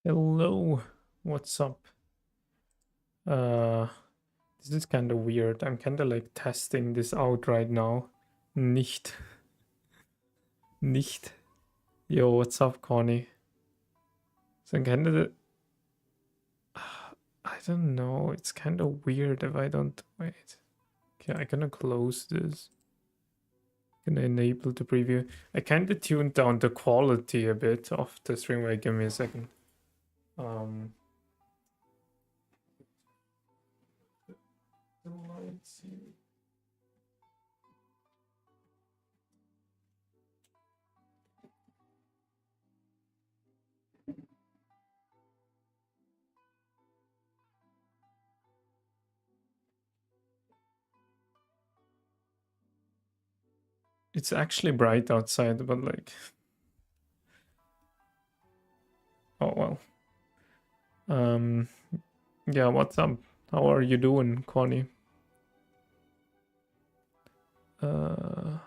Hello, what's up? This is kind of weird. I'm kind of like testing this out right now. Nicht. Nicht. Yo, what's up, Connie? So kind of I don't know. It's kind of weird if I don't wait. Okay, I'm gonna close this. Gonna enable the preview. I kind of tuned down the quality a bit of the stream. Wait, give me a second. Let's see. It's actually bright outside, but like, oh well. Yeah, what's up? How are you doing, Connie? Let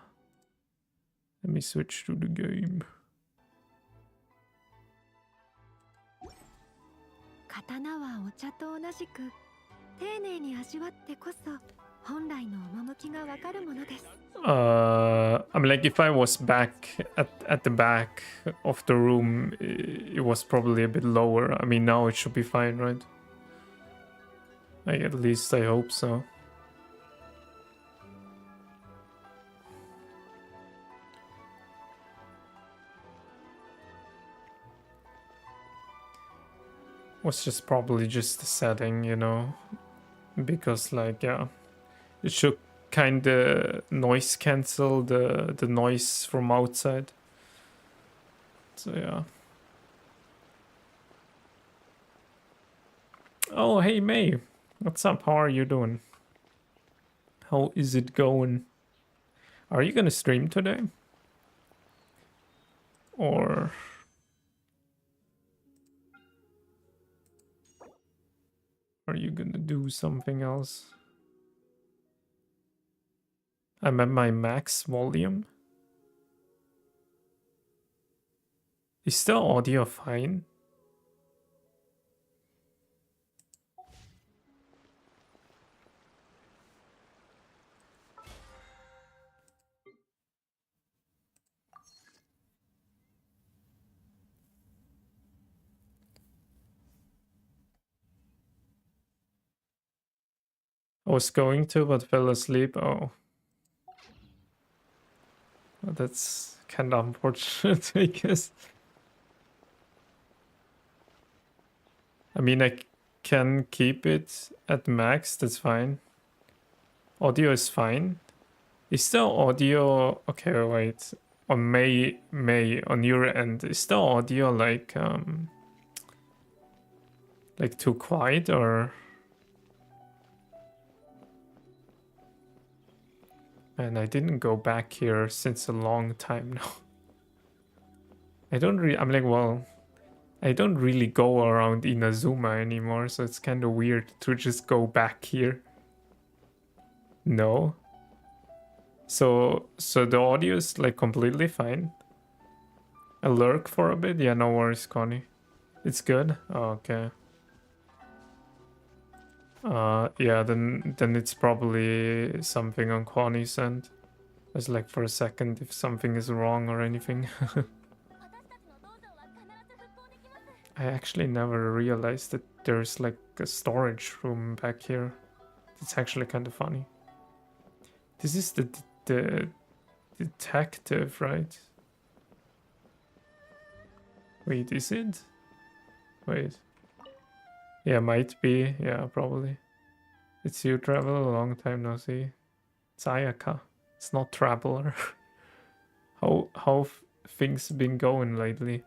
me switch to the game. 刀はお茶と同じく丁寧に味わってこそ本来の趣がわかるものです。I mean, like, if I was back at the back of the room, it was probably a bit lower. I mean, now it should be fine, right? Like, at least I hope so. Was just probably just the setting, you know, because like, yeah, it should kind of noise cancel the noise from outside. So yeah. Oh, hey May, what's up? How are you doing? How is it going? Are you gonna stream today? Or are you gonna do something else? I'm at my max volume. Is the audio fine? I was going to, but fell asleep. Oh. Well, that's kind of unfortunate, I guess. I mean, I can keep it at max, that's fine. Audio is fine. Is the audio... Okay, wait. On May, on your end, is the audio like too quiet or... And I didn't go back here since a long time now. I don't really... I'm like, well... I don't really go around Inazuma anymore, so it's kind of weird to just go back here. No. So the audio is like completely fine. I lurk for a bit? Yeah, no worries, Connie. It's good? Oh, okay. Yeah, then it's probably something on Connie's end. I was like for a second if something is wrong or anything. I actually never realized that there's like a storage room back here. It's actually kind of funny. This is the detective, right? Wait, is it? Wait. Yeah, might be. Yeah, probably. It's you, Traveler. A long time no see. It's Ayaka. It's not Traveler. how things been going lately?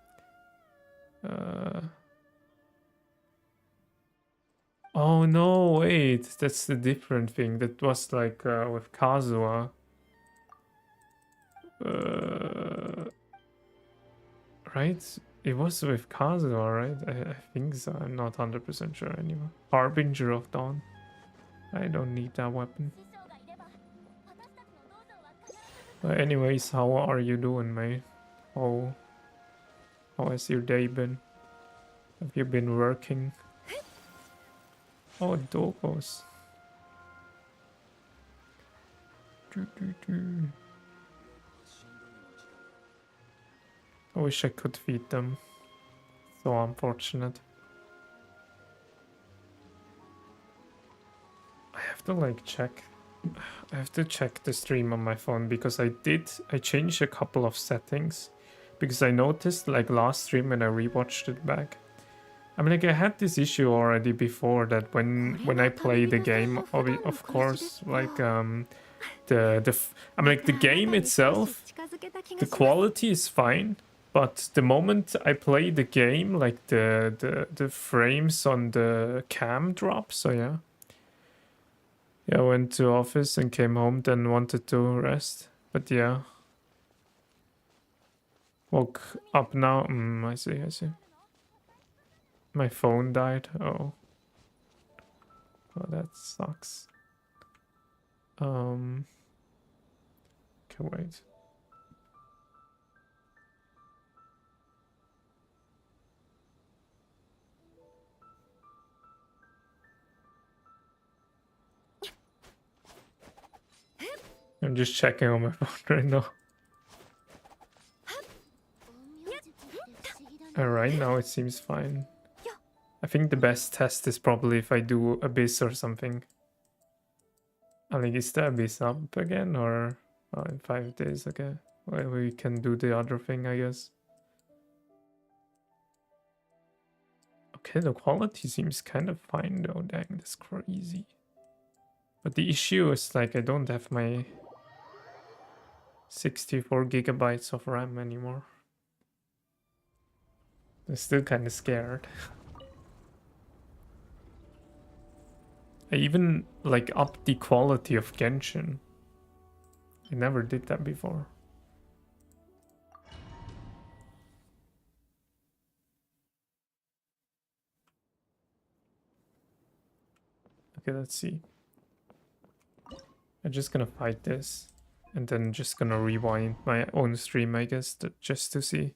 Oh no, wait. That's the different thing. That was like with Kazuha. Right? It was with Kazuha, right? I think so. I'm not 100% sure anymore. Harbinger of Dawn. I don't need that weapon. Anyways, how are you doing, mate? How has your day been? Have you been working? Oh, doggos. I wish I could feed them. So unfortunate. I have to like check. I have to check the stream on my phone because I changed a couple of settings because I noticed like last stream when I rewatched it back. I mean, like I had this issue already before that when I play the game, of course, like I mean, like the game itself, the quality is fine, but the moment I play the game, like the frames on the cam drop. So yeah. Yeah, I went to office and came home, then wanted to rest. But yeah. Woke up now. I see, I see. My phone died. Oh. Oh, that sucks. Okay, wait. I'm just checking on my phone right now. Alright, now it seems fine. I think the best test is probably if I do Abyss or something. I think is the Abyss up again or in 5 days? Okay. Well, we can do the other thing, I guess. Okay, the quality seems kind of fine though. Dang, that's crazy. But the issue is like I don't have my 64 gigabytes of RAM anymore. I'm still kind of scared. I even like upped the quality of Genshin. I never did that before. Okay, let's see. I'm just gonna fight this and then just gonna rewind my own stream, I guess, just to see.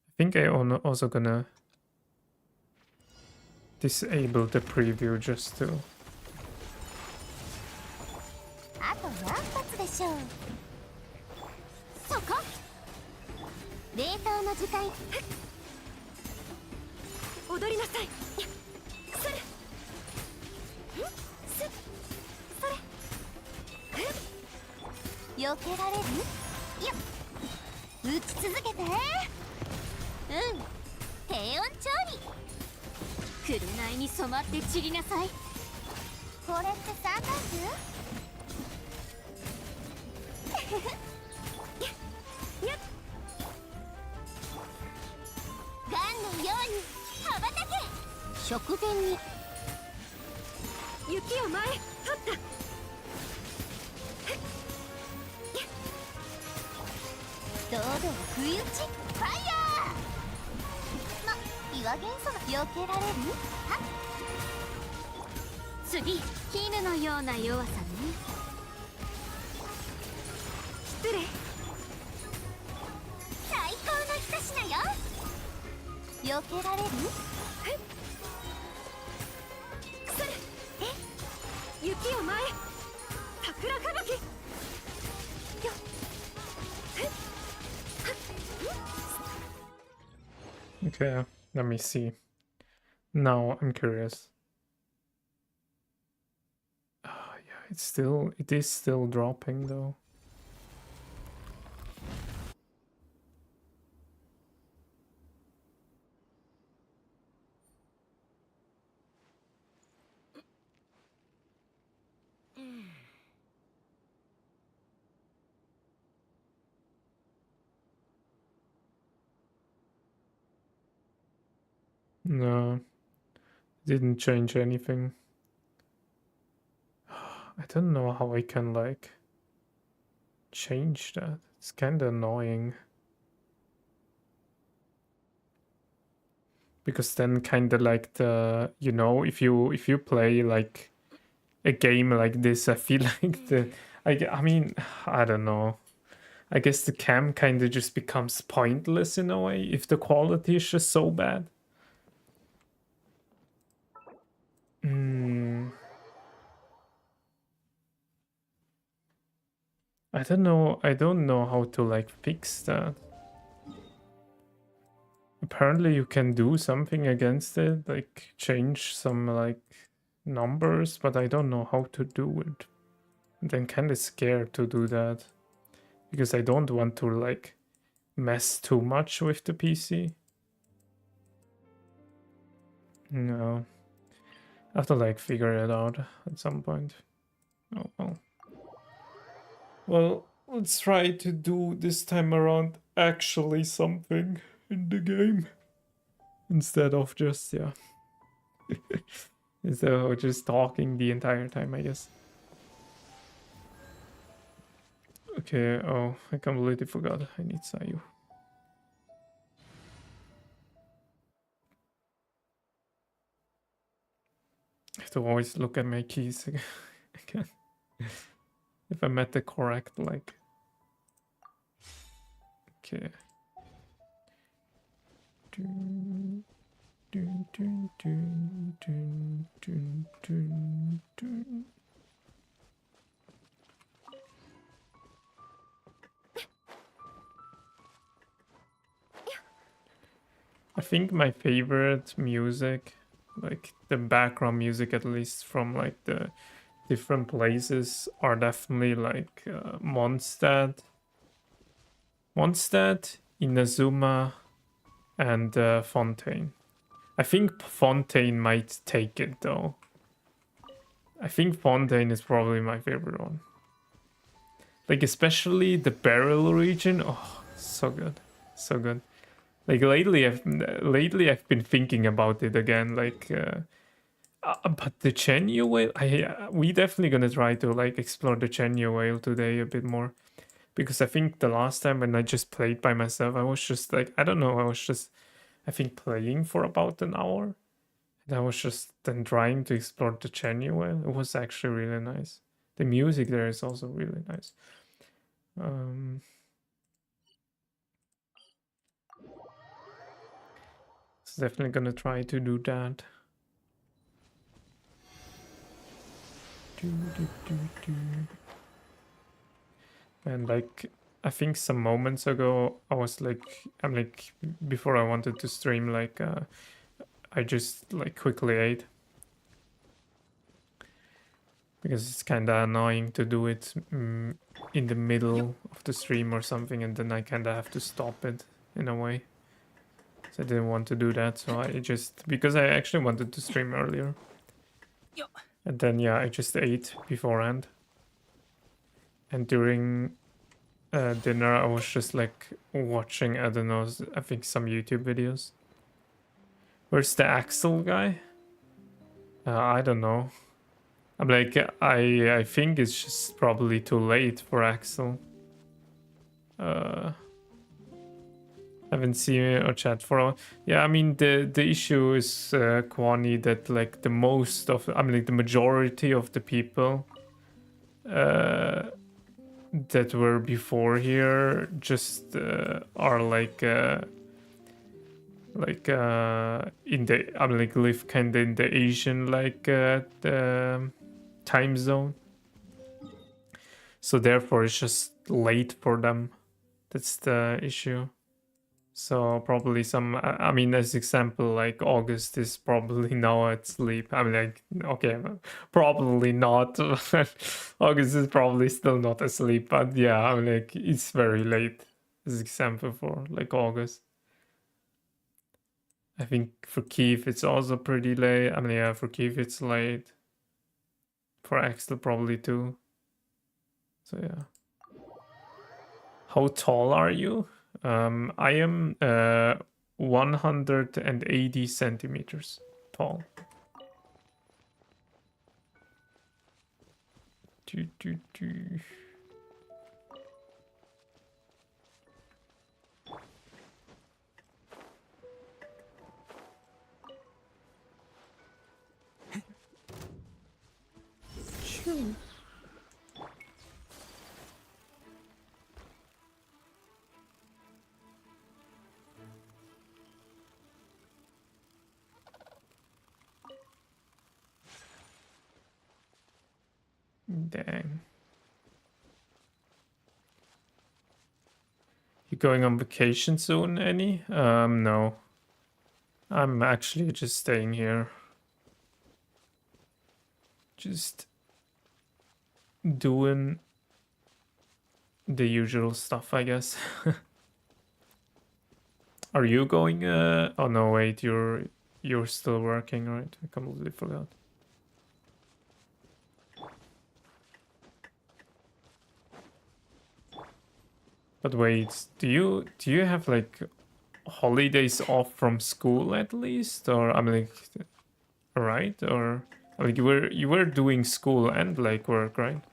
I think I also gonna disable the preview just to. あと何発でしょう。そこ。冷凍の時間。踊りなさい。それ。それ。避けられる？よっ。打ち続けて。うん。低温調理。紅に染まって散りなさい。これってサーカス？ガンのように羽ばたけ。食前に雪を前取った。堂々不意打ちファイヤー。ま、岩元素が避けられる？はっ。次、絹のような弱さね。失礼。最高の一品よ。避けられる？それ。え？雪を前。桜吹雪。よ。Okay, let me see. Now I'm curious. Yeah, it is still dropping though. No, didn't change anything. I don't know how I can like change that. It's kind of annoying. Because then kind of like the, you know, if you play like a game like this, I feel like I mean, I don't know. I guess the cam kind of just becomes pointless in a way if the quality is just so bad. Hmm. I don't know. I don't know how to like fix that. Apparently you can do something against it, like change some like numbers, but I don't know how to do it. And I'm kind of scared to do that because I don't want to like mess too much with the PC. No. I have to like figure it out at some point. Oh well. Well, let's try to do this time around actually something in the game instead of just, yeah. Instead of just talking the entire time, I guess. Okay, oh, I completely forgot. I need Sayu. I have to always look at my keys again. If I'm at the correct, like. Okay. Dun, dun, dun, dun, dun, dun, dun, dun. I think my favorite music, like the background music at least from like the different places, are definitely like Mondstadt, Inazuma, and Fontaine. I think Fontaine might take it though. I think Fontaine is probably my favorite one. Like especially the barrel region. Oh, so good, so good. Like lately, I've been thinking about it again. Like, but the Chenyu whale, we definitely gonna try to like explore the Chenyu whale today a bit more, because I think the last time when I just played by myself, I was just like, I don't know, I was just, I think playing for about an hour, and I was just then trying to explore the Chenyu whale. It was actually really nice. The music there is also really nice. So definitely gonna try to do that. Do, do, do, do. And like, I think some moments ago, I was like, I'm like, before I wanted to stream, like, I just like quickly ate. Because it's kind of annoying to do it in the middle of the stream or something, and then I kind of have to stop it in a way. So I didn't want to do that, so I just, because I actually wanted to stream earlier. And then, yeah, I just ate beforehand. And during dinner, I was just like watching, I don't know, I think some YouTube videos. Where's the Axel guy? I don't know. I'm like, I think it's just probably too late for Axel. Haven't seen a chat for a while. Yeah, I mean the issue is Kwani, that like the most of, I mean like the majority of the people that were before here just are like in the, I mean like live kind of in the Asian like the time zone, so therefore it's just late for them. That's the issue. So probably some, I mean, as example, like August is probably now at sleep. I mean, like, okay, probably not. August is probably still not asleep, but yeah, I mean, like, it's very late. As example for like August. I think for Keith it's also pretty late. I mean, yeah, for Keith it's late. For Axel probably too. So yeah. How tall are you? I am 180 centimeters tall. Do, do, do. Choo. Dang. You going on vacation soon, Annie? No. I'm actually just staying here. Just doing the usual stuff, I guess. Are you going? Oh no, wait, you're still working, right? I completely forgot. But wait, do you have like holidays off from school at least, or I'm like, right? Or like you were doing school and like work, right?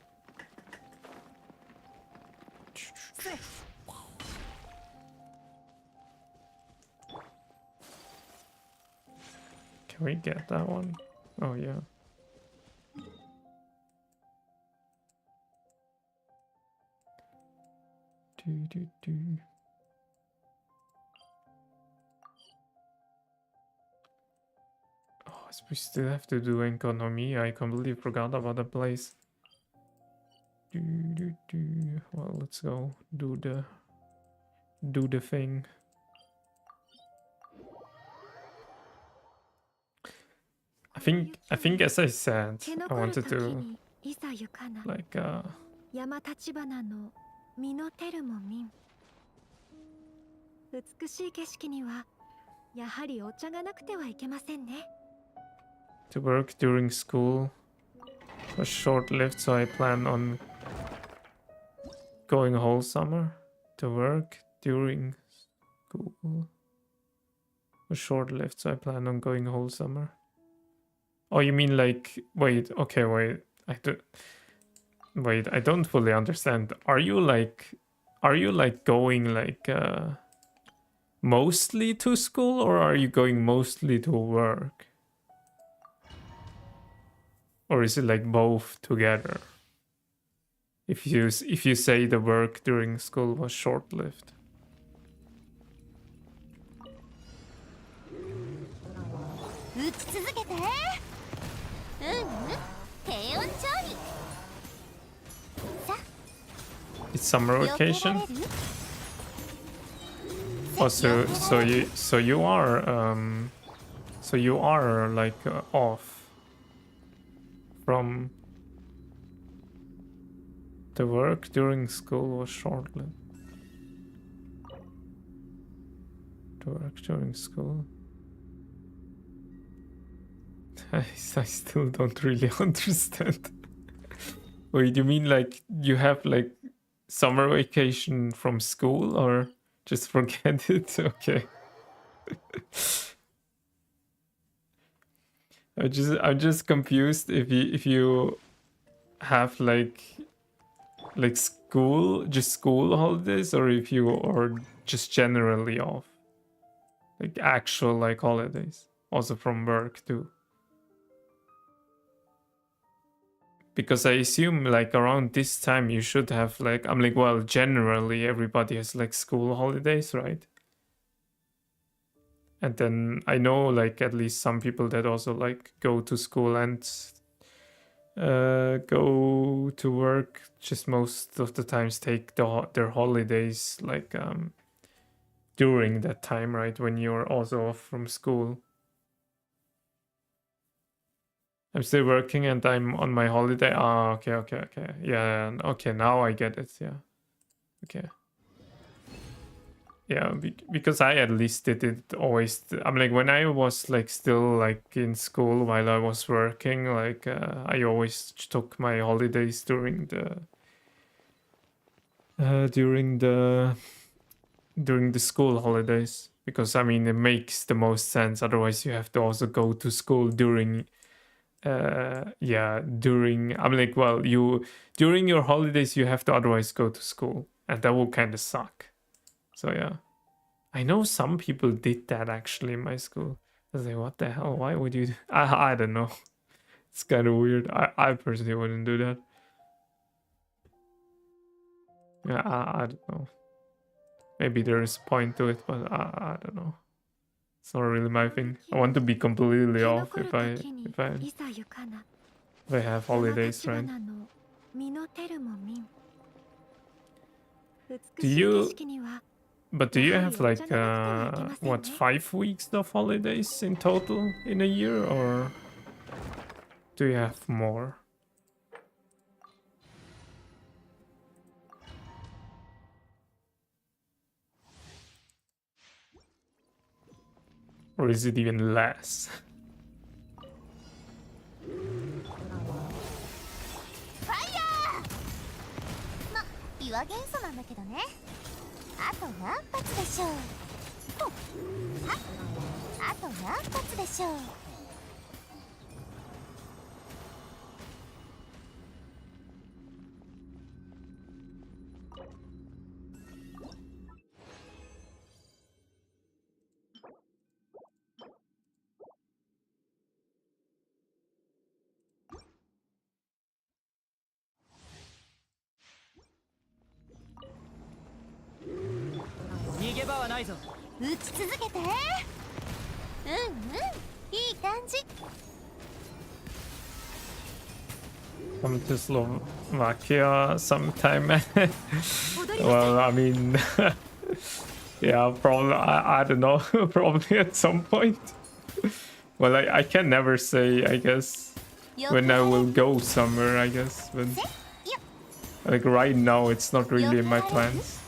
Can we get that one? Oh yeah. Do. Oh, we still have to do economy. I completely forgot about the place. Do. Well, let's go do the thing. I think as I said, I wanted to like 山立花の実のてるもみん美しい景色にはやはりお茶がなくてはいけませんね to work during school was short-lived, so I plan on going whole summer. To work during school was short-lived, so I plan on going whole summer. Oh, you mean like wait? Okay, wait. I don't fully understand. Are you like going like mostly to school, or are you going mostly to work? Or is it like both together? If you say the work during school was short-lived. 打ち続けて。低温調理。さ。It's summer vacation. 避けられる？ Oh, so you are like off from the work during school was short-lived. The work during school. I still don't really understand. Wait, you mean like you have like summer vacation from school, or just forget it? Okay. I'm just confused if you have like school holidays, or if you are just generally off, like actual like holidays, also from work too. Because I assume like around this time you should have like, I'm like, well, generally everybody has like school holidays, right? And then I know like at least some people that also like go to school and go to work, just most of the times take their holidays like during that time, right? When you're also off from school. I'm still working and I'm on my holiday. Ah, okay. Yeah, okay, now I get it, yeah. Okay. Yeah, because I at least did it always. I'm like, when I was like still like in school while I was working, like I always took my holidays during the school holidays, because I mean it makes the most sense. Otherwise you have to also go to school during I'm like, well, during your holidays you have to otherwise go to school, and that will kind of suck. So yeah, I know some people did that actually in my school. I was like, what the hell, why would you I don't know. It's kind of weird. I personally wouldn't do that. Yeah, I don't know, maybe there is a point to it, but I don't know. It's not really my thing. I want to be completely off if I have holidays, right? 身の照るもみん Do 美しい you 景色には But do you have like やはりお茶がなくてはいけませんね。 what 5 weeks of holidays in total in a year, or do you have more? Or is it even less? ま、岩元素なんだけどね。あと何発でしょう。と、は、あと何発でしょう。逃げ場はないぞ。撃ち続けて。うんうん、いい感じ。Come to Slovakia sometime. Well, I mean, yeah, probably. I don't know. Probably at some point. Well, I can never say. I guess when I will go somewhere. I guess when like right now, it's not really in my plans.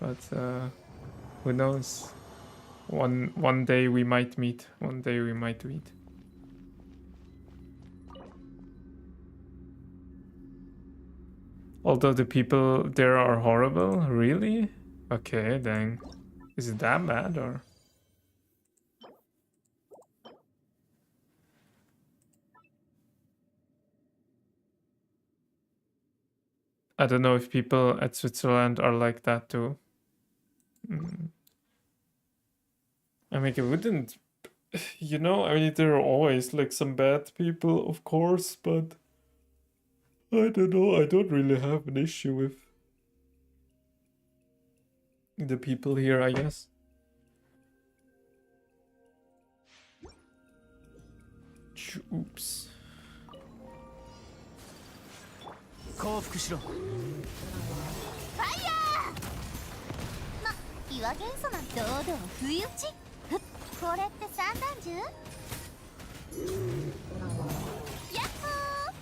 But who knows? One day we might meet. One day we might meet. Although the people there are horrible, really? Okay, dang. Is it that bad, or? I don't know if people at Switzerland are like that too. I mean, it wouldn't... You know, I mean, there are always like some bad people, of course, but... I don't know, I don't really have an issue with the people here, I guess. Oops. 降伏しろ。ファイヤー。ま、岩元素なんて堂々不意打ち。ふっ、これって散弾銃？ヤッホー。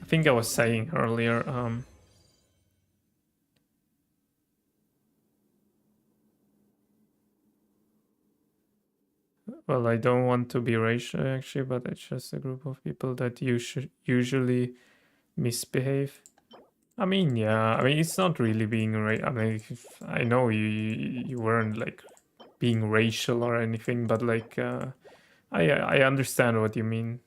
I think I was saying earlier, well, I don't want to be racial actually, but it's just a group of people that usually misbehave. I mean, yeah, I mean, it's not really being I mean, I know you weren't like being racial or anything, but like, I understand what you mean.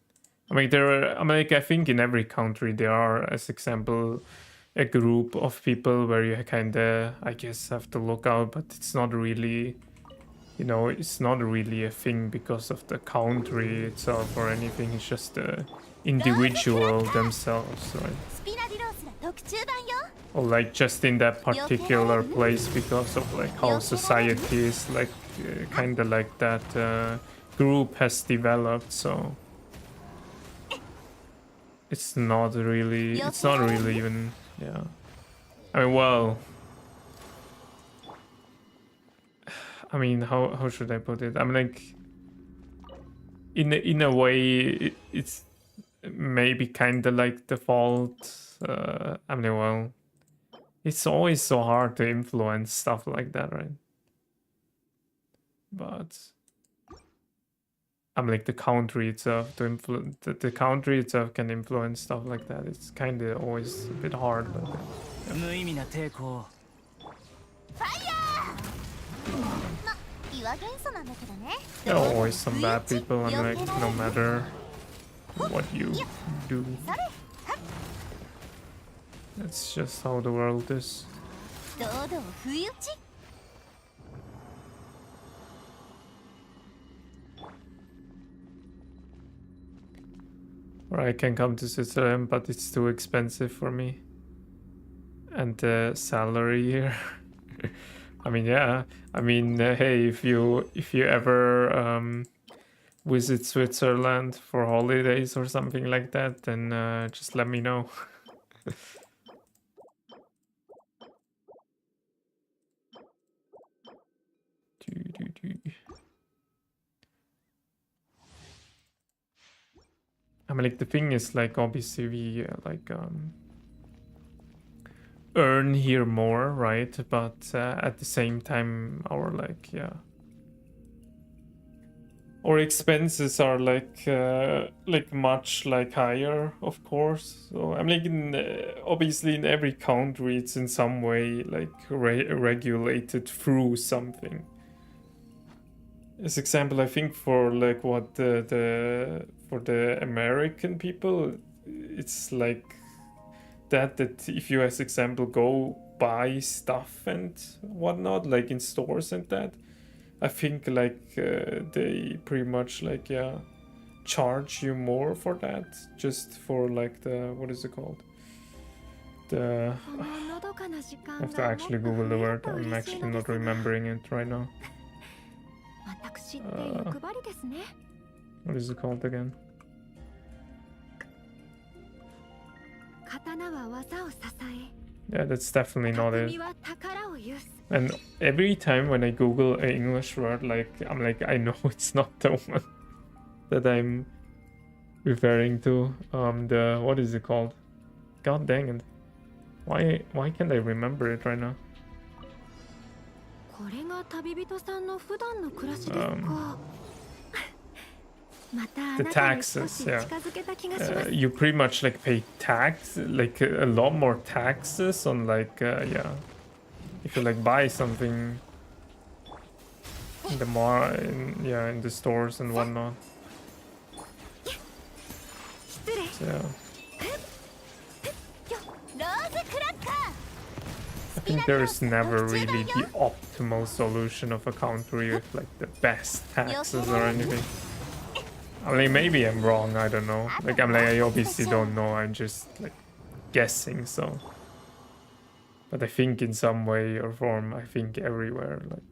I mean, I mean, like, I think in every country there are, as example, a group of people where you kind of, I guess, have to look out, but it's not really, you know, it's not really a thing because of the country itself or anything. It's just the individual themselves, right? スピナディロースが特注版よ。 Or like just in that particular place because of like how society is like kind of like that group has developed, so it's not really even, yeah, I mean, well, I mean, how should I put it? I mean, like, in a way it's maybe kind of like the fault. I mean, well, it's always so hard to influence stuff like that, right? But I mean, like, the country itself to influence the country itself can influence stuff like that. It's kind of always a bit hard, but 無意味な抵抗。ファイヤー。ま、岩元素なんだけどね。 there are always some bad people, and like, no matter what you do, それ、はっ、 that's just how the world is. 堂々不意打ち。 Or I can come to Switzerland, but it's too expensive for me. And the salary here. I mean, yeah. I mean, hey, if you ever visit Switzerland for holidays or something like that, then just let me know. I mean, like the thing is, like obviously we like earn here more, right? But at the same time, our like our expenses are like much like higher, of course. So I'm like obviously in every country, it's in some way like regulated through something. As example, I think for like what for the American people, it's like that if you, as example, go buy stuff and whatnot, like in stores and that, I think like they pretty much like charge you more for that, just for like the, what is it called? The I have to actually Google the word. I'm actually not remembering it right now. What is it called again? Yeah, that's definitely not it. And every time when I Google an English word, like I'm like, I know it's not the one that I'm referring to. The, what is it called? God dang it! Why can't I remember it right now? The taxes, yeah. You pretty much like pay tax, like a lot more taxes on like if you like buy something in the in the stores and whatnot. So, I think there's never really the optimal solution of a country with like the best taxes or anything. I mean, maybe I'm wrong, I don't know. Like, I'm like, I obviously don't know, I'm just like guessing, so. But I think in some way or form, I think everywhere, like,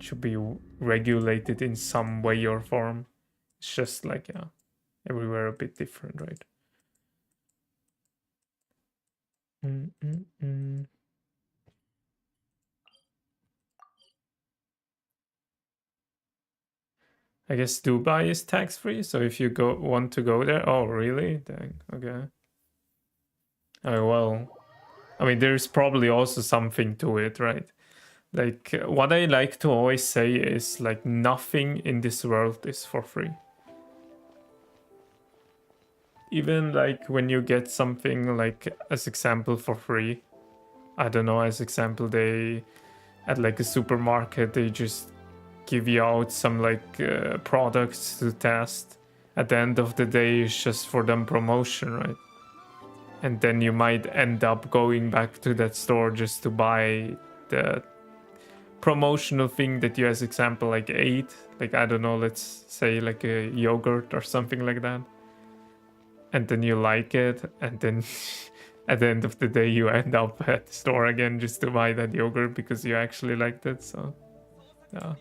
should be regulated in some way or form. It's just like, everywhere a bit different, right? I guess Dubai is tax-free, so if you want to go there... Oh, really? Dang, okay. Oh, well. I mean, there's probably also something to it, right? Like, what I like to always say is, like, nothing in this world is for free. Even, like, when you get something, like, as example, for free. I don't know, as example, they... At, like, a supermarket, they just give you out some like products to test. At the end of the day, it's just for them promotion, right? And then you might end up going back to that store just to buy the promotional thing that you, as example, like ate. Like, I don't know, let's say like a yogurt or something like that. And then you like it, and then at the end of the day you end up at the store again just to buy that yogurt because you actually liked it. So yeah,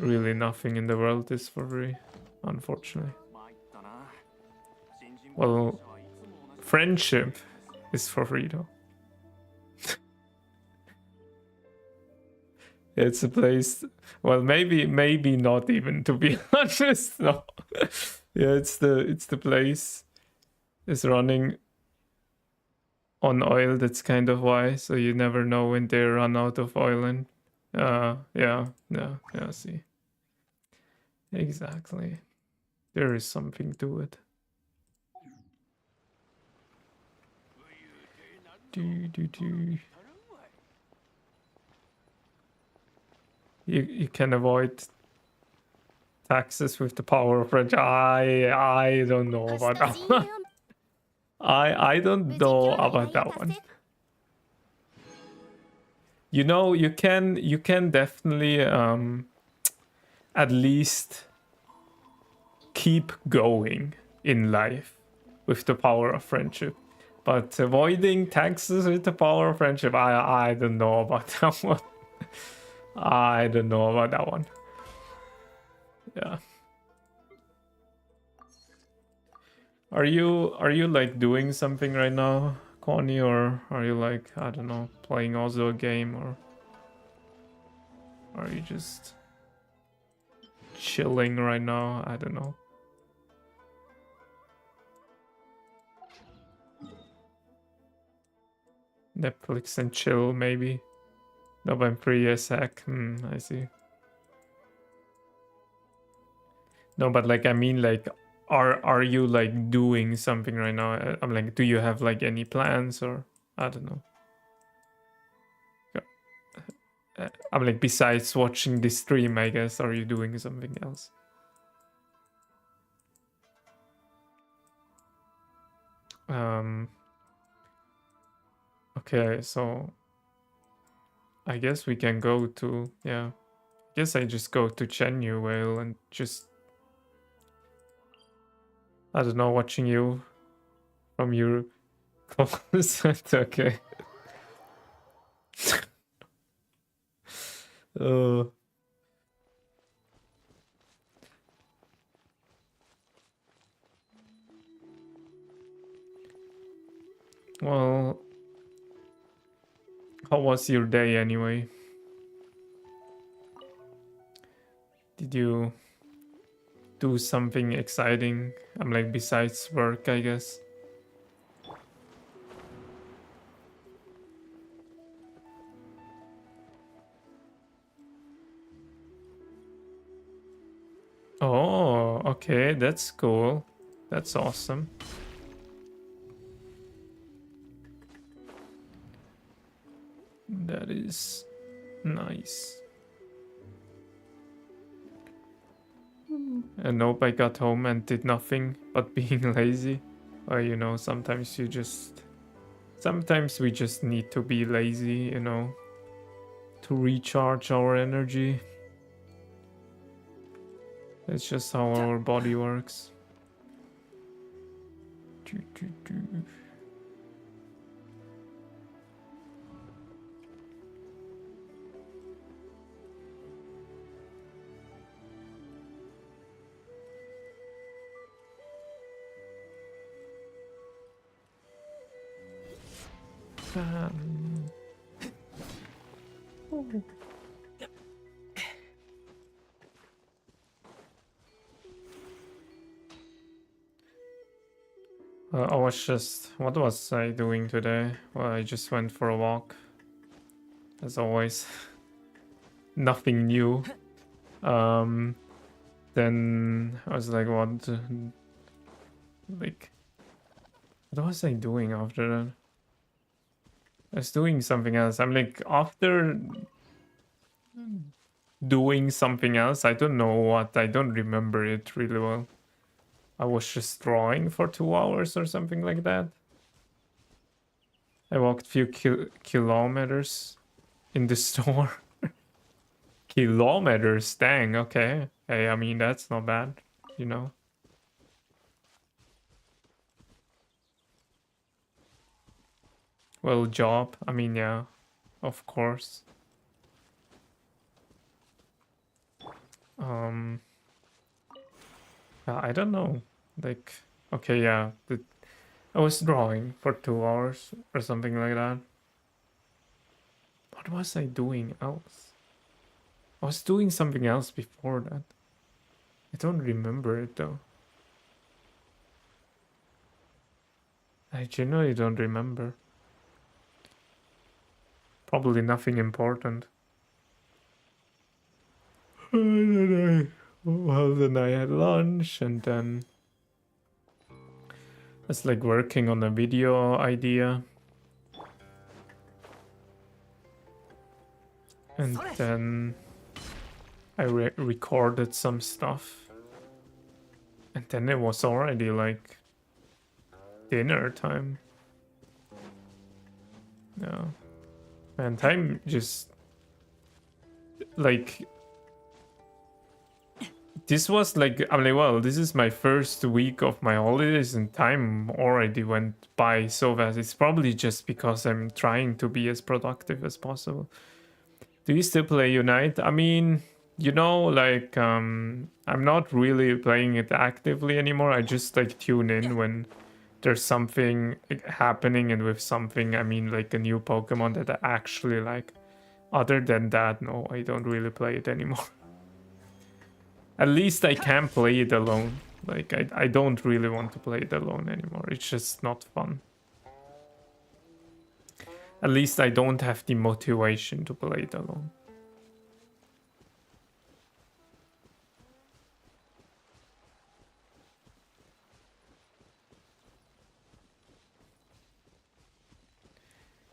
really nothing in the world is for free, unfortunately. Well, friendship is for free though. It's a place, well, maybe not even, to be honest. No. Yeah, it's the place is running on oil. That's kind of why, so you never know when they run out of oil. And yeah, see, exactly, there is something to it. You can avoid taxes with the power of French. I don't know about that one. I don't know about that one. You know, you can definitely at least keep going in life with the power of friendship. But avoiding taxes with the power of friendship, I don't know about that one. I don't know about that one. Yeah. Are you like doing something right now, Connie, or are you like, I don't know, playing also a game, or are you just chilling right now? I don't know. Netflix and chill, maybe. No, but I'm free as heck. I see. No, but like, I mean, like, are you like doing something right now? I'm like, do you have like any plans, or I don't know. I'm like, besides watching this stream, I guess, are you doing something else? Okay, so I guess we can go to, yeah. I guess I just go to Chenyu Whale and just, I don't know, watching you from your closet. Okay. uh, well, how was your day anyway? Did you do something exciting? I'm like, besides work, I guess. Oh, okay, that's cool. That's awesome. That is nice. And nope, I got home and did nothing but being lazy. Well, you know, sometimes we just need to be lazy, you know, to recharge our energy. It's just how our body works. I was just, what was I doing today? Well, I just went for a walk, as always. Nothing new. Then I was like, what? Like, what was I doing after that? I was doing something else. I'm like, after doing something else, I don't know what. I don't remember it really well. I was just drawing for 2 hours or something like that. I walked a few kilometers in the store. Kilometers? Dang, okay. Hey, I mean, that's not bad, you know. Well, job. I mean, yeah, of course. I don't know. Like, okay, yeah. I was drawing for 2 hours or something like that. What was I doing else? I was doing something else before that. I don't remember it though. I genuinely don't remember. Probably nothing important. Well, then I had lunch, and then I was like working on a video idea. And then I recorded some stuff. And then it was already like dinner time. Yeah. And time just like this was like, I'm like, well, this is my first week of my holidays and time already went by so fast. It's probably just because I'm trying to be as productive as possible. Do you still play Unite? I mean, you know, like, I'm not really playing it actively anymore. I just like tune in when there's something happening, and with something, I mean like a new Pokemon that I actually like. Other than that, no, I don't really play it anymore. At least I can play it alone. Like, I don't really want to play it alone anymore. It's just not fun. At least I don't have the motivation to play it alone.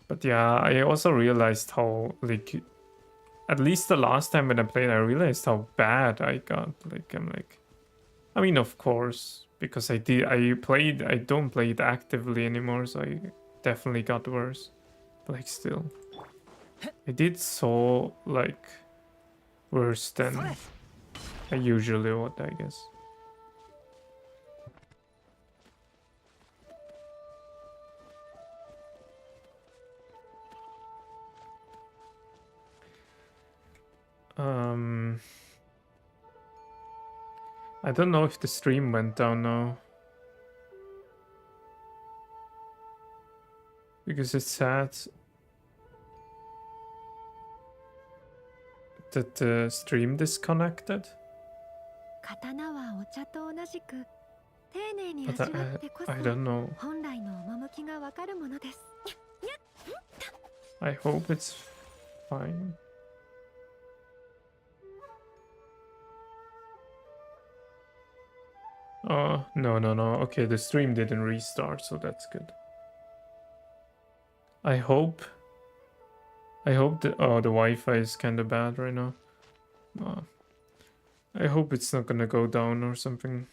But yeah, I also realized how, like, at least the last time when I played, I realized how bad I got. Like, I'm like, I mean, of course, because I don't play it actively anymore, so I definitely got worse. But like, still, I did so, like, worse than I usually would, I guess. I don't know if the stream went down now. Because it's sad that the stream disconnected. 刀はお茶と同じく丁寧に But 味わってこそ I don't know. 本来の趣がわかるものです。 I hope it's fine. Oh, no. Okay, the stream didn't restart, so that's good. I hope the Wi-Fi is kind of bad right now. I hope it's not gonna go down or something.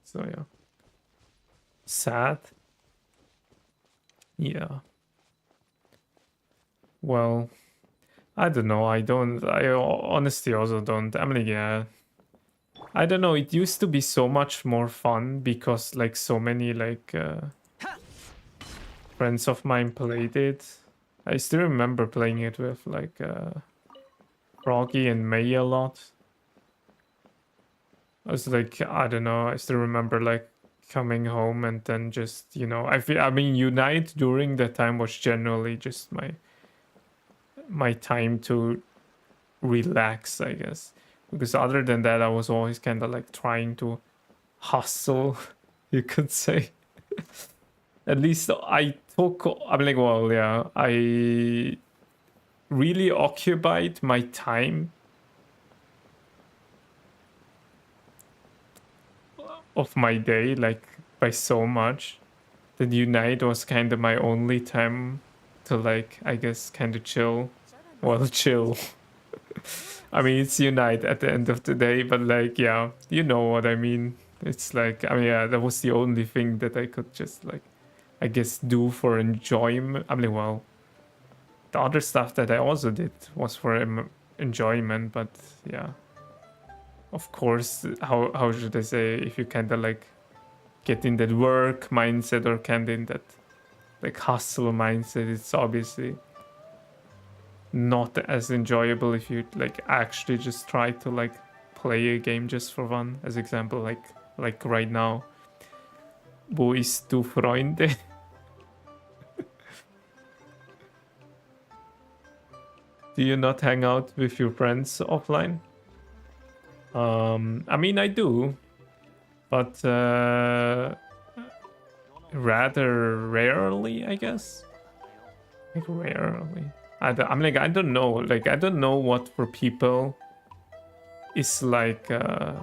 So yeah. Sad. Yeah. Well, I don't know. I honestly also don't. I mean, yeah. I don't know. It used to be so much more fun because like so many like friends of mine played it. I still remember playing it with like Froggy and May a lot. I was like, I don't know. I still remember like coming home and then just, you know, I mean, Unite during that time was generally just my time to relax, I guess. Because other than that, I was always kind of like trying to hustle, you could say. At least I'm like, well, yeah, I really occupied my time of my day, like, by so much that Unite was kind of my only time to, like, I guess, kind of chill. Well, chill. I mean, it's Unite at the end of the day, but like, yeah, you know what I mean. It's like, I mean, yeah, that was the only thing that I could just like, I guess, do for enjoyment. I mean, well, the other stuff that I also did was for enjoyment, but yeah. Of course, how should I say, if you kind of like get in that work mindset or kind of in that like hustle mindset, it's obviously not as enjoyable if you like actually just try to like play a game just for fun. As example, like right now, wo ist du Freunde? Do you not hang out with your friends offline? I mean, I do, but rather rarely, I guess. Like rarely. I don't know. Like, I don't know what for people is like, as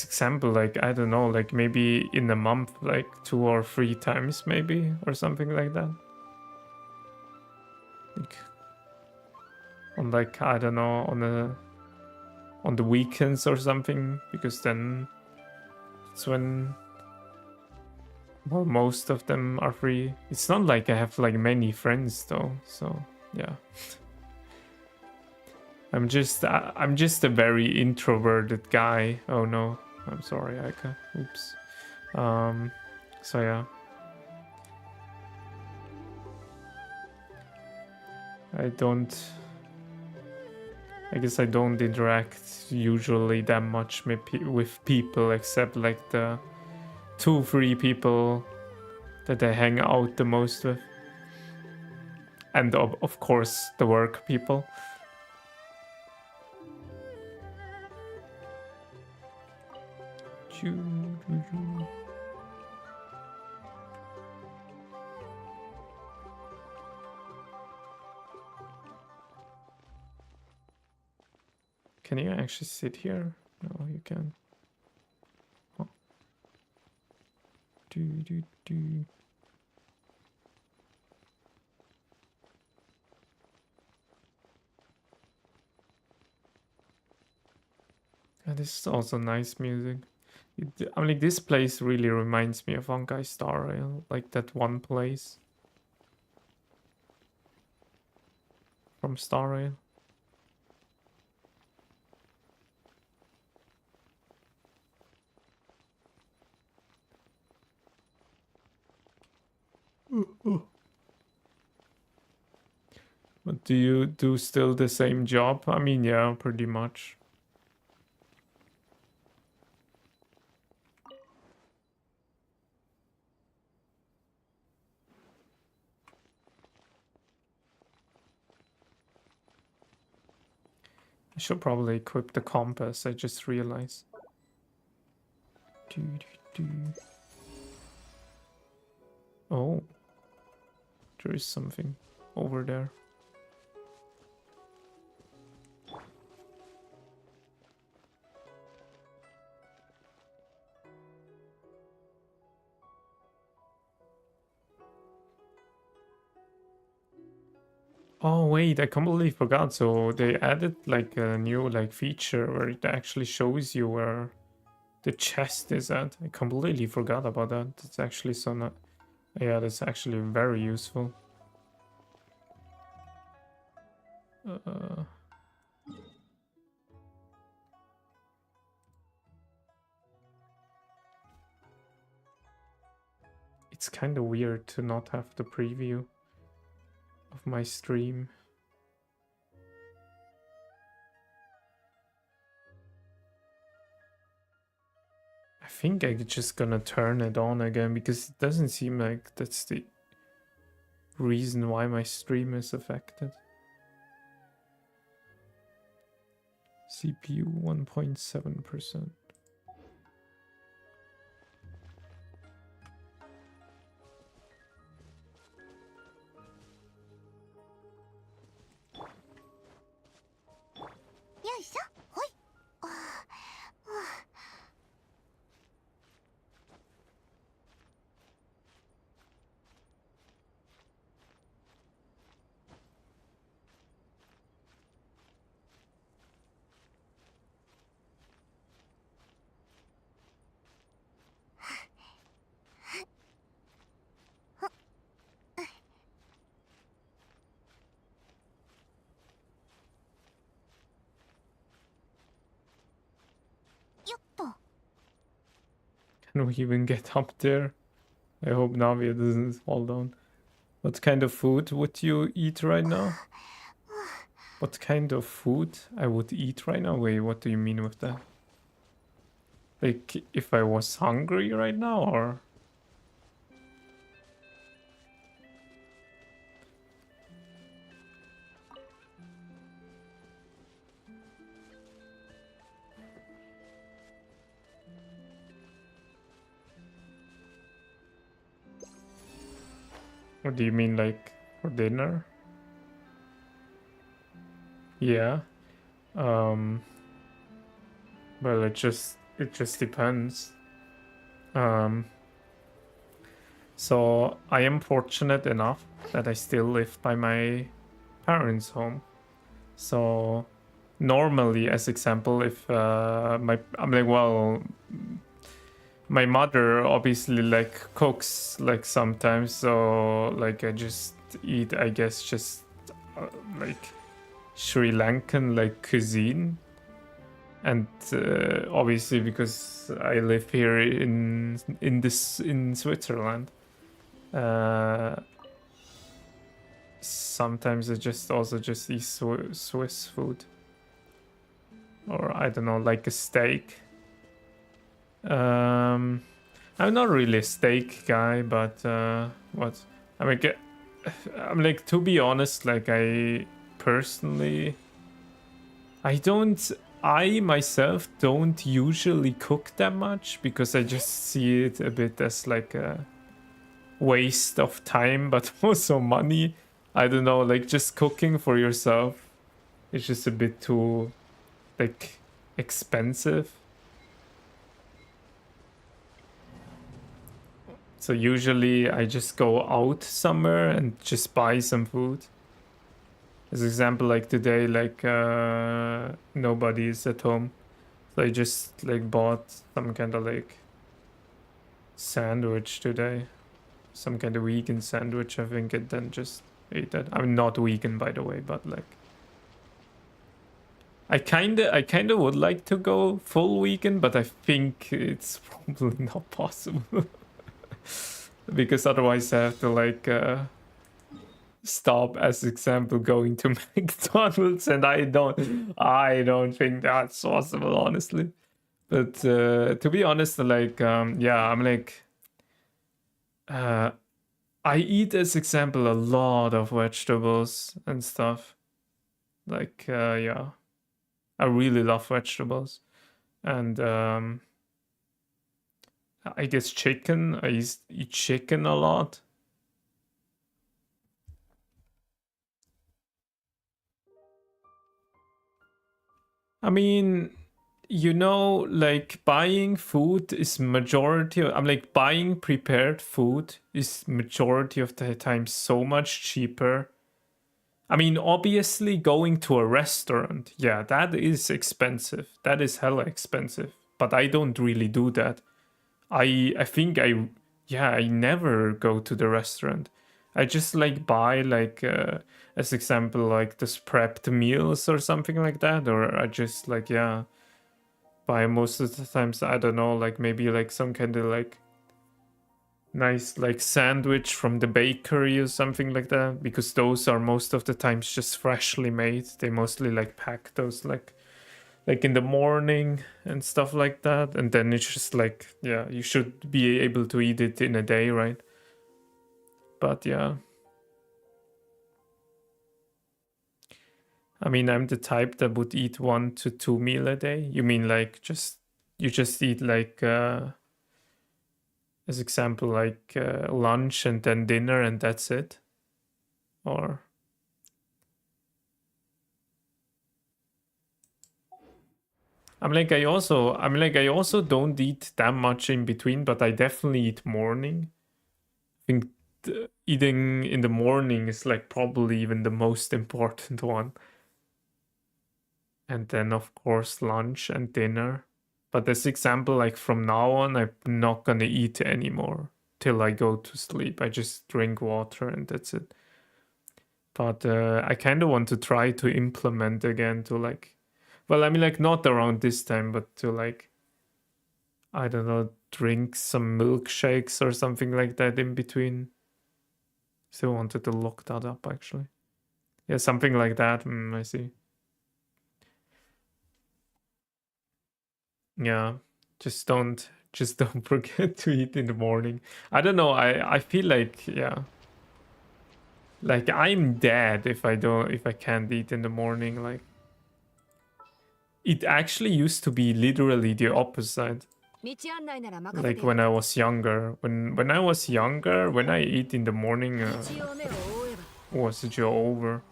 example, like, I don't know, like maybe in a month, like 2 or 3 times maybe, or something like that. Like, on like, I don't know, on the weekends or something, because then it's when, well, most of them are free. It's not like I have like many friends though, so yeah. I'm just a very introverted guy. Oh no, I'm sorry, Ayaka. Oops. So yeah. I guess I don't interact usually that much with people, except like the 2-3 people that I hang out the most with. And of course the work people. Can you actually sit here? No, you can. Oh. This is also nice music. I'm like, this place really reminds me of Honkai Star Rail, like that one place from Star Rail. But do you do still the same job? I mean, yeah, pretty much. I should probably equip the compass, I just realized. Oh. There is something over there. Oh wait, I completely forgot. So they added like a new like feature where it actually shows you where the chest is at. I completely forgot about that. It's actually so not. Yeah, that's actually very useful. It's kind of weird to not have the preview of my stream. I think I'm just gonna turn it on again because it doesn't seem like that's the reason why my stream is affected. CPU 1.7%. Can we even get up there? I hope Navia doesn't fall down. What kind of food would you eat right now? What kind of food I would eat right now? Wait, what do you mean with that? Like, if I was hungry right now, or? What do you mean, like, for dinner? Yeah. Well, it just depends. So I am fortunate enough that I still live by my parents' home. So normally, as example, if I'm like, well, my mother obviously like cooks like sometimes, so like I just eat, I guess, just like Sri Lankan like cuisine, and obviously because I live here in Switzerland, sometimes I just also just eat Swiss food, or I don't know, like a steak. I'm not really a steak guy, but what I mean, I'm like, to be honest, like I personally, I myself don't usually cook that much because I just see it a bit as like a waste of time, but also money. I don't know, like just cooking for yourself is just a bit too like expensive. So usually I just go out somewhere and just buy some food. As example, like today, like nobody is at home, so I just like bought some kind of like sandwich today, some kind of vegan sandwich, I think, and then just ate that. I'm not vegan, by the way, but like I kinda would like to go full vegan, but I think it's probably not possible because otherwise I have to like stop, as example, going to McDonald's, and I don't think that's possible, honestly. But to be honest, like yeah, I'm like I eat, as example, a lot of vegetables and stuff. Like yeah, I really love vegetables, and I guess chicken. I eat chicken a lot. I mean, you know, like buying food is I'm like, buying prepared food is majority of the time so much cheaper. I mean, obviously going to a restaurant, yeah, that is expensive. That is hella expensive. But I don't really do that. I think I never go to the restaurant. I just like buy like as example, like this prepped meals or something like that, or I just like, yeah, buy most of the times, I don't know, like maybe like some kind of like nice like sandwich from the bakery or something like that, because those are most of the times just freshly made. They mostly like pack those like in the morning and stuff like that, and then it's just like, yeah, you should be able to eat it in a day, right? But yeah, I mean, I'm the type that would eat 1 to 2 meal a day. You mean like you just eat like as example, like lunch and then dinner and that's it? Or I also don't eat that much in between, but I definitely eat morning. I think eating in the morning is like probably even the most important one. And then of course lunch and dinner. But as example, like from now on, I'm not gonna eat anymore till I go to sleep. I just drink water and that's it. But I kind of want to try to implement again to like, well, I mean, like not around this time, but to like, I don't know, drink some milkshakes or something like that in between. Still wanted to look that up actually. Yeah, something like that. I see. Yeah, just don't forget to eat in the morning. I don't know. I feel like, yeah, like I'm dead if I can't eat in the morning. Like it actually used to be literally the opposite. Like when I was younger, when I was younger, when I eat in the morning, was it over?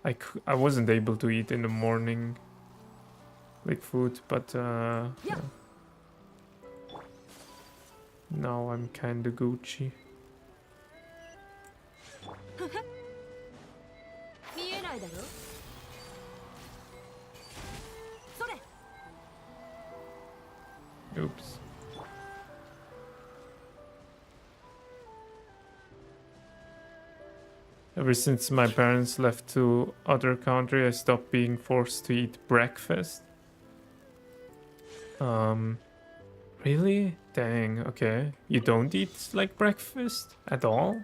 I wasn't able to eat in the morning, like food, but yeah. Now I'm kind of Gucci. Oops. Ever since my parents left to other country, I stopped being forced to eat breakfast. Really? Dang, okay. You don't eat like breakfast at all?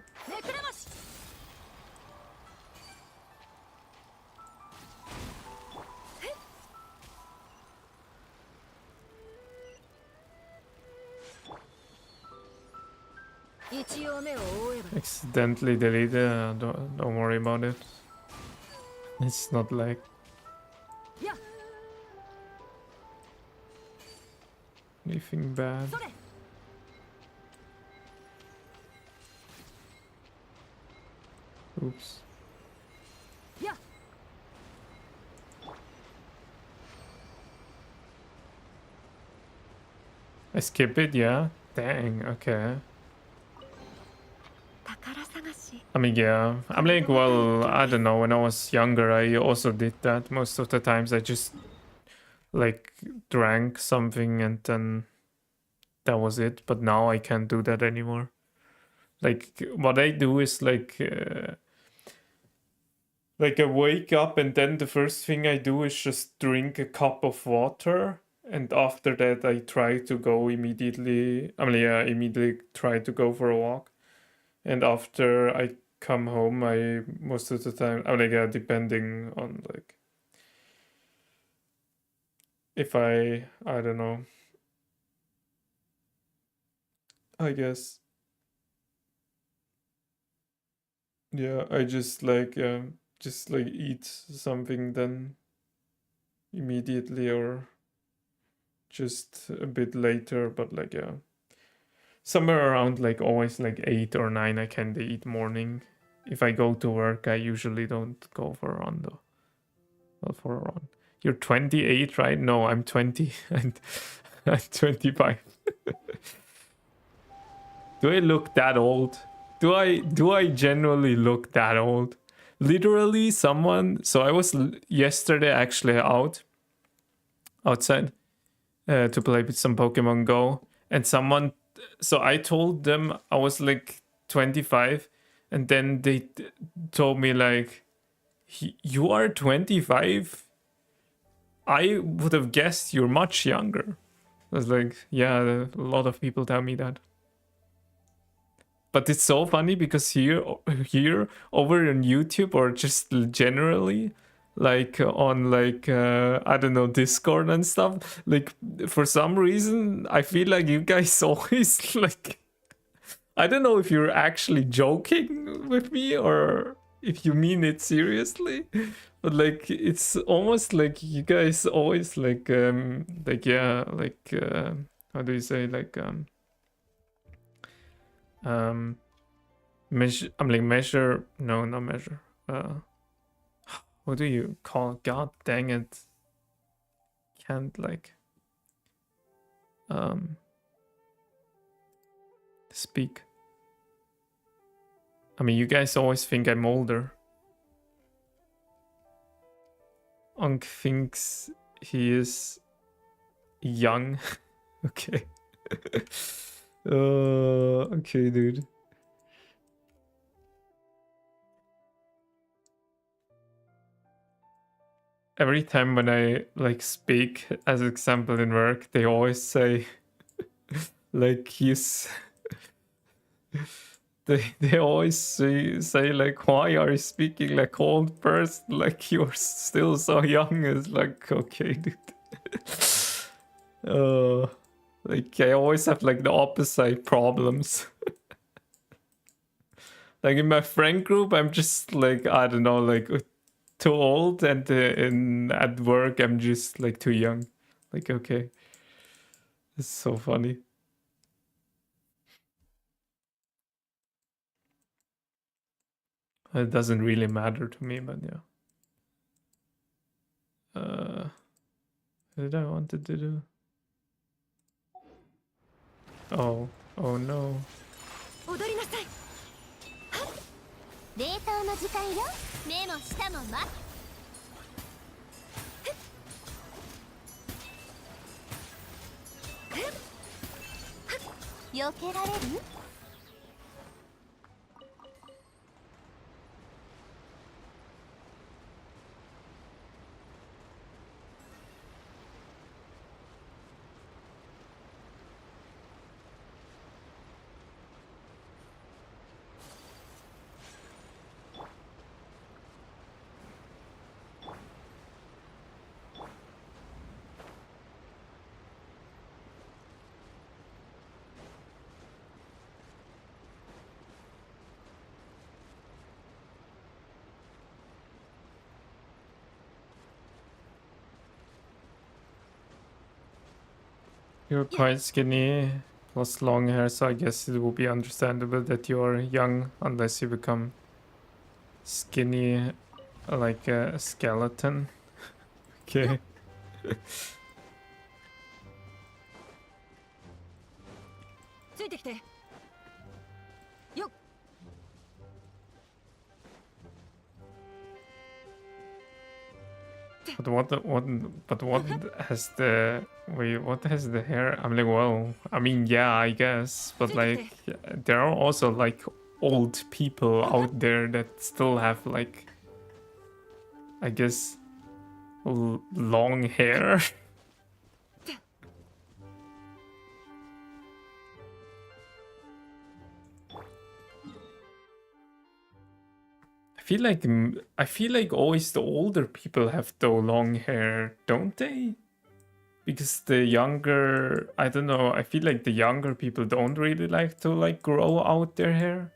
Accidentally deleted. Don't worry about it. It's not like anything bad. Oops. I skip it, yeah? Dang, okay. I mean, yeah. I'm like, well, I don't know. When I was younger, I also did that. Most of the times I just like drank something and then that was it. But now I can't do that anymore. Like what I do is like I wake up and then the first thing I do is just drink a cup of water. And after that, I try to go immediately. I mean, yeah, immediately try to go for a walk. And after I come home, I most of the time, I mean, like, yeah, depending on like if I don't know. I guess, yeah, I just like eat something then immediately or just a bit later, but like yeah. Somewhere around like always like 8 or 9 I can eat morning. If I go to work, I usually don't go for a run though. Well, for a run. You're 28, right? No, I'm 20 and I'm 25. Do I look that old? Do I genuinely look that old? Literally someone, so I was yesterday actually outside to play with some Pokemon Go, and someone, so I told them I was like 25 and then they told me like, you are 25? I would have guessed you're much younger. I was like, yeah, a lot of people tell me that. But it's so funny because here over on YouTube or just generally, like on like I don't know, Discord and stuff, like for some reason I feel like you guys always like, I don't know if you're actually joking with me or if you mean it seriously, but like it's almost like you guys always like yeah, like how do you say, like measure, I'm like measure, no, not measure, what do you call it? God dang it, can't like speak. I mean, you guys always think I'm older. Unk thinks he is young. Okay. Okay, dude. Every time when I like speak as example in work, they always say like they always say like, why are you speaking like old person, like you're still so young? It's like, okay, dude. Like I always have like the opposite problems. Like in my friend group, I'm just like, I don't know, like too old, and at work I'm just like too young. Like, okay, it's so funny. It doesn't really matter to me, but yeah. What did I wanted to do? Oh no. 冷凍の時間よ。目も舌もま。避けられる？ You're quite skinny, plus long hair, so I guess it will be understandable that you're young unless you become skinny like a skeleton. Okay. ついてきて。よっ。 But what has the wait? What has the hair? I'm like, well, I mean, yeah, I guess, but like, there are also like old people out there that still have like, I guess, long hair. I feel like always the older people have the long hair, don't they? Because the younger, I don't know, I feel like the younger people don't really like to like grow out their hair.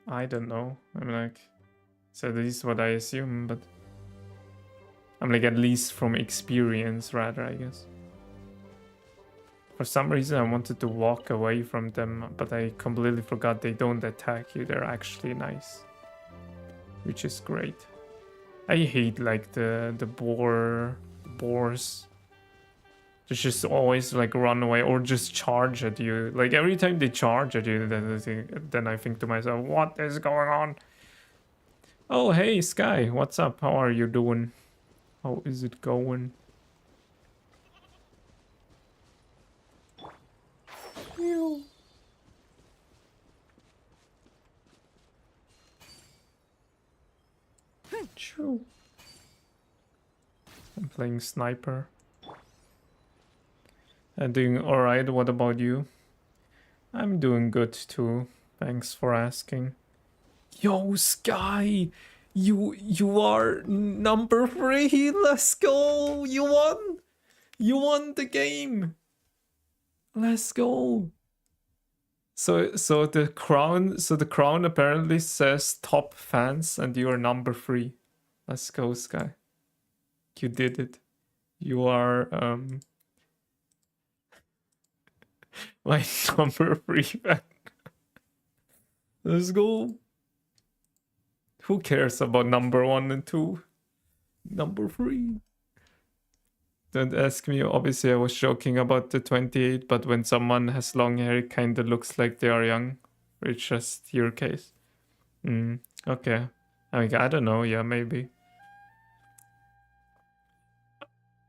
I don't know. I'm like, so this is what I assume, but I'm like, at least from experience rather, I guess. For some reason I wanted to walk away from them, but I completely forgot they don't attack you. They're actually nice, which is great. I hate like the boars. They just always like run away or just charge at you. Like every time they charge at you, then I think to myself, what is going on? Oh, hey, Sky, what's up? How are you doing? How is it going? I'm playing sniper. I'm doing alright, what about you? I'm doing good too. Thanks for asking. Yo, Sky! You are number 3! Let's go! You won! You won the game! Let's go! So the crown apparently says top fans and you are number 3. Let's go, Sky. You did it. You are my number 3 fan. Let's go. Who cares about number 1 and 2? Number 3. Don't ask me. Obviously, I was joking about the 28, but when someone has long hair, it kind of looks like they are young. It's just your case. Okay. I mean, I don't know. Yeah, maybe.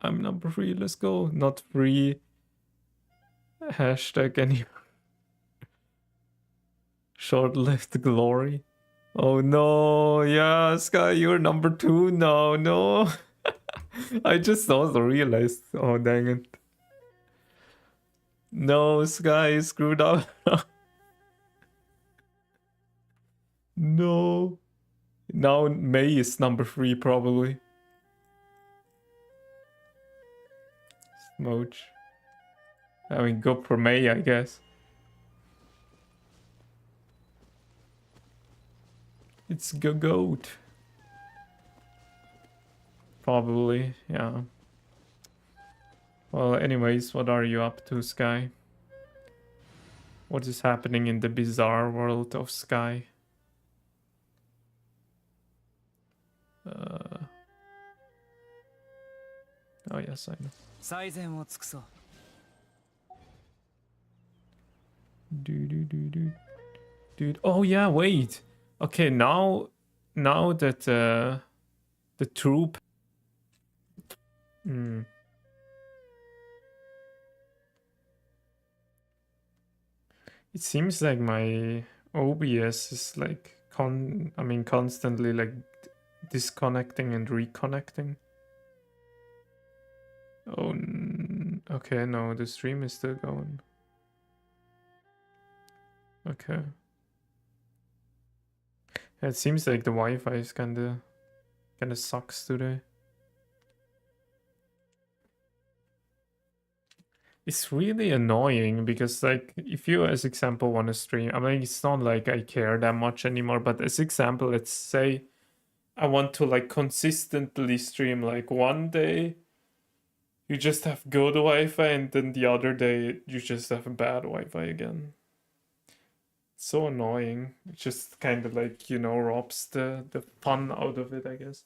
I'm number 3. Let's go. Not free. Hashtag any short-lived glory. Oh no. Yeah, Sky, you're number 2 now. No. I just also realized. Oh, dang it. No, Sky screwed up. No. Now May is number 3 probably. Smooch. I mean, go for May, I guess. It's goat. Probably, yeah. Well, anyways, what are you up to, Sky? What is happening in the bizarre world of Sky? Oh yes, I know. 最善を尽くそう。 Dude. Oh yeah, wait. Okay, now that the troop. It seems like my OBS is like constantly like disconnecting and reconnecting. Oh, okay, no, the stream is still going. Okay. Yeah, it seems like the Wi-Fi is kinda sucks today. It's really annoying because like if you as example want to stream, I mean it's not like I care that much anymore, but as example, let's say I want to like consistently stream. Like one day you just have good Wi-Fi, and then the other day you just have bad Wi-Fi again. It's so annoying. It just kind of like, you know, robs the fun out of it, I guess.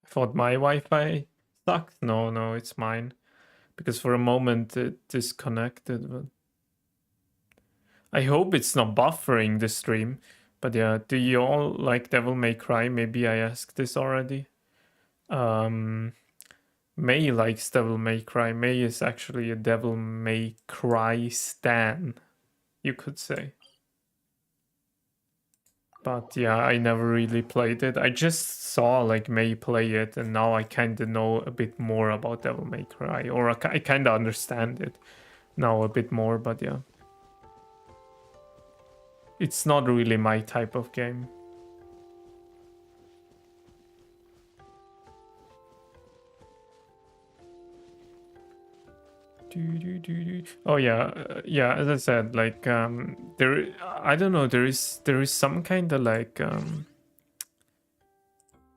I thought my Wi-Fi sucks. No, it's mine. Because for a moment it disconnected, but I hope it's not buffering the stream. But yeah, do you all like Devil May Cry? Maybe I asked this already. May likes Devil May Cry. May is actually a Devil May Cry stan, you could say. But yeah, I never really played it. I just saw like May play it, and now I kind of know a bit more about Devil May Cry, or I kind of understand it now a bit more. But yeah, it's not really my type of game. Oh yeah, yeah. As I said, like there, I don't know. There is some kind of like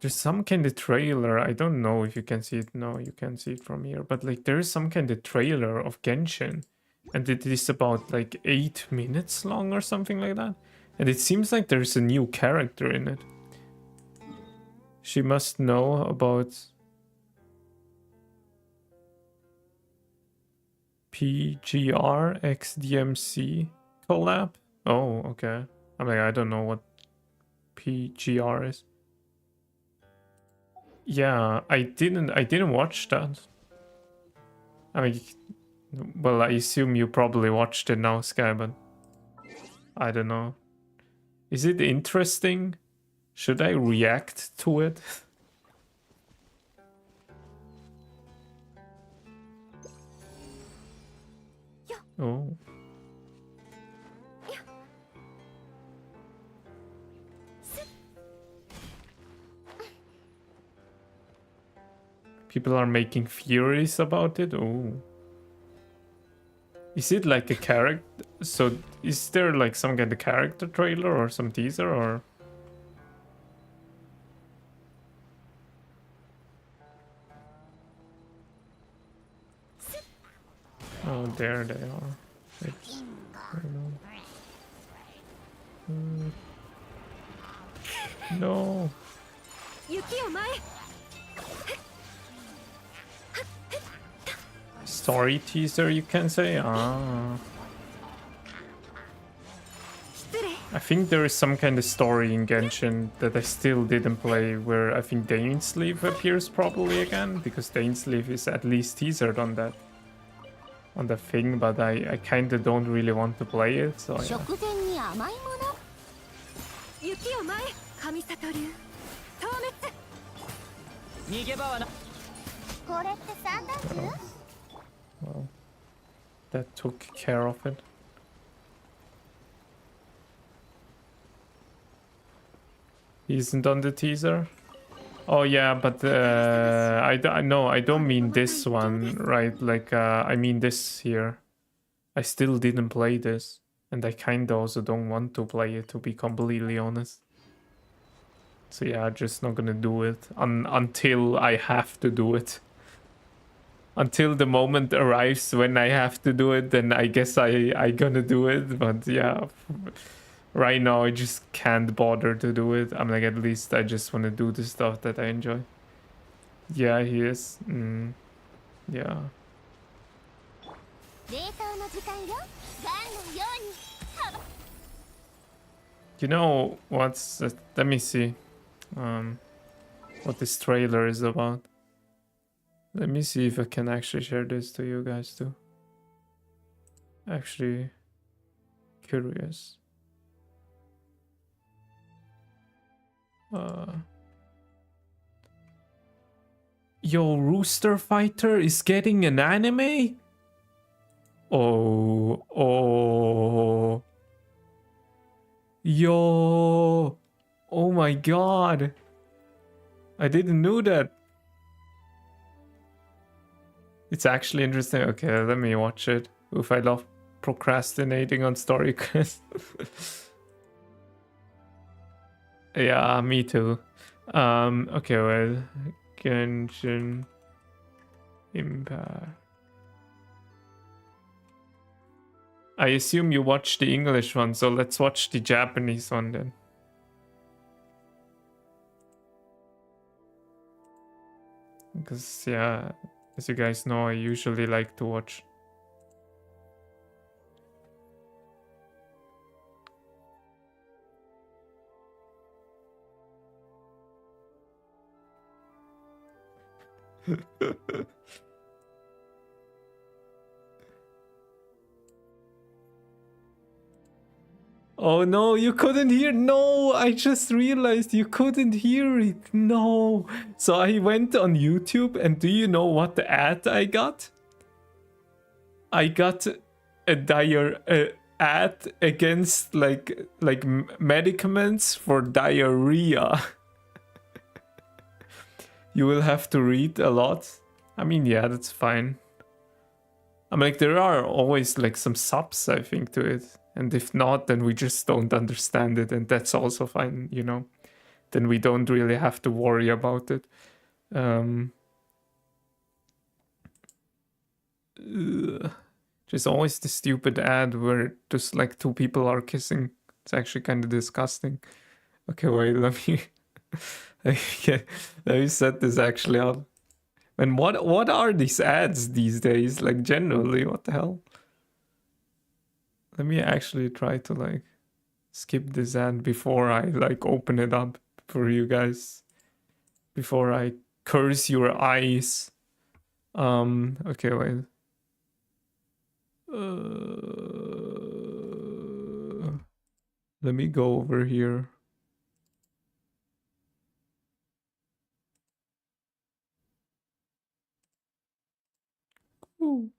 there's some kind of trailer. I don't know if you can see it. No, you can see it from here. But like there is some kind of trailer of Genshin, and it is about like 8 minutes long or something like that. And it seems like there's a new character in it. She must know about PGR XDMC collab. Oh, okay. I mean, I don't know what PGR is. Yeah, I didn't watch that. I mean, well, I assume you probably watched it now, Sky, but I don't know. Is it interesting? Should I react to it? Oh. People are making theories about it? Oh. Is it like a character? So is there like some kind of character trailer or some teaser or? Oh, there they are. Oops. No. Story teaser, you can say? Ah. I think there is some kind of story in Genshin that I still didn't play, where I think Dainsleif appears probably again, because Dainsleif is at least teasered on that thing, but I kinda don't really want to play it, so yeah. 逃げ場はな。これって三段銃？ Well, that took care of it. He isn't on the teaser? Oh yeah, but I don't mean this one, right? Like I mean this here. I still didn't play this, and I kinda also don't want to play it, to be completely honest. So yeah, I'm just not gonna do it until I have to do it. Until the moment arrives when I have to do it, then I guess I gonna do it. But yeah, right now I just can't bother to do it. I'm like, at least I just want to do the stuff that I enjoy. Yeah, he is. Yeah. You know what's? Let me see. What this trailer is about. Let me see if I can actually share this to you guys too. Actually, curious. Yo, Rooster Fighter is getting an anime? Oh. Yo. Oh my god. I didn't know that. It's actually interesting. Okay, let me watch it. If I love procrastinating on story quests. Yeah, me too. Okay, well, Genshin Impact. I assume you watched the English one, so let's watch the Japanese one then. Because, yeah, as you guys know, I usually like to watch. Oh no, you couldn't hear. No, I just realized you couldn't hear it. No. So I went on YouTube, and do you know what the ad I got? I got a ad against like medicaments for diarrhea. You will have to read a lot. I mean, yeah, that's fine. I'm like, there are always like some subs, I think, to it. And if not, then we just don't understand it. And that's also fine, you know. Then we don't really have to worry about it. There's always the stupid ad where just like two people are kissing. It's actually kind of disgusting. Okay, wait, let me... let me set this actually up. And what are these ads these days? Like, generally, what the hell? Let me actually try to like skip this ad before I like open it up for you guys. Before I curse your eyes. Okay, wait. Let me go over here. Ooh.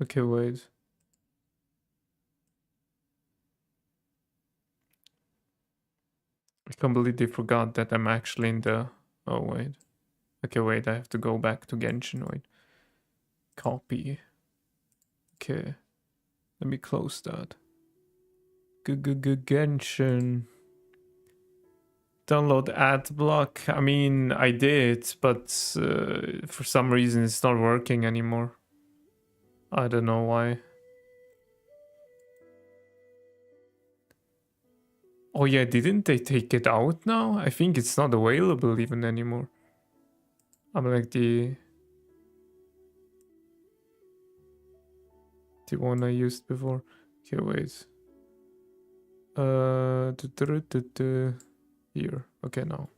Okay, wait. I completely forgot that I'm actually in the... Oh, wait. Okay, wait, I have to go back to Genshin, wait. Copy. Okay. Let me close that. Genshin. Download ad block. I mean, I did, but for some reason it's not working anymore. I don't know why. Oh yeah, didn't they take it out now? I think it's not available even anymore. I'm like the one I used before. Okay, wait. Here. Okay, now.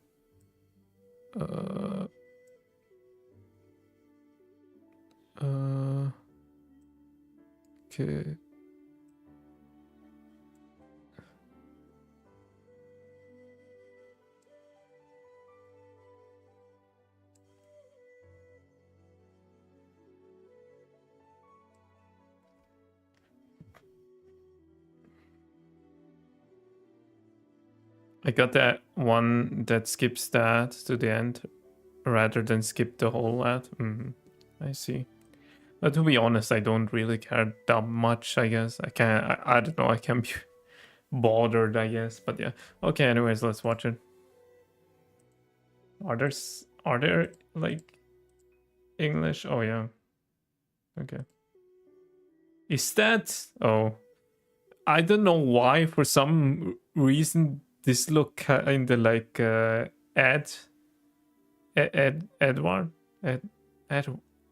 Okay. I got that one that skips that to the end rather than skip the whole ad. I see. But to be honest, I don't really care that much, I guess. I don't know, I can be bothered, I guess. But yeah. Okay, anyways, let's watch it. Are there like English? Oh yeah. Okay. Is that... Oh. I don't know why, for some reason, this look kinda like Edward?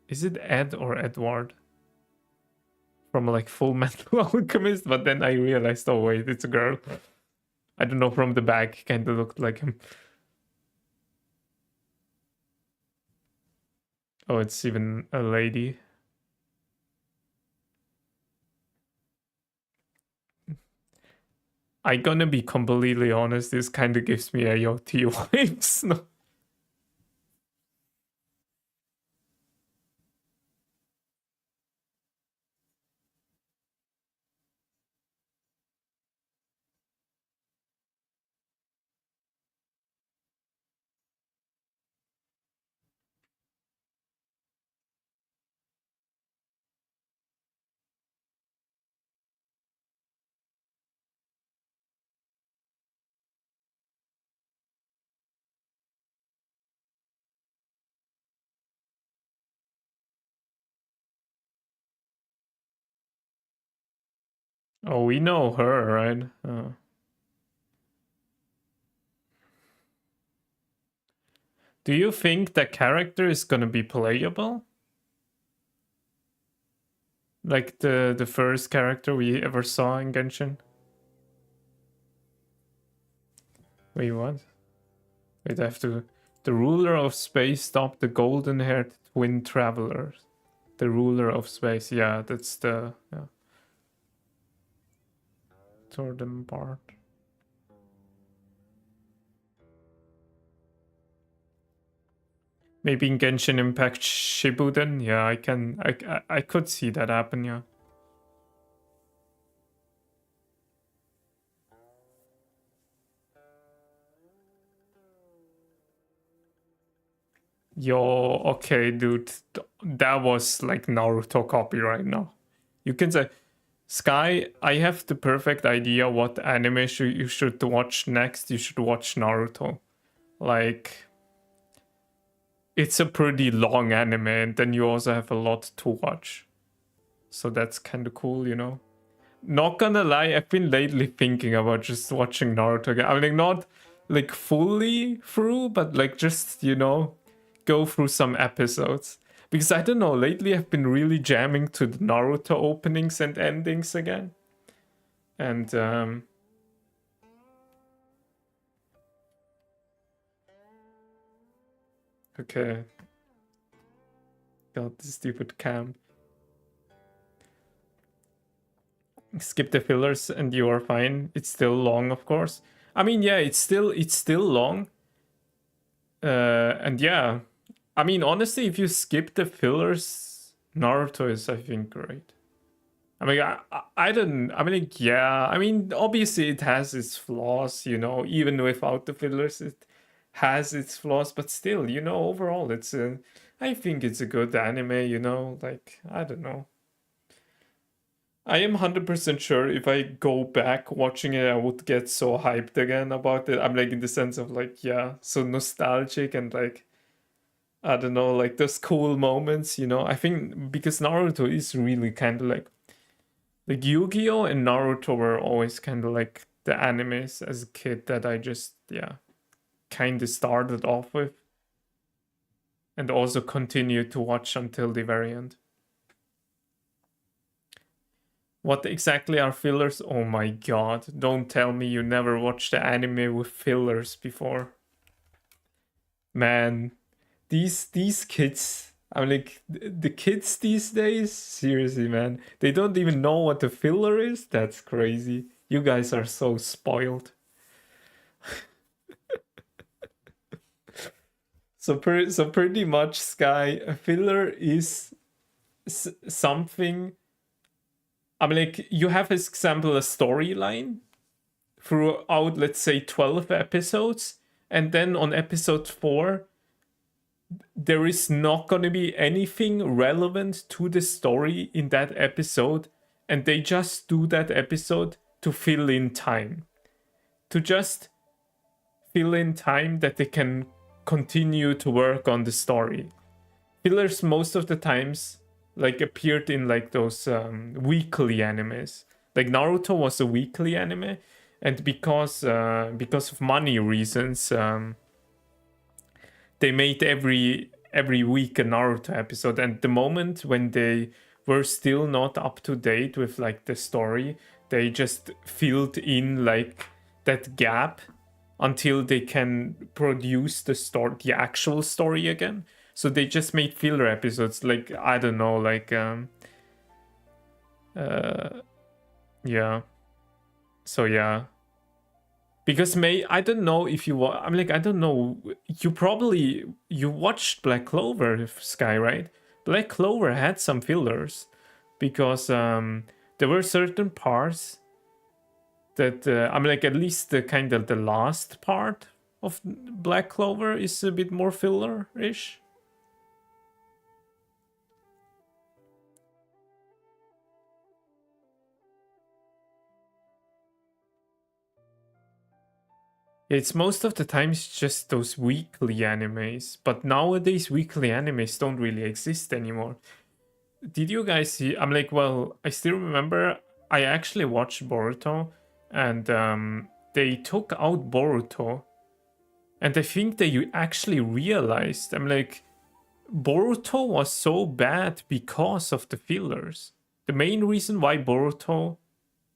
Is it Ed or Edward? From like Full Metal Alchemist, but then I realized, oh wait, it's a girl. I don't know, from the back, kinda looked like him. Oh, it's even a lady. I gonna be completely honest, this kind of gives me AOT vibes. No. Oh, we know her, right? Do you think the character is gonna be playable? Like the first character we ever saw in Genshin? Wait, what? Wait, I have to... The ruler of space stopped the golden-haired twin travelers. The ruler of space, yeah, that's the... Yeah. Tore them apart. Maybe in Genshin Impact Shippuden? Yeah, I could see that happen, yeah. Yo, okay, dude. That was like Naruto copy right now. You can say, Sky, I have the perfect idea what anime you should watch next. You should watch Naruto. Like, it's a pretty long anime, and then you also have a lot to watch. So that's kind of cool, you know? Not gonna lie, I've been lately thinking about just watching Naruto again. I mean, not like fully through, but like just, you know, go through some episodes. Because I don't know, lately I've been really jamming to the Naruto openings and endings again. And okay. God, this stupid cam. Skip the fillers and you are fine. It's still long, of course. I mean, yeah, it's still long. And yeah, I mean, honestly, if you skip the fillers, Naruto is, I think, great. I mean, I don't, I mean, yeah, I mean, obviously it has its flaws, you know, even without the fillers, it has its flaws, but still, you know, overall, I think it's a good anime, you know, like, I don't know. I am 100% sure if I go back watching it, I would get so hyped again about it. I'm like, in the sense of like, yeah, so nostalgic and like, I don't know, like those cool moments, you know. I think because Naruto is really kind of like Yu-Gi-Oh and Naruto were always kind of like the animes as a kid that I just, yeah, kind of started off with and also continued to watch until the very end. What exactly are fillers? Oh my god, don't tell me you never watched the anime with fillers before. Man, these kids, I'm like, the kids these days, seriously, man, they don't even know what a filler is? That's crazy. You guys are so spoiled. So pretty much, Sky, a filler is something. I mean, like, you have, as example, a storyline throughout, let's say, 12 episodes, and then on episode 4, there is not going to be anything relevant to the story in that episode, and they just do that episode to fill in time. To just fill in time that they can continue to work on the story. Fillers most of the times like appeared in like those weekly animes. Like Naruto was a weekly anime, and because of money reasons, they made every week a Naruto episode. And the moment when they were still not up to date with like the story, they just filled in like that gap until they can produce the actual story again. So they just made filler episodes, like, I don't know, like yeah. So yeah. Because I don't know if you I'm like, I don't know, you watched Black Clover, Sky, right? Black Clover had some fillers because there were certain parts that I'm like, at least the kind of the last part of Black Clover is a bit more filler-ish. It's most of the times just those weekly animes, but nowadays weekly animes don't really exist anymore. Did you guys see? I'm like, well, I still remember I actually watched Boruto, and they took out Boruto, and I think they actually realized, I'm like, Boruto was so bad because of the fillers. The main reason why Boruto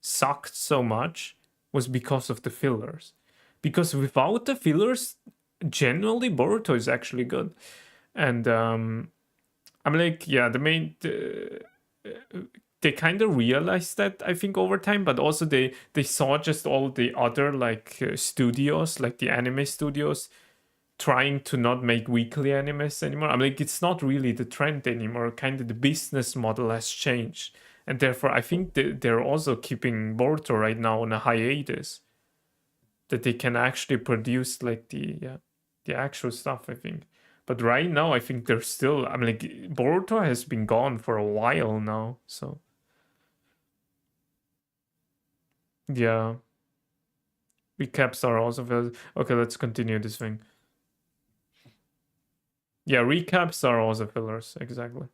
sucked so much was because of the fillers. Because without the fillers, generally Boruto is actually good. And I'm like, yeah, they kind of realized that, I think, over time, but also they saw just all the other like studios, like the anime studios, trying to not make weekly animes anymore. I'm like, it's not really the trend anymore. Kind of the business model has changed, and therefore I think they're also keeping Boruto right now on a hiatus, that they can actually produce like the actual stuff, I think. But right now I think they're still, I'm like, Boruto has been gone for a while now, so yeah. Recaps are also very... Okay, let's continue this thing. Yeah, recaps are also fillers, exactly.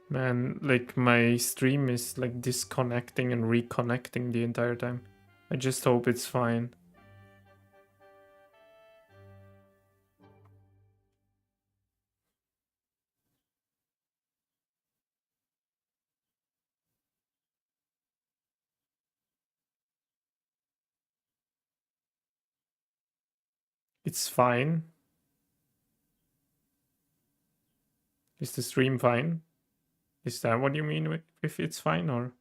Man, like my stream is like disconnecting and reconnecting the entire time. I just hope it's fine. It's fine. Is the stream fine? Is that what you mean with if it's fine, or?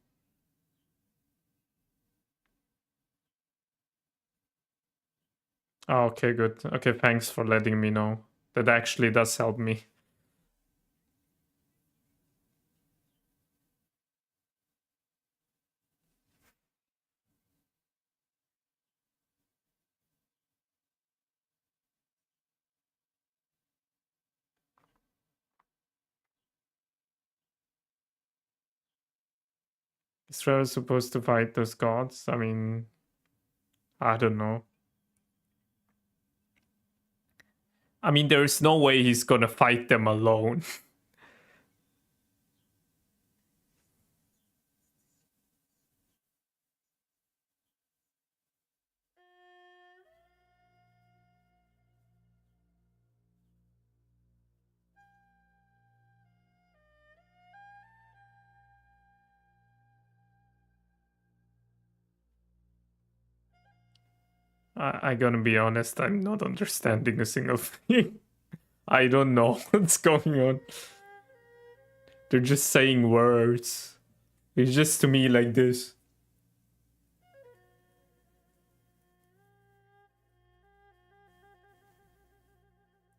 Oh, okay, good. Okay, thanks for letting me know. That actually does help me. Is Trevor supposed to fight those gods? I mean, I don't know. I mean, there's no way he's gonna fight them alone. I gonna be honest, I'm not understanding a single thing. I don't know what's going on. They're just saying words. It's just to me like this.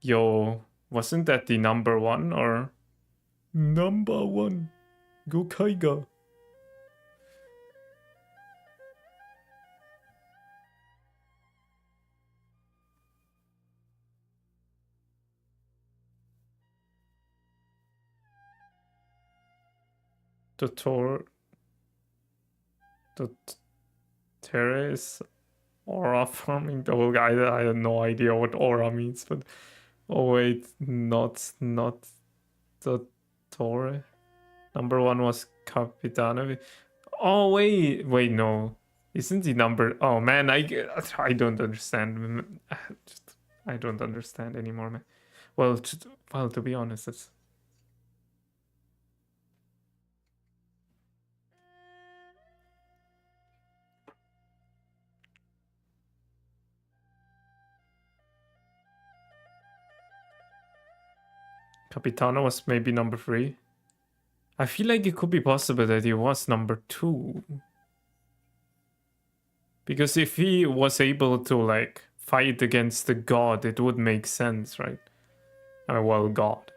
Yo, wasn't that the number one or? Number one. Go Kaiga. The Terrace aura farming the whole guy. I have no idea what aura means, but oh wait, not the Torre. Number one was Capitanovi. Oh wait, no, isn't the number? Oh man, I don't understand. I don't understand anymore, man. Well, to be honest, that's... Capitano was maybe number 3. I feel like it could be possible that he was number 2. Because if he was able to, like, fight against the god, it would make sense, right? I mean, well, god.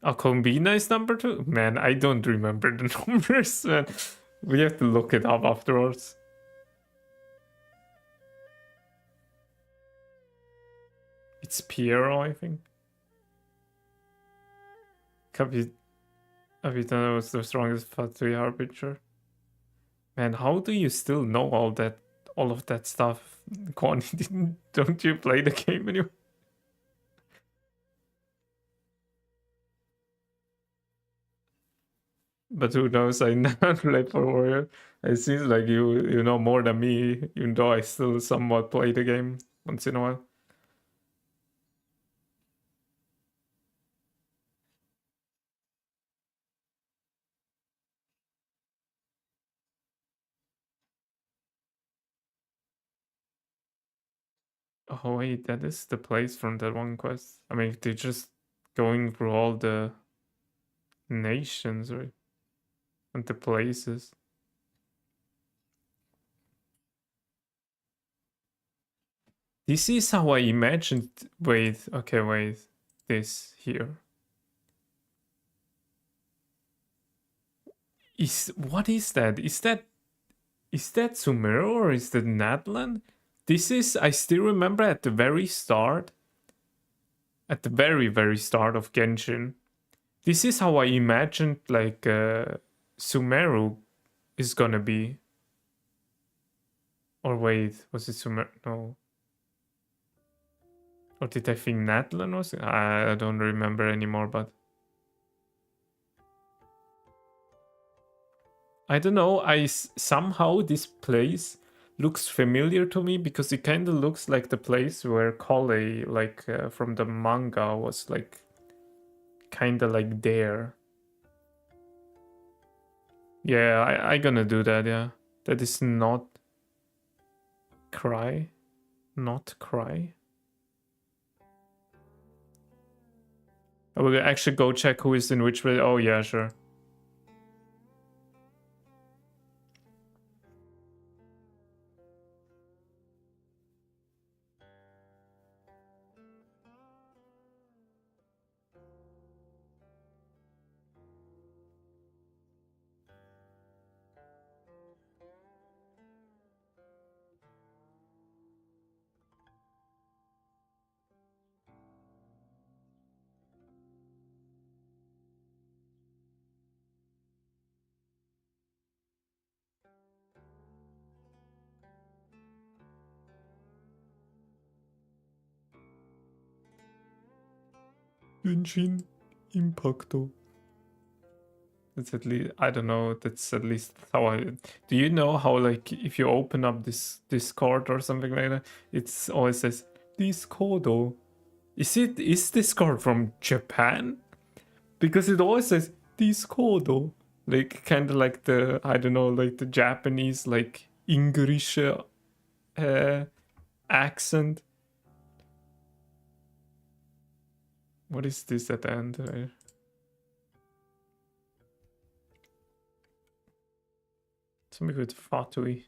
Combina is number 2? Man, I don't remember the numbers, man. We have to look it up afterwards. It's Piero, I think. Capitano was the strongest Fatui Harbinger. Man, how do you still know all of that stuff? Kwon, don't you play the game anymore? But who knows? I never played for Warrior. It seems like you know more than me, even though I still somewhat play the game once in a while. Oh wait, that is the place from that one quest. I mean, they're just going through all the nations, right? And the places. This is how I imagined. Wait, okay, wait. This here. What is that? Is that Sumeru or is that Natlan? This is, I still remember at the very start. At the very, very start of Genshin. This is how I imagined, like, Sumeru is gonna be. Or wait, was it Sumeru? No. Or did I think Natlan was? I don't remember anymore, but... I don't know, somehow this place looks familiar to me because it kind of looks like the place where Collei, like, from the manga was, like, kind of like there. Yeah, I gonna do that, yeah. That is not... Cry? Not cry? I will actually go check who is in which way. Oh, yeah, sure. Genshin Impacto. That's at least, I don't know, that's at least how I... Do you know how, like, if you open up this Discord or something like that, it's always says, Discordo. Is Discord from Japan? Because it always says, Discordo. Like, kind of like the, I don't know, like the Japanese, like, English accent. What is this at the end? Something with Fatui.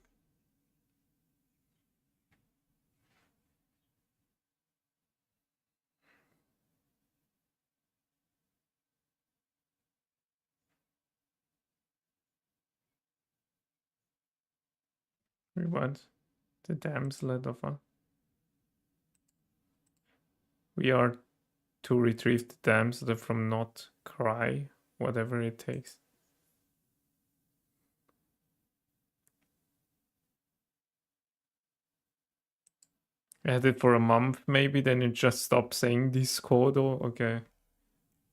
What? The damsel of a... We are to retrieve the damsel from not cry, whatever it takes. I had it for a month maybe, then it just stopped saying Discordo. Okay.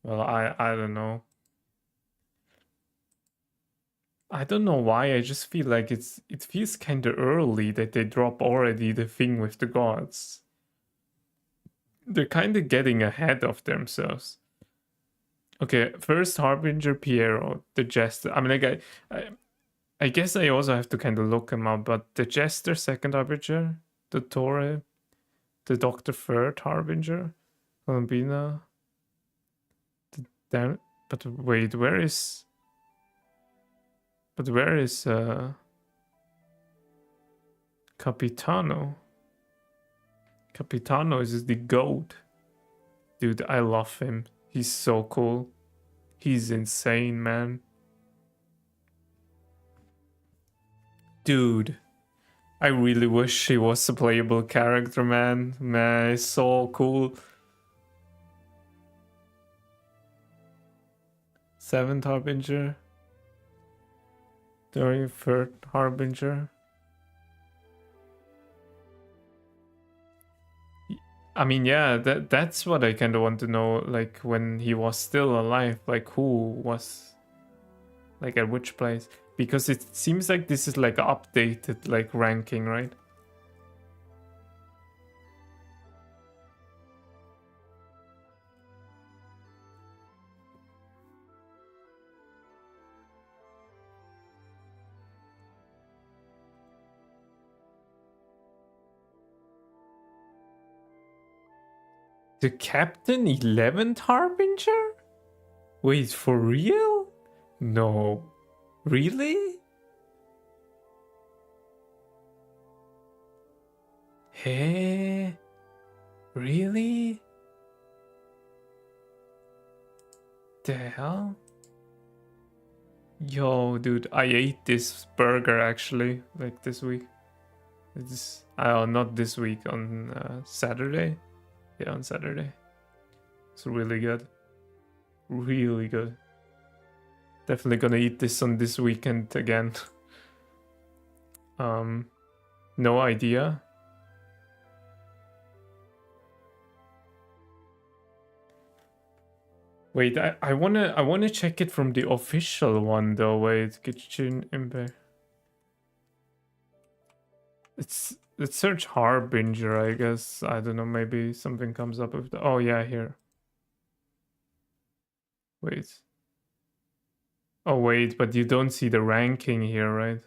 Well, I don't know. I don't know why, I just feel like it feels kinda early that they drop already the thing with the gods. they're kind of getting ahead of themselves. Okay, first Harbinger Piero, the Jester. I mean, like, I guess I also have to kind of look him up, but the Jester, second Harbinger, the Torre, the Doctor, third Harbinger, Columbina. Damn, but wait, where is... But where is, Capitano? Capitano is the GOAT. Dude, I love him. He's so cool. He's insane, man. Dude, I really wish he was a playable character, man. Man, he's so cool. Seventh Harbinger. 33rd Harbinger. I mean, yeah, that's what I kind of want to know. Like, when he was still alive, like, who was, like, at which place? Because it seems like this is, like, updated, like, ranking, right? The Captain 11th Harbinger? Wait, for real? No. Really? Hey? Really? The hell? Yo, dude, I ate this burger actually, like this week. It's not this week, on Saturday. Yeah, on Saturday. It's really good. Really good. Definitely gonna eat this on this weekend again. No idea. Wait, I wanna check it from the official one though. Wait, Genshin Impact. Let's search Harbinger, I guess. I don't know, maybe something comes up with the... Oh yeah, here. Wait. Oh wait, but you don't see the ranking here, right?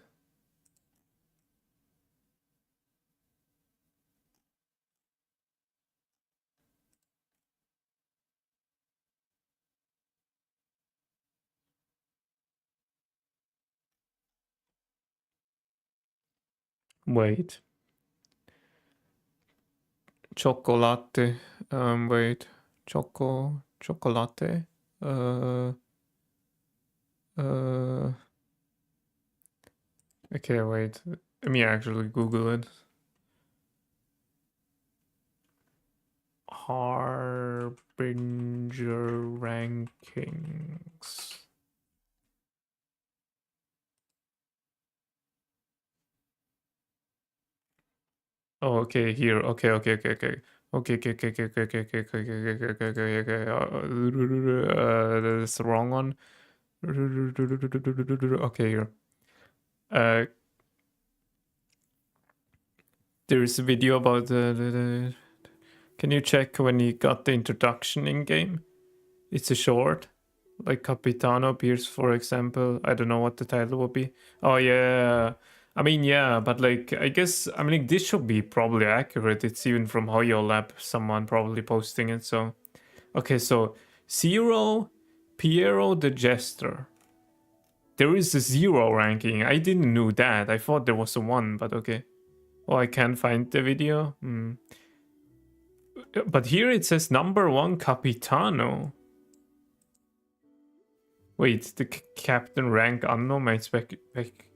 Wait. Chocolate. Wait. Chocolate. Okay, wait. Let me actually Google it. Harbinger rankings. Oh, okay, here. Okay. Okay. Okay. Okay. Okay. Okay. Okay. Okay. Okay. Okay. Okay. Okay. Okay. Okay. Okay. That's the wrong one. Okay, here. There's a video about the... Can you check when he got the introduction in game? It's a short. Like Capitano appears, for example. I don't know what the title would be. Oh, yeah. I mean, yeah, but like, I guess, I mean, like, this should be probably accurate. It's even from Hoyo Lab, someone probably posting it, so. Okay, so, 0, Piero the Jester. There is a 0 ranking. I didn't know that. I thought there was a 1, but okay. Oh, I can't find the video. But here it says number 1 Capitano. Wait, the captain rank unknown, my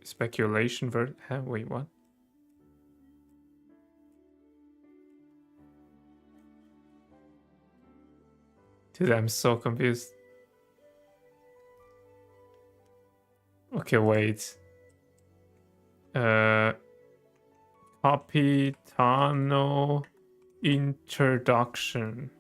speculation ver... Huh? Wait, what? Dude, I'm so confused. Okay, wait. Capitano introduction.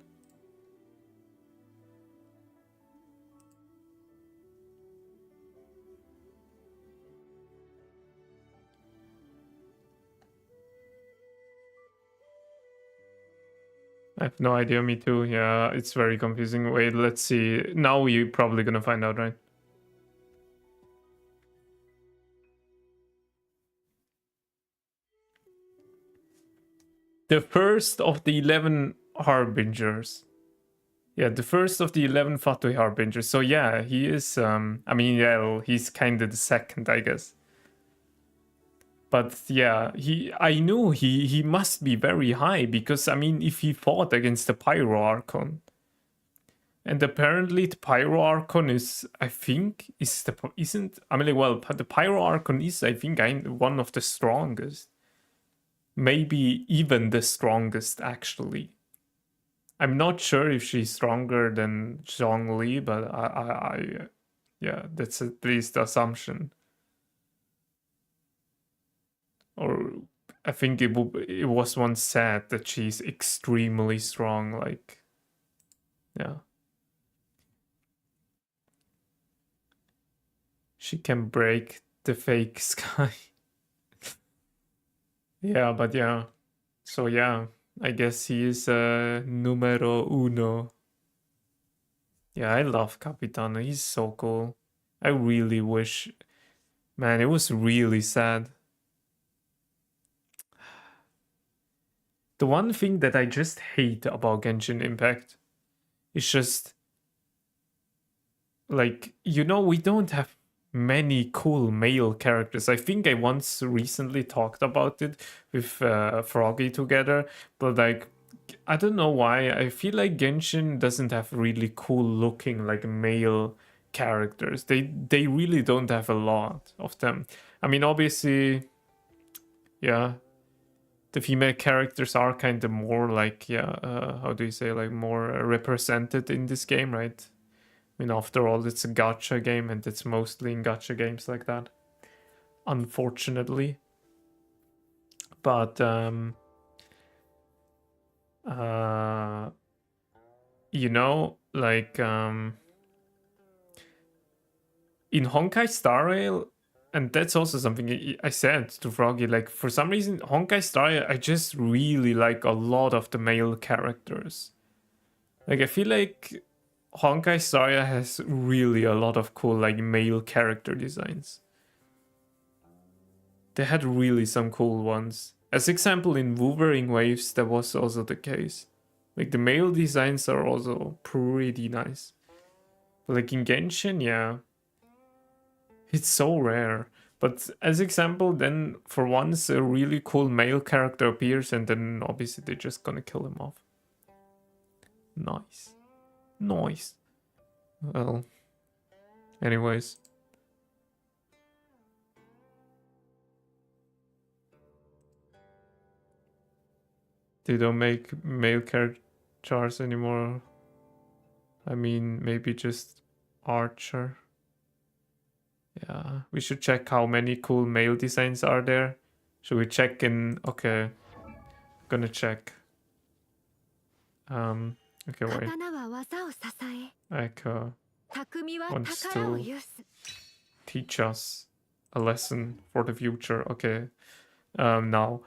I have no idea, me too. Yeah, it's very confusing. Wait, let's see. Now you're probably gonna find out, right? The first of the 11 harbingers. Yeah, the first of the 11 Fatui harbingers. So yeah, he is, I mean, yeah, well, he's kind of the second, I guess. But yeah, I knew he must be very high because, I mean, if he fought against the Pyro Archon, and apparently the Pyro Archon is, I think, isn't, I mean, well, the Pyro Archon is, I think, one of the strongest. Maybe even the strongest, actually. I'm not sure if she's stronger than Zhongli, but yeah, that's at least the assumption. Or I think it was once said that she's extremely strong, like, yeah. She can break the fake sky. Yeah, but yeah. So yeah, I guess he is numero uno. Yeah, I love Capitano. He's so cool. I really wish... Man, it was really sad. The one thing that I just hate about Genshin Impact is just... Like, you know, we don't have many cool male characters. I think I once recently talked about it with Froggy together, but like, I don't know why. I feel like Genshin doesn't have really cool looking like male characters. They really don't have a lot of them. I mean, obviously, yeah, the female characters are kind of more like, yeah, how do you say, like more represented in this game, right? I mean, after all, it's a gacha game, and it's mostly in gacha games like that, unfortunately. But you know, like in Honkai Star Rail, and that's also something I said to Froggy, like for some reason Honkai Star Rail, I just really like a lot of the male characters. Like I feel like Honkai Star Rail has really a lot of cool like male character designs. They had really some cool ones. As example, in Wuthering Waves, that was also the case. Like the male designs are also pretty nice. But like in Genshin, yeah, it's so rare. But as example, then for once a really cool male character appears, and then obviously they're just gonna kill him off. Nice. Nice. Well, anyways. They don't make male characters anymore. I mean, maybe just Archer. Yeah, we should check how many cool male designs are there. Should we check in? Okay, gonna check. Okay, wait. 刀は技を支え Ayaka 匠は wants 宝を to 有す teach us a lesson for the future. Okay, now,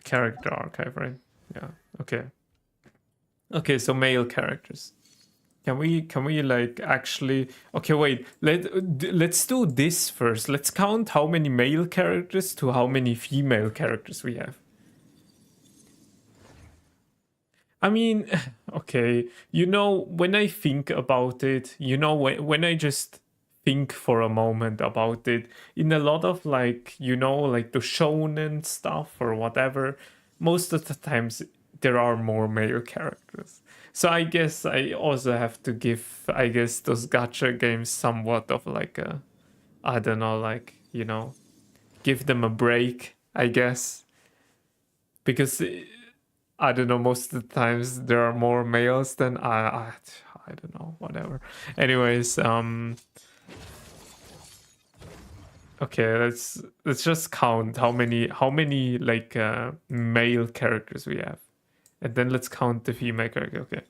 character archive, right? Yeah. Okay. Okay, so male characters. Can we like actually... Okay, wait. Let's do this first. Let's count how many male characters to how many female characters we have. I mean, okay, you know, when I think about it, you know, when I just think for a moment about it, in a lot of like, you know, like the shonen stuff or whatever, most of the times there are more male characters. So I guess I also have to give, I guess, those gacha games somewhat of like a, I don't know, like, you know, give them a break, I guess. Because I don't know, most of the times there are more males than I don't know, whatever. Anyways, okay, let's just count how many like male characters we have. And then let's count the female character. Okay.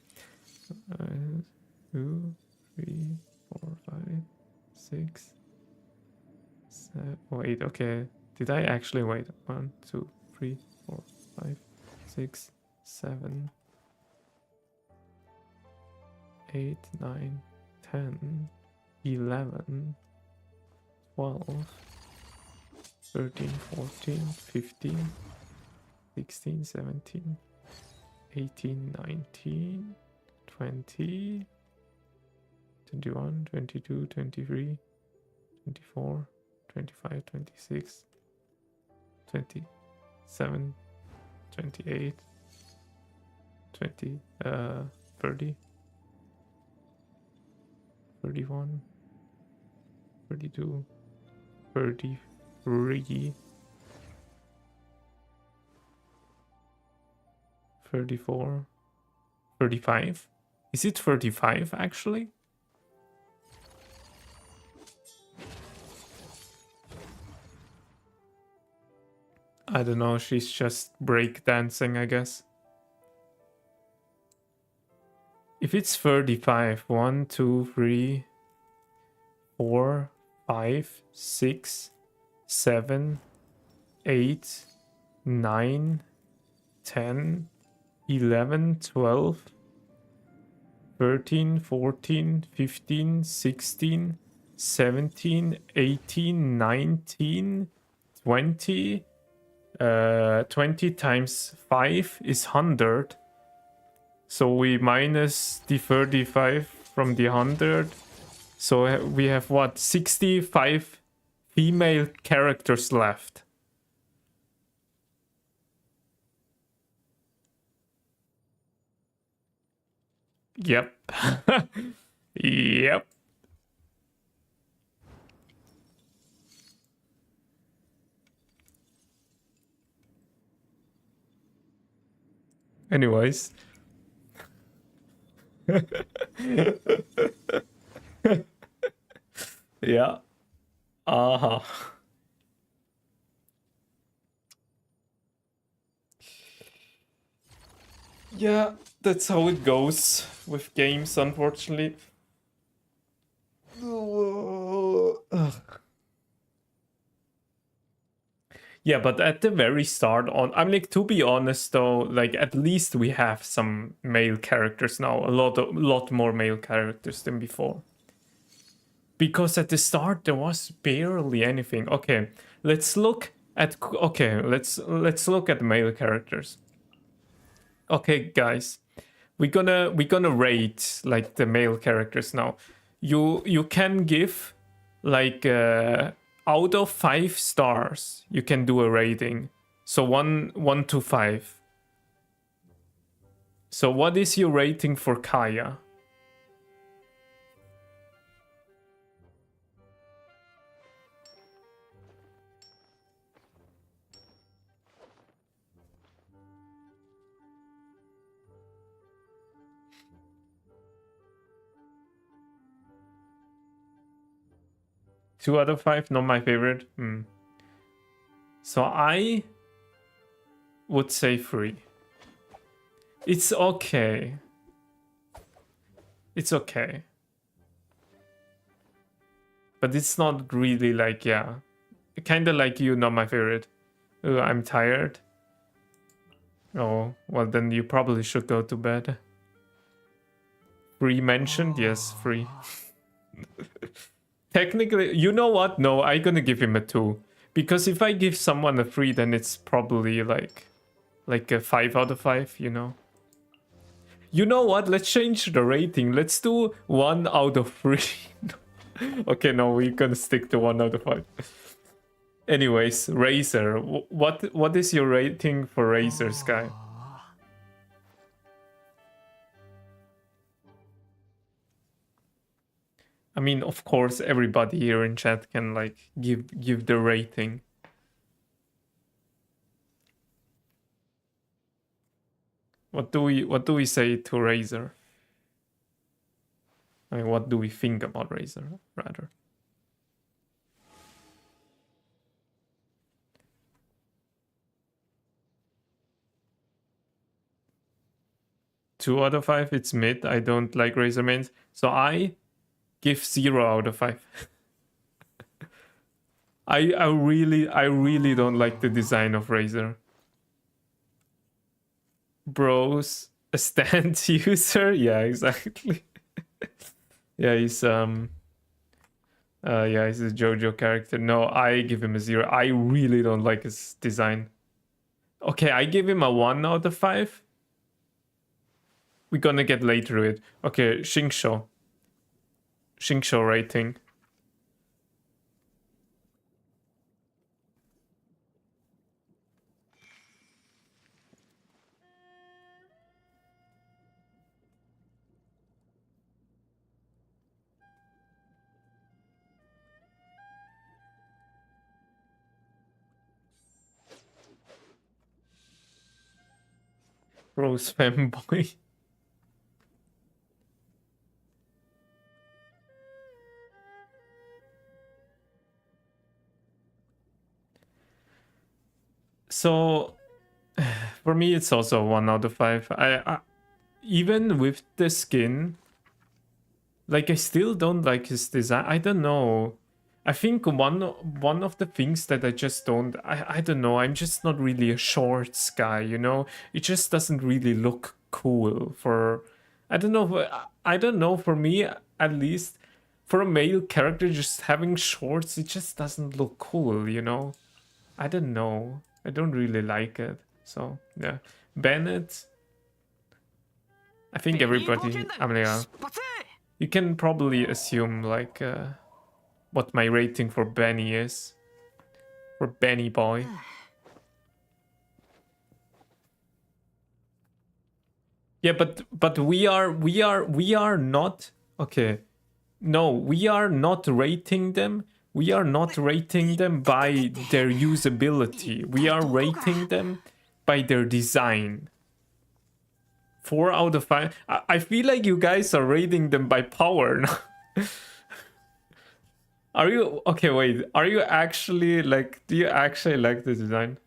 2, 3, 4, 5, 6, 7, 8. Okay. Did I actually wait? 1, 2, 3, 6, 7, 8, 9, 10, 11, 12, 13, 14, 15, 16, 17, 18, 19, 20, 21, 22, 23, 24, 25, 26, 27, 28, 20, 30, 31, 32, 33, 34, 35. Is it 35 actually? I don't know, she's just break dancing, I guess. If it's 35, 1, 2, 3, 4, 5, 6, 7, 8, 9, 10, 11, 12, 13, 14, 15, 16, 17, 18, 19, 20. 20 times 5 is 100. So we minus the 35 from the 100. So we have what? 65 female characters left. Yep. Yep. Anyways. Yeah. Uh-huh. Yeah, that's how it goes with games, unfortunately. Ugh. Yeah, but at the very start I'm like, to be honest though, like at least we have some male characters now, a lot more male characters than before. Because at the start there was barely anything. Okay, let's look at let's look at male characters. Okay, guys. We're gonna rate like the male characters now. You can give like out of 5 stars, you can do a rating. So 1 to 5. So what is your rating for Kaya? Two out of 5, not my favorite. So I would say 3. It's okay. It's okay. But it's not really like, yeah. Kinda like you, not my favorite. I'm tired. Oh, well then you probably should go to bed. 3 mentioned? Yes, 3. Technically, you know what? No, I'm gonna give him a 2. Because if I give someone a 3, then it's probably like a 5 out of 5, you know? You know what? Let's change the rating. Let's do 1 out of 3. Okay, no, we're gonna stick to 1 out of 5. Anyways, Razor. What is your rating for Razor, Sky? I mean, of course, everybody here in chat can like give the rating. What do we say to Razor? I mean, what do we think about Razor, rather? Two out of 5, it's mid. I don't like Razor mains. So I give 0 out of 5. I really don't like the design of Razor. Bros a stand user? Yeah, exactly. Yeah, he's yeah, he's a JoJo character. No, I give him a 0. I really don't like his design. Okay, I give him a 1 out of 5. We're gonna get later to it. Okay, Shingsho. Shingsho rating. Rose fanboy. So for me it's also 1 out of 5. I even with the skin, like I still don't like his design. I don't know. I think one of the things that I just don't, I don't know, I'm just not really a shorts guy, you know? It just doesn't really look cool for, I don't know, for me at least, for a male character just having shorts, it just doesn't look cool, you know? I don't know. I don't really like it. So, yeah. Bennett, I think everybody, I mean, yeah, you can probably assume like what my rating for Benny is. For Benny boy. Yeah, but we are not okay. No, we are not rating them. We are not rating them by their usability. We are rating them by their design. 4 out of 5. I feel like you guys are rating them by power now. Are you okay? Wait, are you actually like? Do you actually like the design?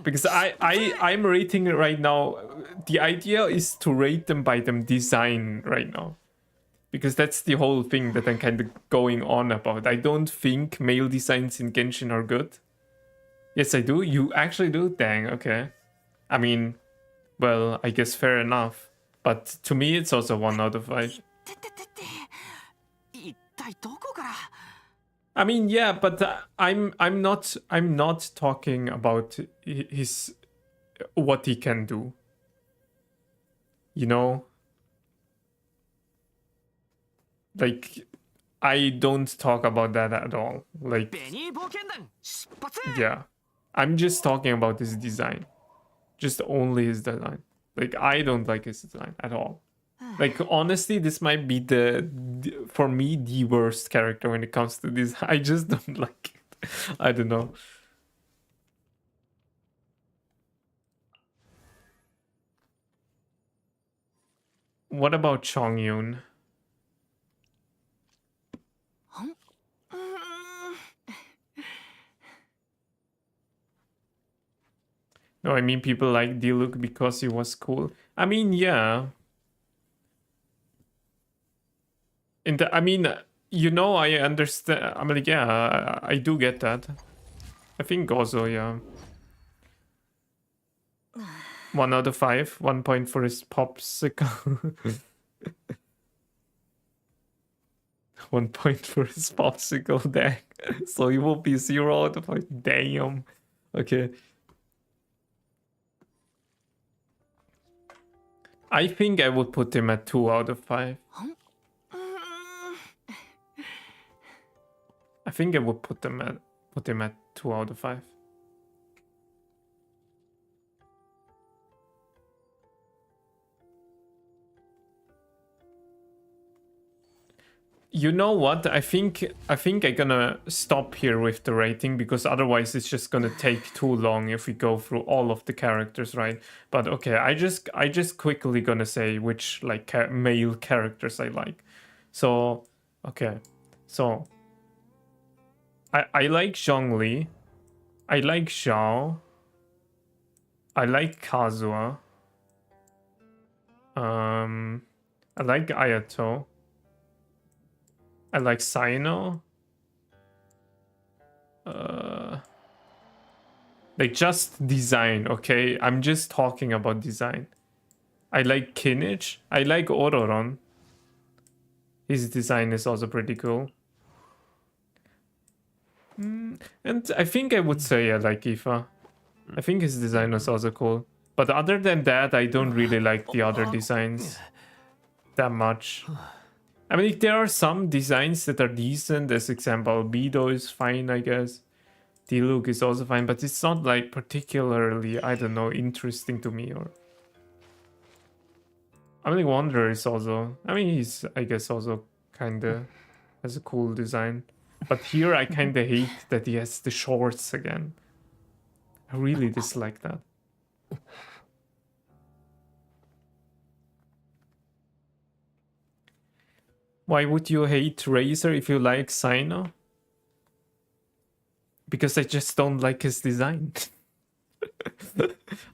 Because I'm rating it right now. The idea is to rate them by them design right now, because that's the whole thing that I'm kind of going on about. I don't think male designs in Genshin are good. Yes, I do. You actually do? Dang. Okay. I mean, well, I guess fair enough. But to me, it's also 1 out of 5. I mean, yeah, but I'm not talking about his what he can do. You know, like I don't talk about that at all. Like, yeah, I'm just talking about his design, just only his design. Like I don't like his design at all. Like honestly, this might be for me the worst character when it comes to this. I just don't like it. I don't know. What about Chongyun? No, I mean people like Diluc because he was cool. I mean, yeah. I mean, you know, I understand. I mean, yeah, I do get that. I think Gozo, yeah. 1 out of 5. 1 point for his popsicle. 1 point for his popsicle deck. So he will be 0 out of 5. Damn. Okay. I think I would put him at 2 out of 5. I think I would put him at 2 out of 5. You know what? I think I'm gonna stop here with the rating, because otherwise it's just gonna take too long if we go through all of the characters, right? But okay, I just quickly gonna say which like male characters I like. So okay, so I like Zhongli, I like Xiao, I like Kazuha, I like Ayato, I like Sino. Then Like just design, okay? I'm just talking about design. I like Kinich. I like Ororon. His design is also pretty cool. And I think I would say I like Ifa. I think his design was also cool. But other than that, I don't really like the other designs that much. I mean, there are some designs that are decent. As example, Albedo is fine, I guess. Diluc is also fine, but it's not like particularly, I don't know, interesting to me. Or I mean, Wanderer is also, I mean, he's, I guess, also kind of has a cool design. But here I kind of hate that he has the shorts again. I really dislike that. Why would you hate Razor if you like Sino? Because I just don't like his design.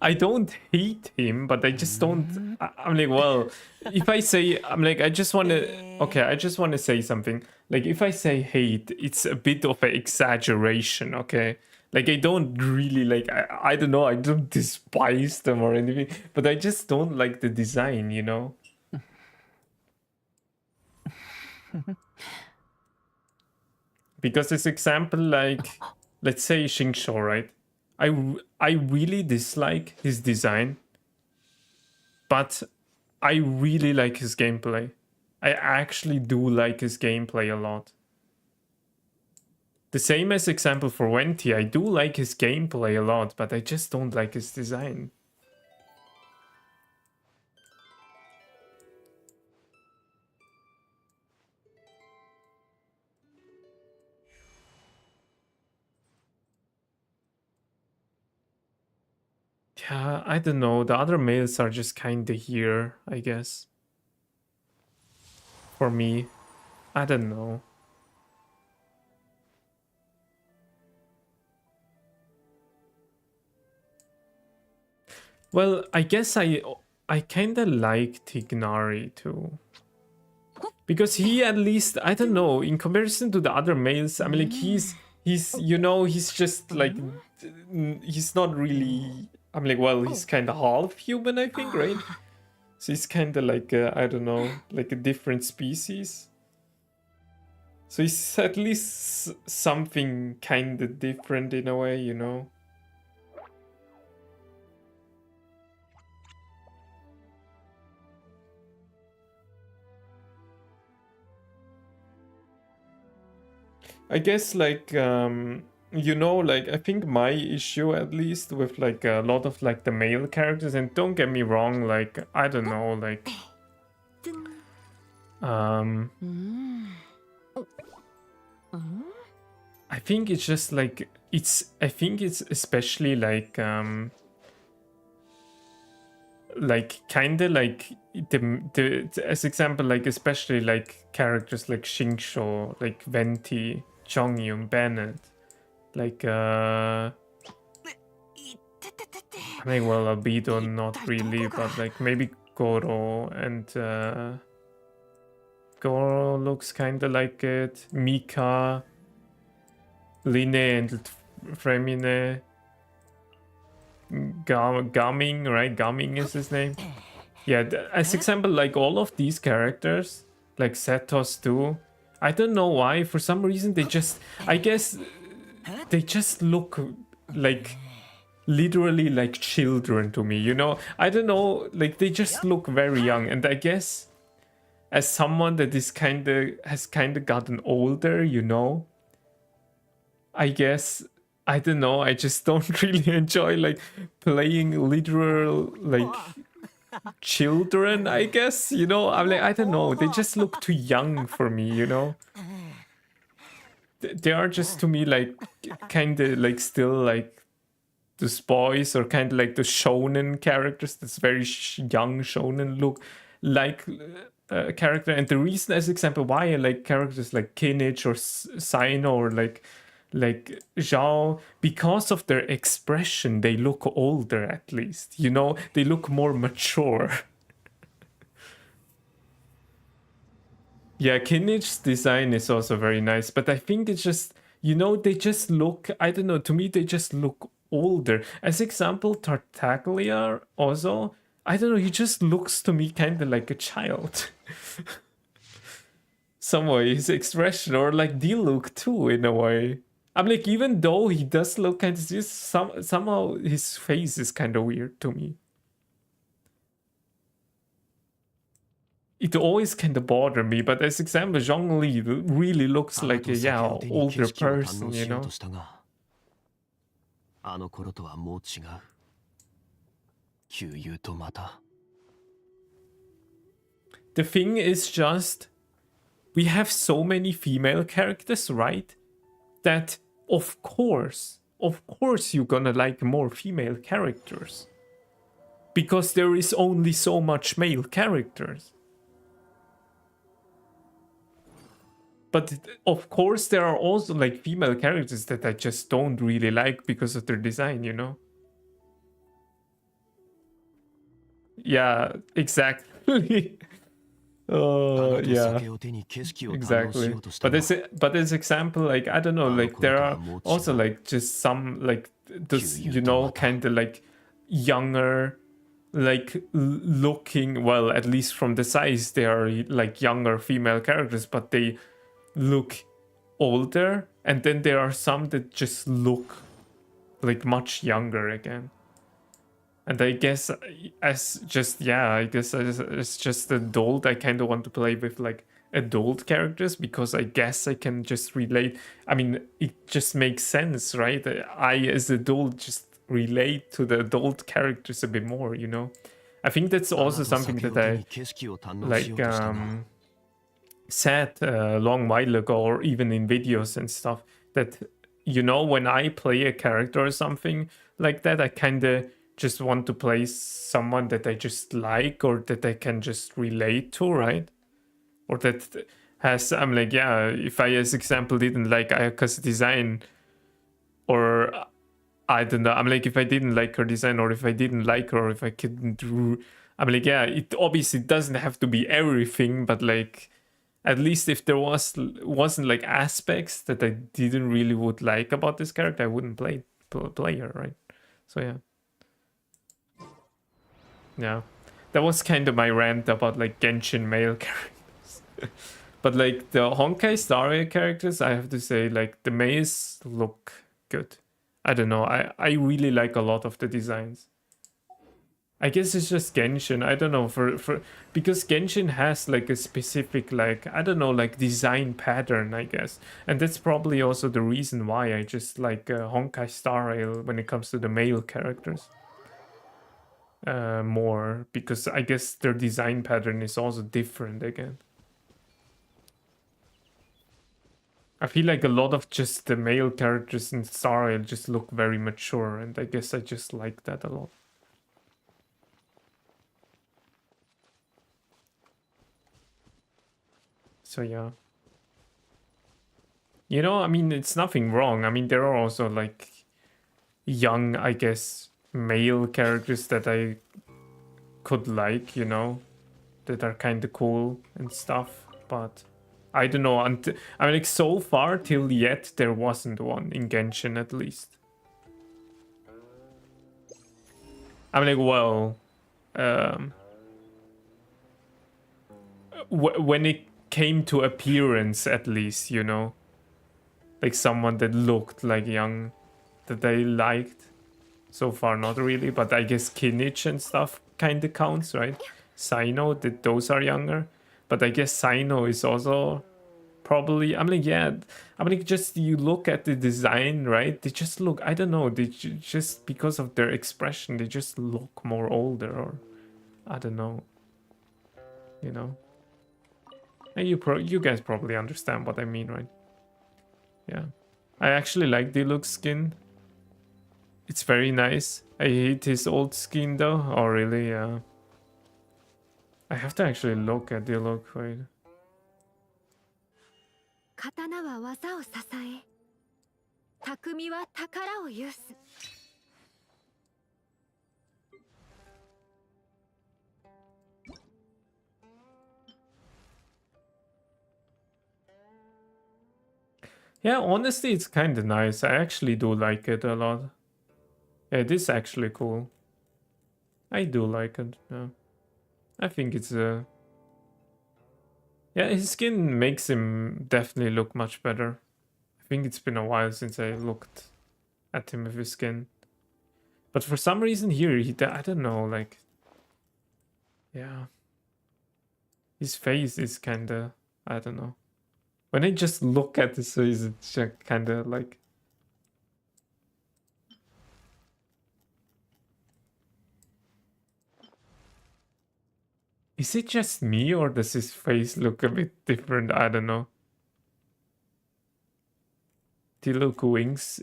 I don't hate him, but I just don't. I'm like, well, if I say, I'm like, I just want to. Okay, I just want to say something. Like, if I say hate, it's a bit of an exaggeration, okay? Like, I don't really like. I don't know. I don't despise them or anything, but I just don't like the design, you know? Because this example, like, let's say Xingqiu, right? I really dislike his design, but I really like his gameplay. I actually do like his gameplay a lot. The same as example for Venti, I do like his gameplay a lot, but I just don't like his design. Yeah, I don't know. The other males are just kinda here, I guess. For me. I don't know. Well, I guess I kinda like Tignari too. Because he at least, I don't know, in comparison to the other males, I mean, like, he's you know, he's just like, he's not really, I'm like, well, he's kind of half human, I think, right? So he's kind of like, I don't know, like a different species. So he's at least something kind of different in a way, you know? I guess, like, you know, like, I think my issue, at least, with, like, a lot of, like, the male characters, and don't get me wrong, like, I don't know, like, I think it's just, like, I think it's especially, like, kind of, like, as example, like, especially, like, characters like Xingqiu, like, Venti, Chongyun, Bennett, like, I mean, well, Albedo, not really, but, like, maybe Goro, and, Goro looks kind of like it, Mika, Line and Fremine, Gaming, right? Gaming is his name. Yeah, as example, like, all of these characters, like Setos too, I don't know why, for some reason they just, I guess, they just look like literally like children to me, you know? I don't know, like, they just look very young, and I guess as someone that is has kind of gotten older, you know, I guess, I don't know, I just don't really enjoy, like, playing literal, like, children, I guess, you know? I'm like, I don't know, they just look too young for me, you know? They are just, to me, like, kind of, like, still, like, those boys, or kind of like the shonen characters, this very young shonen look like character. And the reason, as example, why I like characters like Kinich or Sino or like Zhao, because of their expression, they look older, at least, you know, they look more mature. Yeah, Kinich's design is also very nice, but I think it's just, you know, they just look, I don't know, to me they just look older. As example, Tartaglia also, I don't know, he just looks to me kind of like a child. Some way, his expression, or like the look too, in a way. I'm like, even though he does look kind of just somehow his face is kind of weird to me. It always kind of bother me, but as example, Zhongli really looks like a older person, you know. あの頃とはもう違う。旧友とまた。The thing is just, we have so many female characters, right? That of course you're gonna like more female characters. Because there is only so much male characters. But of course there are also like female characters that I just don't really like because of their design, you know? Yeah, exactly. Yeah, exactly. But as example, like, I don't know, like there are also like just some like this, you know, kind of like younger, like looking, well, at least from the size, they are like younger female characters, but they look older, and then there are some that just look like much younger again. And I guess as just, yeah, I guess as just adult, I kind of want to play with like adult characters because I guess I can just relate. I mean, it just makes sense, right? I as adult just relate to the adult characters a bit more, you know? I think that's also something that I like said a long while ago, or even in videos and stuff, that, you know, when I play a character or something like that, I kind of just want to play someone that I just like, or that I can just relate to, right? Or that has, I'm like, yeah, if I, as example, didn't like Ayaka's design, or I don't know, I'm like, if I didn't like her design, or if I didn't like her, or if I couldn't do, I'm like, yeah, it obviously doesn't have to be everything, but like, at least if there wasn't like aspects that I didn't really would like about this character, I wouldn't play her, right? So yeah. Yeah, that was kind of my rant about like Genshin male characters. But like the Honkai Star Rail characters, I have to say, like the Maze look good. I don't know, I really like a lot of the designs. I guess it's just Genshin. I don't know, for because Genshin has like a specific, like, I don't know, like design pattern, I guess. And that's probably also the reason why I just like Honkai Star Rail when it comes to the male characters. More, because I guess their design pattern is also different again. I feel like a lot of just the male characters in Star Rail just look very mature, and I guess I just like that a lot. So yeah. You know, I mean, it's nothing wrong. I mean, there are also like young, I guess, male characters that I could like, you know, that are kind of cool and stuff, but I don't know, I mean, like, so far till yet there wasn't one in Genshin, at least. I'm like, well, when it came to appearance, at least, you know, like someone that looked like young that I liked. So far, not really, but I guess Kinich and stuff kind of counts, right? Sino, that those are younger, but I guess Sino is also probably, I'm like, yeah, I'm like, just you look at the design, right? They just look, I don't know, they just, because of their expression, they just look more older, or I don't know, you know? And you guys probably understand what I mean, right? Yeah, I actually like Diluc's skin. It's very nice. I hate his old skin though. Oh really? Yeah. I have to actually look at the look. Wait. 刀は技を支え、匠は宝を有す。Yeah, honestly, it's kind of nice. I actually do like it a lot. Yeah, it is actually cool. I do like it. Yeah. I think it's yeah, his skin makes him definitely look much better. I think it's been a while since I looked at him with his skin. But for some reason here, I don't know, like, yeah. His face is kinda, I don't know. When I just look at his face, it's just kinda like... Is it just me, or does his face look a bit different? I don't know. Do he look wings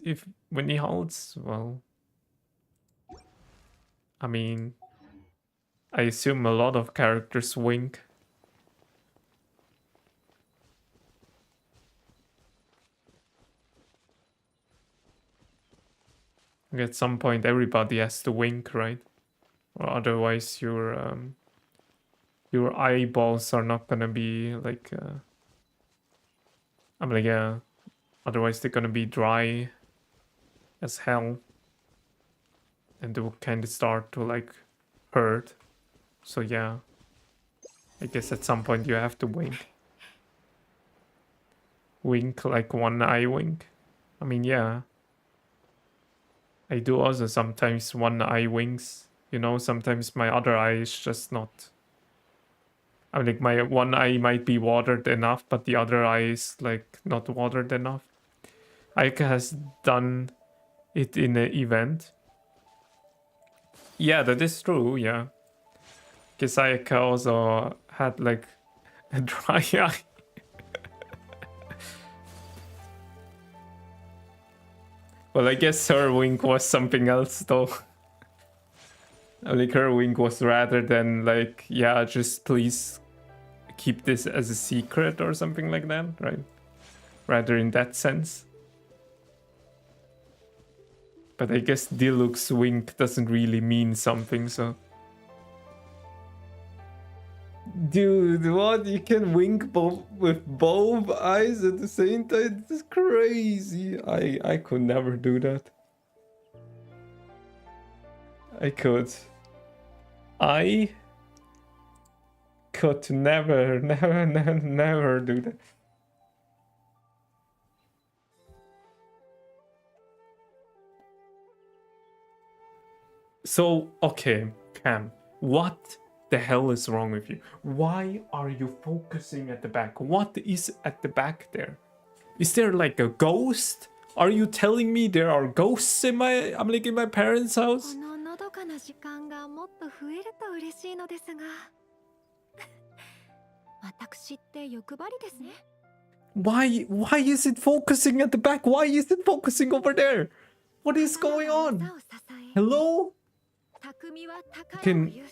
when he holds? Well, I mean, I assume a lot of characters wink. At some point, everybody has to wink, right? Or otherwise, your eyeballs are not gonna be like. I'm like, yeah. Otherwise, they're gonna be dry as hell, and they will kind of start to like hurt. So yeah, I guess at some point you have to wink. Wink like one eye wink. I mean, yeah. I do also sometimes one eye winks. You know, sometimes my other eye is just not. I mean, like my one eye might be watered enough, but the other eye is like not watered enough. Ayaka has done it in an event. Yeah, that is true, yeah. Because Ayaka also had like a dry eye. Well, I guess her wink was something else though. Like her wink was rather than like, yeah, just please keep this as a secret or something like that, right? Rather in that sense. But I guess Diluc's wink doesn't really mean something, so... Dude, what? You can wink with both eyes at the same time? This is crazy. I could never do that. I could never, never, never, never do that. So, okay, Cam, what the hell is wrong with you? Why are you focusing at the back? What is at the back there? Is there like a ghost? Are you telling me there are ghosts in I'm like in my parents' house? こののどかな時間がもっと増えると嬉しいのですが私って欲張りですね Why is it focusing at the back? Why is it focusing over there? What is going on? Hello?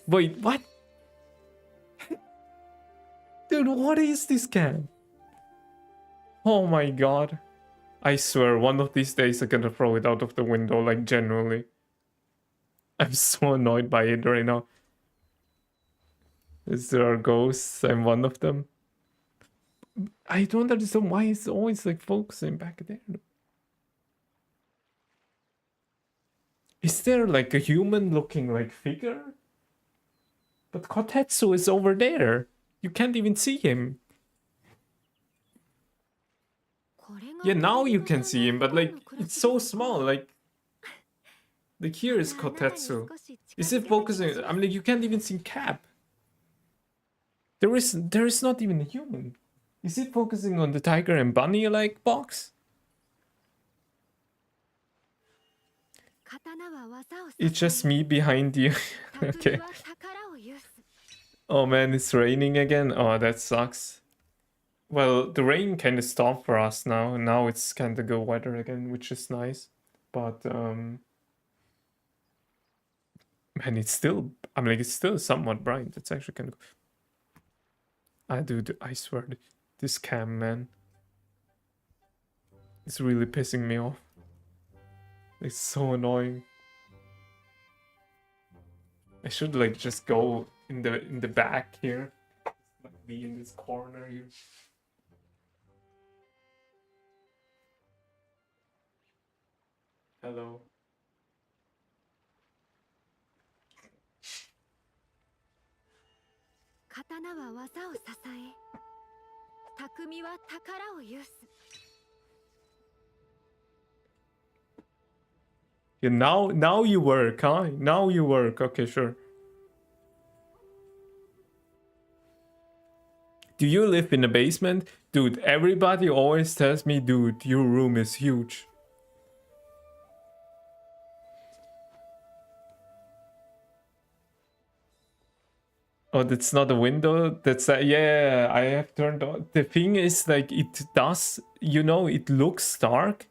Wait, what? Dude, what is this game? Oh my god. I swear, one of these days I'm gonna throw it out of the window, like, genuinely. I'm so annoyed by it right now. Is there ghosts? I'm one of them. I don't understand why it's always, like, focusing back there. Is there, like, a human-looking, like, figure? But Kotetsu is over there. You can't even see him. Yeah, now you can see him, but like, it's so small, like here is Kotetsu. Is it focusing? I mean, like, you can't even see Cap. There is not even a human. Is it focusing on the tiger and bunny like box? It's just me behind you. Okay. Oh man, it's raining again. Oh, that sucks. Well, the rain kind of stopped for us now. Now it's kind of good weather again, which is nice. But man, it's still. I mean, like, it's still somewhat bright. It's actually kind of. I swear, this cam, man, it's really pissing me off. It's so annoying. I should like just go in the back here, like be in this corner here. Hello. 刀は技を支え、匠は宝を有す。 Yeah, now you work, huh? Now you work. Okay, sure. Do you live in a basement? Dude, everybody always tells me, dude, your room is huge. Oh, that's not a window. That's yeah, I have turned on. The thing is, like, it does, you know, it looks dark.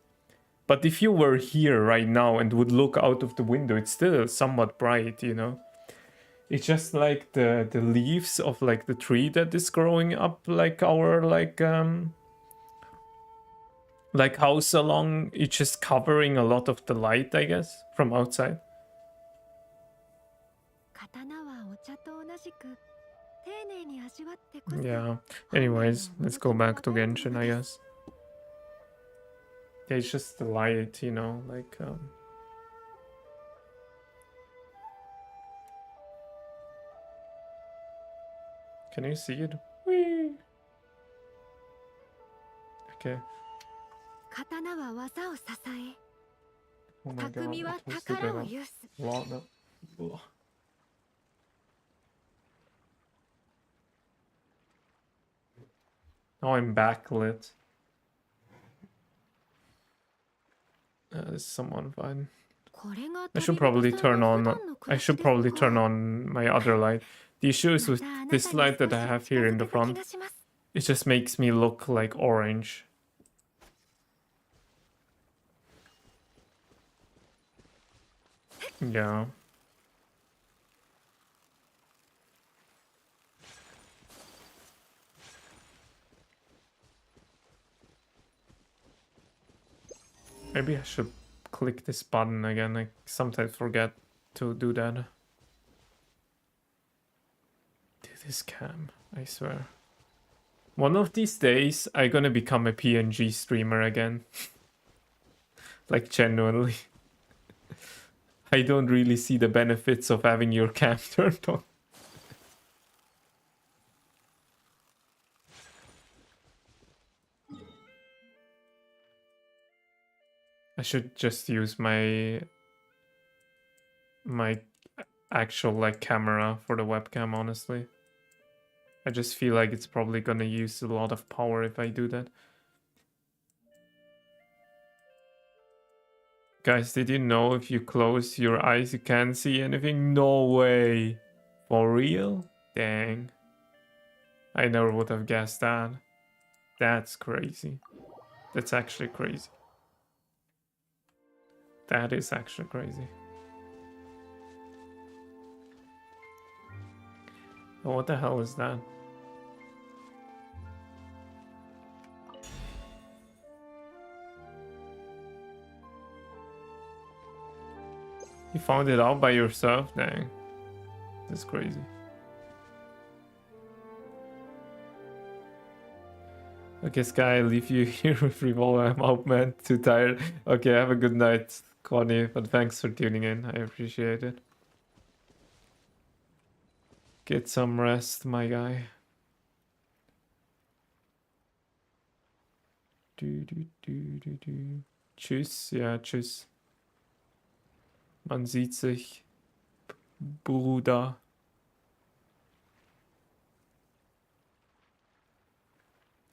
But if you were here right now and would look out of the window, it's still somewhat bright, you know? It's just like the leaves of like the tree that is growing up like our like house along. It's just covering a lot of the light, I guess, from outside. 刀はお茶と同じく丁寧に味わってこそ。 Yeah. Anyways, let's go back to Genshin, I guess. Yeah, it's just the light, you know, like can you see it? Whee! Okay. 刀は技を支え、 Oh my god, 匠は I twisted 宝 it を up. 有す。 Lot now. Ugh. Now I'm backlit. There's someone fine. これが I should 旅 probably 人さん turn の on. 普段の暮 I らし should です probably か。 turn on my other light. The issue is ま with たあなたに this light that I 少 have し here in the 近づけた気 front. がします。 It just makes me look like orange. Yeah. Maybe I should click this button again. I sometimes forget to do that. Do this cam, I swear. One of these days, I'm gonna become a PNG streamer again. Like, genuinely. I don't really see the benefits of having your cam turned on. I should just use my actual like camera for the webcam, honestly. I just feel like it's probably gonna use a lot of power if I do that. Guys, did you know if you close your eyes you can't see anything? No way. For real? Dang. I never would have guessed that. That's crazy. That's actually crazy. That is actually crazy. Oh, what the hell is that? You found it out by yourself? Dang. That's crazy. Okay, Sky, I leave you here with Revolver. I'm out, man. Too tired. Okay, have a good night, Connie. But thanks for tuning in. I appreciate it. Get some rest, my guy. Tschüss. Ja, tschüss. Man sieht sich, Bruder.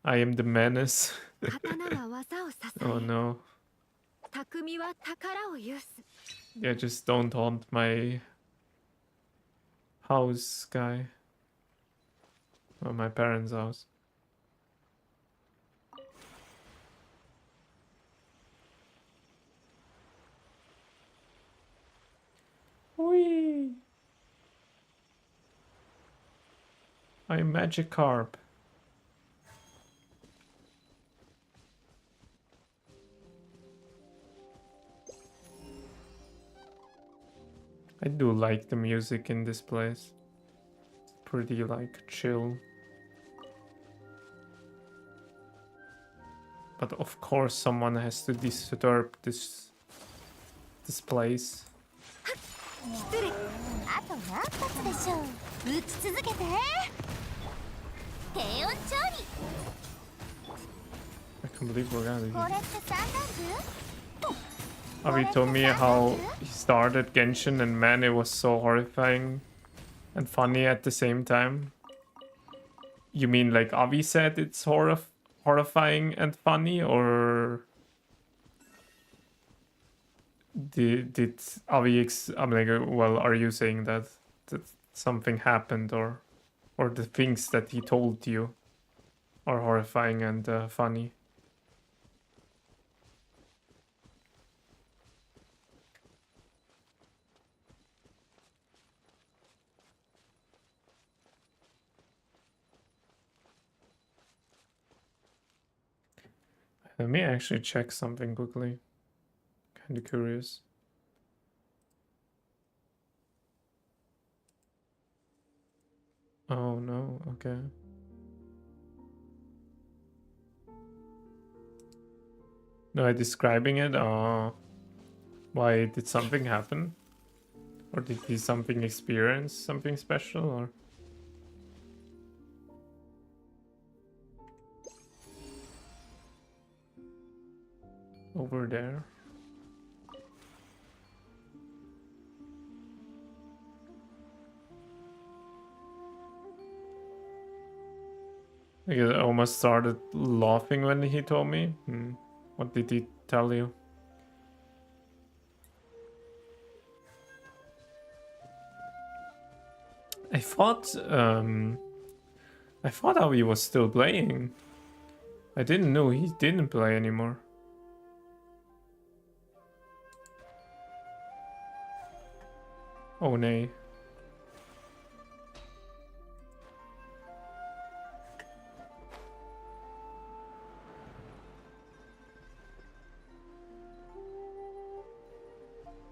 I am the menace. 刀は技を支え、 Oh no. 匠は宝を有す。 Yeah, just don't haunt my house, guy. Or my parents' house. Whee! I'm Magikarp. I do like the music in this place. It's pretty like chill. But of course someone has to disturb this place. あと何発でしょう。撃ち続けて。Completely forgot. これって三段 Avi told me how he started Genshin and man, it was so horrifying and funny at the same time. You mean like Avi said it's horrifying and funny, or did Avi I'm like, well, are you saying that something happened, or the things that he told you are horrifying and funny? Let me actually check something quickly. Kind of curious. Oh no, okay. No, describing it? Why, did something happen? Or did he something experience something special, or? Over there. I almost started laughing when he told me. What did he tell you? I thought how he was still playing. I didn't know he didn't play anymore. Oh nay.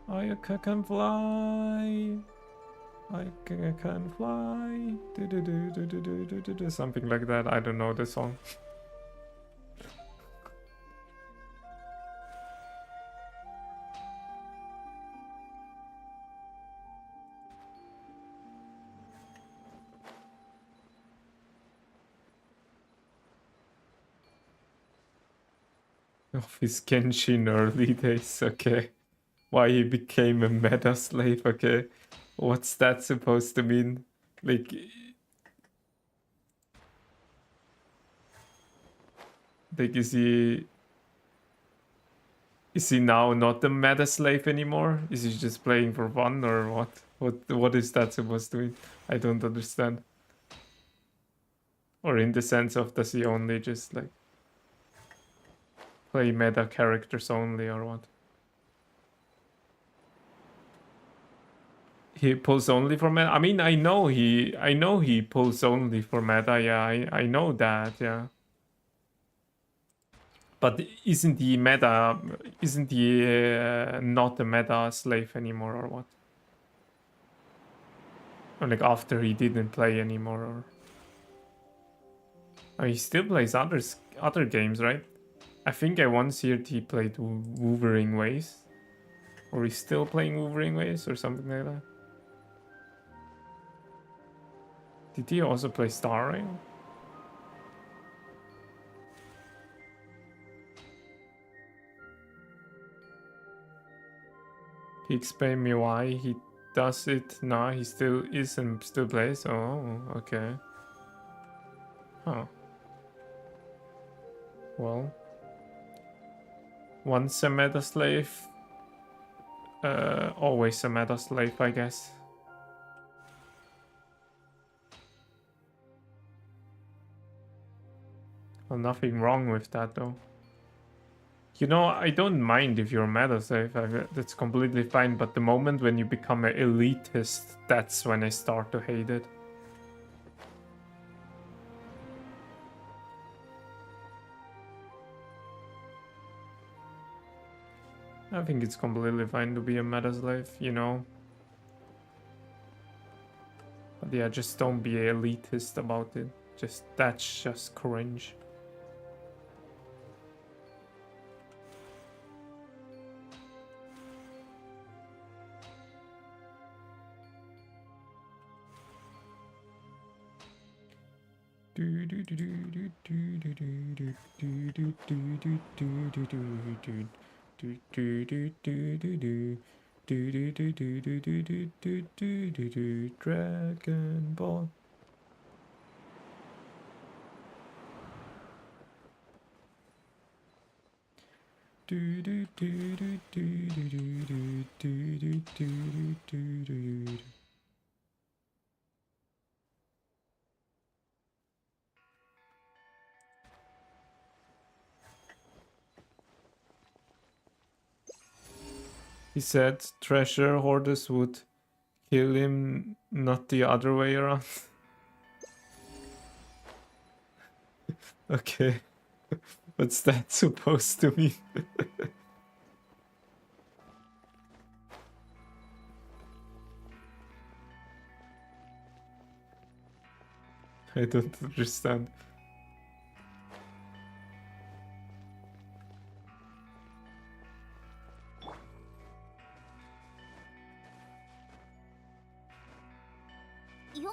Ayaka can fly. Ayaka can fly. Something like that. I don't know the song. Of his Genshin early days, okay. Why he became a meta slave, okay. What's that supposed to mean? Like is he now not a meta slave anymore? Is he just playing for fun, or what? What is that supposed to mean? I don't understand. Or in the sense of, does he only just like play meta characters only, or what? He pulls only for meta. I mean, I know he pulls only for meta. Yeah, I know that. Yeah. But isn't he meta? Isn't he not a meta slave anymore, or what? Or like after he didn't play anymore, or? Oh, he still plays other games, right? I think I once heard he played Wuthering Waves, or he's still playing Wuthering Waves, or something like that. Did he also play Star Rail? He explained me why he does it now. He still is and still plays. Oh, okay. Huh. Well, once a meta slave, always a meta slave, I guess. Well, nothing wrong with that though. You know, I don't mind if you're meta slave. That's completely fine. But the moment when you become an elitist, that's when I start to hate it. I think it's completely fine to be a meta slave, you know. But yeah, just don't be elitist about it. That's just cringe. Dragon Ball. He said treasure hoarders would kill him, not the other way around. Okay. What's that supposed to mean? I don't understand. Yo.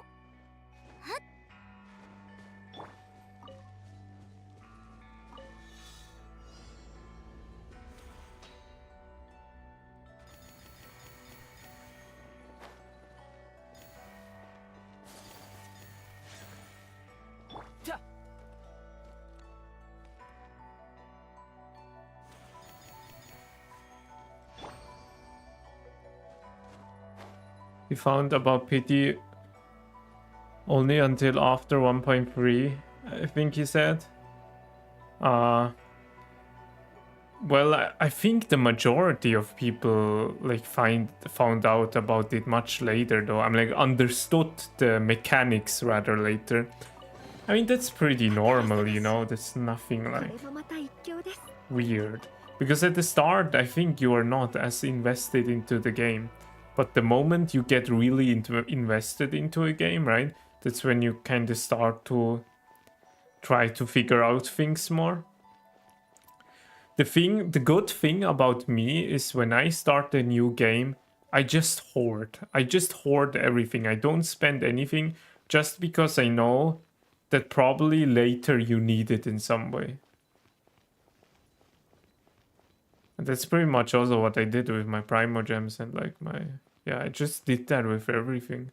He found about pity only until after 1.3, I think he said. Well, I think the majority of people like found out about it much later, though. I'm like understood the mechanics rather later. I mean, that's pretty normal, you know. That's nothing こ like れもまた一興です weird. Because at the start, I think you are not as invested into the game. But the moment you get really invested into a game, right? That's when you kind of start to try to figure out things more. The good thing about me is when I start a new game, I just hoard. I just hoard everything. I don't spend anything just because I know that probably later you need it in some way. And that's pretty much also what I did with my Primogems and like my... Yeah, I just did that with everything.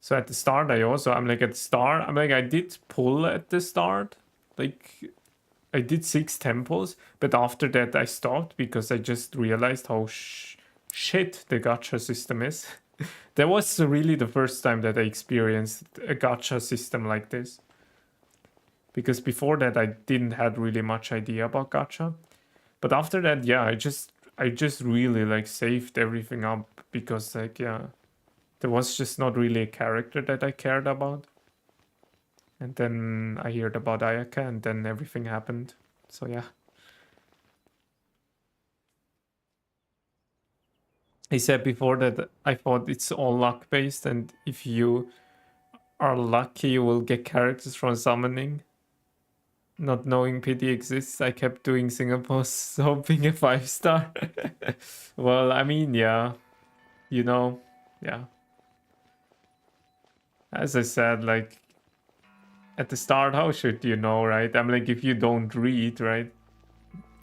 So at the start, I'm like, I did pull at the start. Like, I did 6 temples, but after that I stopped because I just realized how shit the gacha system is. That was really the first time that I experienced a gacha system like this. Because before that I didn't have really much idea about gacha. But after that, yeah, I just really like saved everything up because like, yeah, there was just not really a character that I cared about. And then I heard about Ayaka and then everything happened. So yeah. He said before that I thought it's all luck based and if you are lucky you will get characters from summoning. Not knowing pity exists, I kept doing Singapore's hoping a 5-star. Well, I mean, yeah. You know, yeah. As I said, like, at the start, how should you know, right? I'm like, if you don't read, right?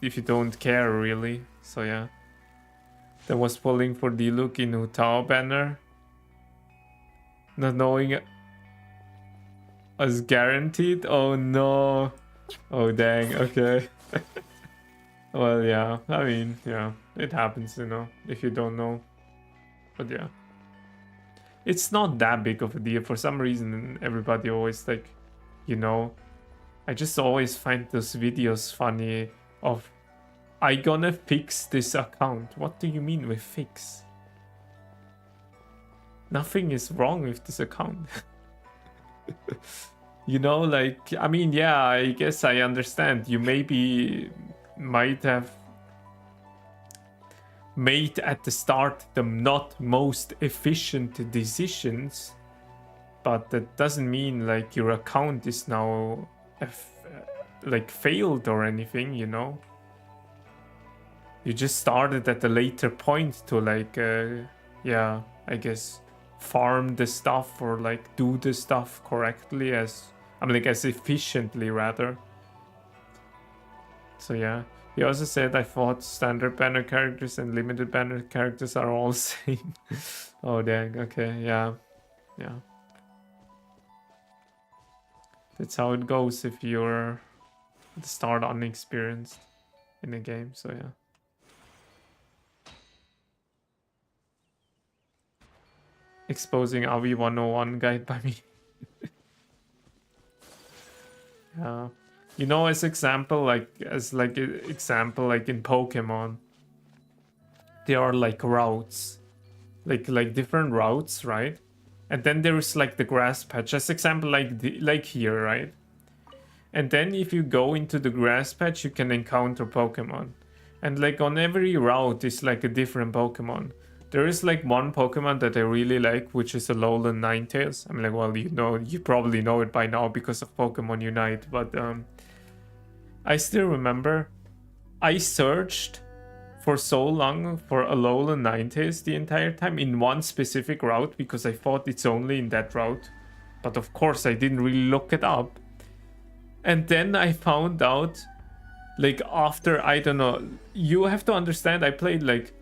If you don't care, really. So, yeah. Then was pulling for the look in Utao banner. Not knowing as guaranteed? Oh, no. Oh, dang. Okay. Well, yeah. I mean, yeah. It happens, you know, if you don't know. But, yeah. It's not that big of a deal. For some reason, everybody always like, you know, I just always find those videos funny of, I gonna fix this account. What do you mean with fix? Nothing is wrong with this account. You know, like, I mean, yeah, I guess I understand. You might have made at the start the not most efficient decisions, but that doesn't mean like your account is now like failed or anything, you know. You just started at a later point to like yeah, I guess farm the stuff or like do the stuff correctly as as efficiently rather. So yeah. He also said I thought standard banner characters and limited banner characters are all same. Oh dang, okay, yeah. Yeah. That's how it goes if you're at the start unexperienced in a game, so yeah. Exposing RV 101 guide by me. Yeah. You know, as example, like example, like in Pokemon, there are like routes, like different routes, right? And then there is like the grass patch. As example, like here, right? And then if you go into the grass patch, you can encounter Pokemon. And like on every route is like a different Pokemon. There is like one Pokemon that I really like, which is a Alolan Ninetales. I'm like, well, you probably know it by now because of Pokemon Unite, but I still remember I searched for so long for Alolan Ninetales the entire time in one specific route because I thought it's only in that route. But of course I didn't really look it up. And then I found out, like after, I don't know, you have to understand I played like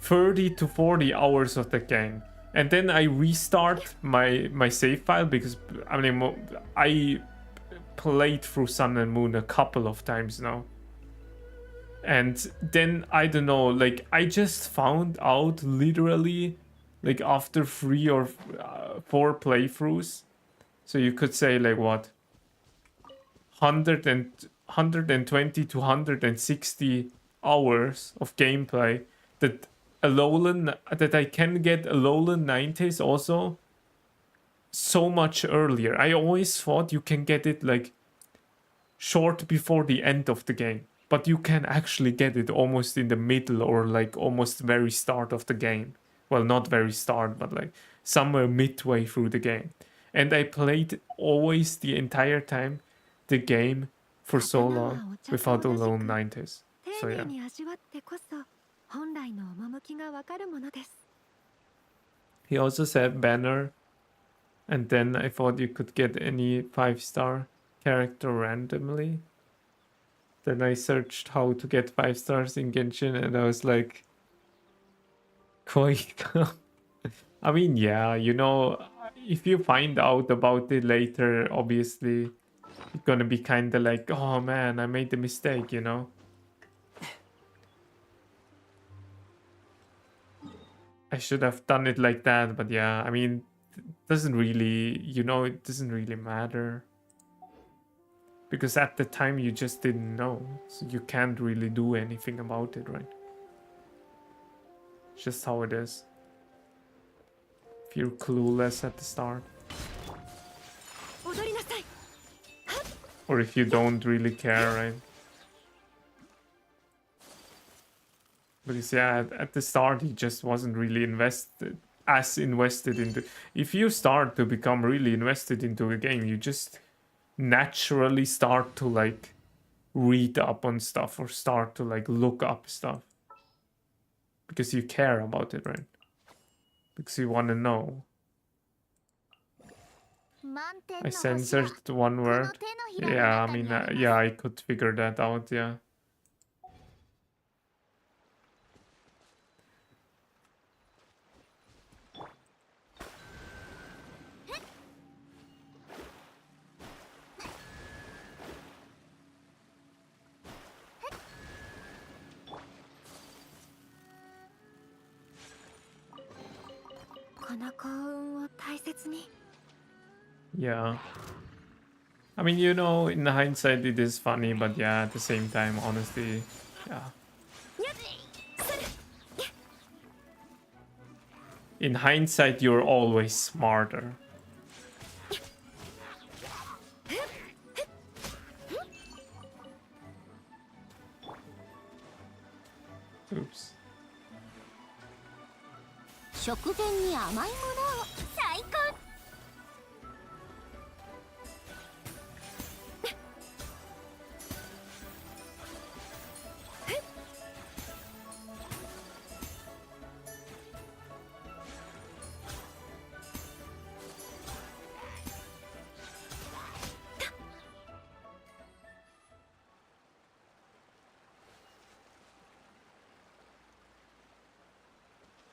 30 to 40 hours of the game. And then I restart my save file because, I played through Sun and Moon a couple of times now. And then, I don't know, like I just found out literally like after 3 or 4 playthroughs. So you could say like what? 120 to 160 hours of gameplay that I can get Alolan Ninetales also so much earlier. I always thought you can get it like short before the end of the game, but you can actually get it almost in the middle or like almost very start of the game. Well, not very start, but like somewhere midway through the game. And I played always the entire time the game for so long without Alolan Ninetales. So yeah. He also said banner, and then I thought you could get any 5-star character randomly. Then I searched how to get 5 stars in Genshin, and I was like, quite. I mean, yeah, you know, if you find out about it later, obviously, it's gonna be kind of like, oh man, I made the mistake, you know. I should have done it like that, but yeah, I mean, it doesn't really, you know, it doesn't really matter. Because at the time you just didn't know, so you can't really do anything about it, right? It's just how it is. If you're clueless at the start. Or if you don't really care, right? Because yeah, at the start he just wasn't really invested into. If you start to become really invested into a game, you just naturally start to like read up on stuff or start to like look up stuff. Because you care about it, right? Because you want to know. I censored one word. Yeah, I mean, yeah, I could figure that out, yeah. Yeah. I mean, you know, in hindsight it is funny, but yeah, at the same time, honestly, yeah. In hindsight, you're always smarter. Oops. 食前に甘いものを最高。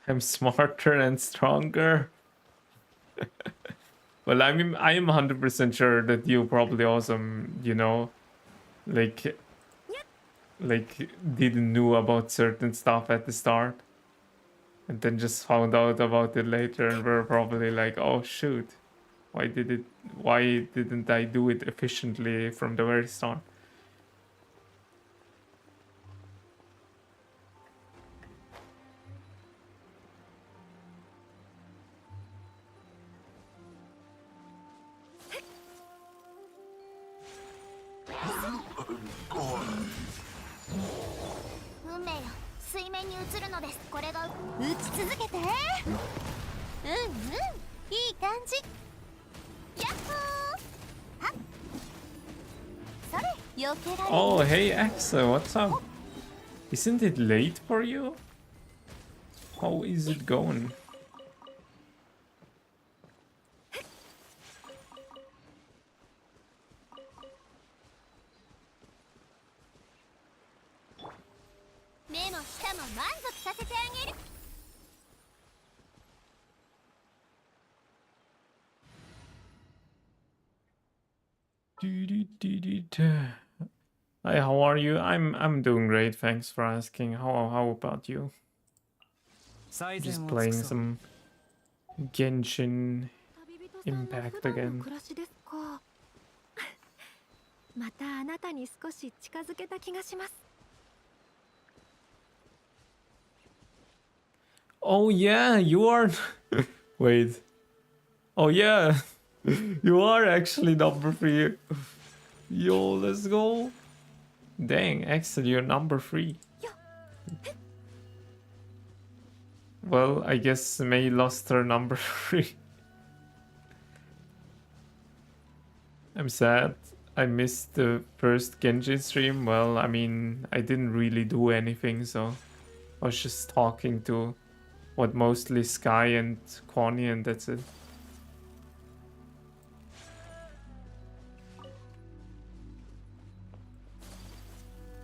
I'm smarter and stronger. Well, I mean, I am 100% sure that you probably also, you know, like, didn't know about certain stuff at the start, and then just found out about it later, and were probably like, oh shoot, why didn't I do it efficiently from the very start? Oh, hey Axa, what's up? Isn't it late for you? How is it going? Hi, how are you? I'm doing great, thanks for asking. How about you? Just playing some Genshin 旅人さんの Impact 普段の again. 暮らしですか。またあなたに少し近づけた気がします。 Oh yeah, you are. Wait. Oh yeah, you are actually number 3. Yo, let's go. Dang, Axel, you're number 3. Well, I guess May lost her number 3. I'm sad. I missed the first Genshin stream. Well, I mean, I didn't really do anything, so I was just talking to mostly Sky and Kwani, and that's it.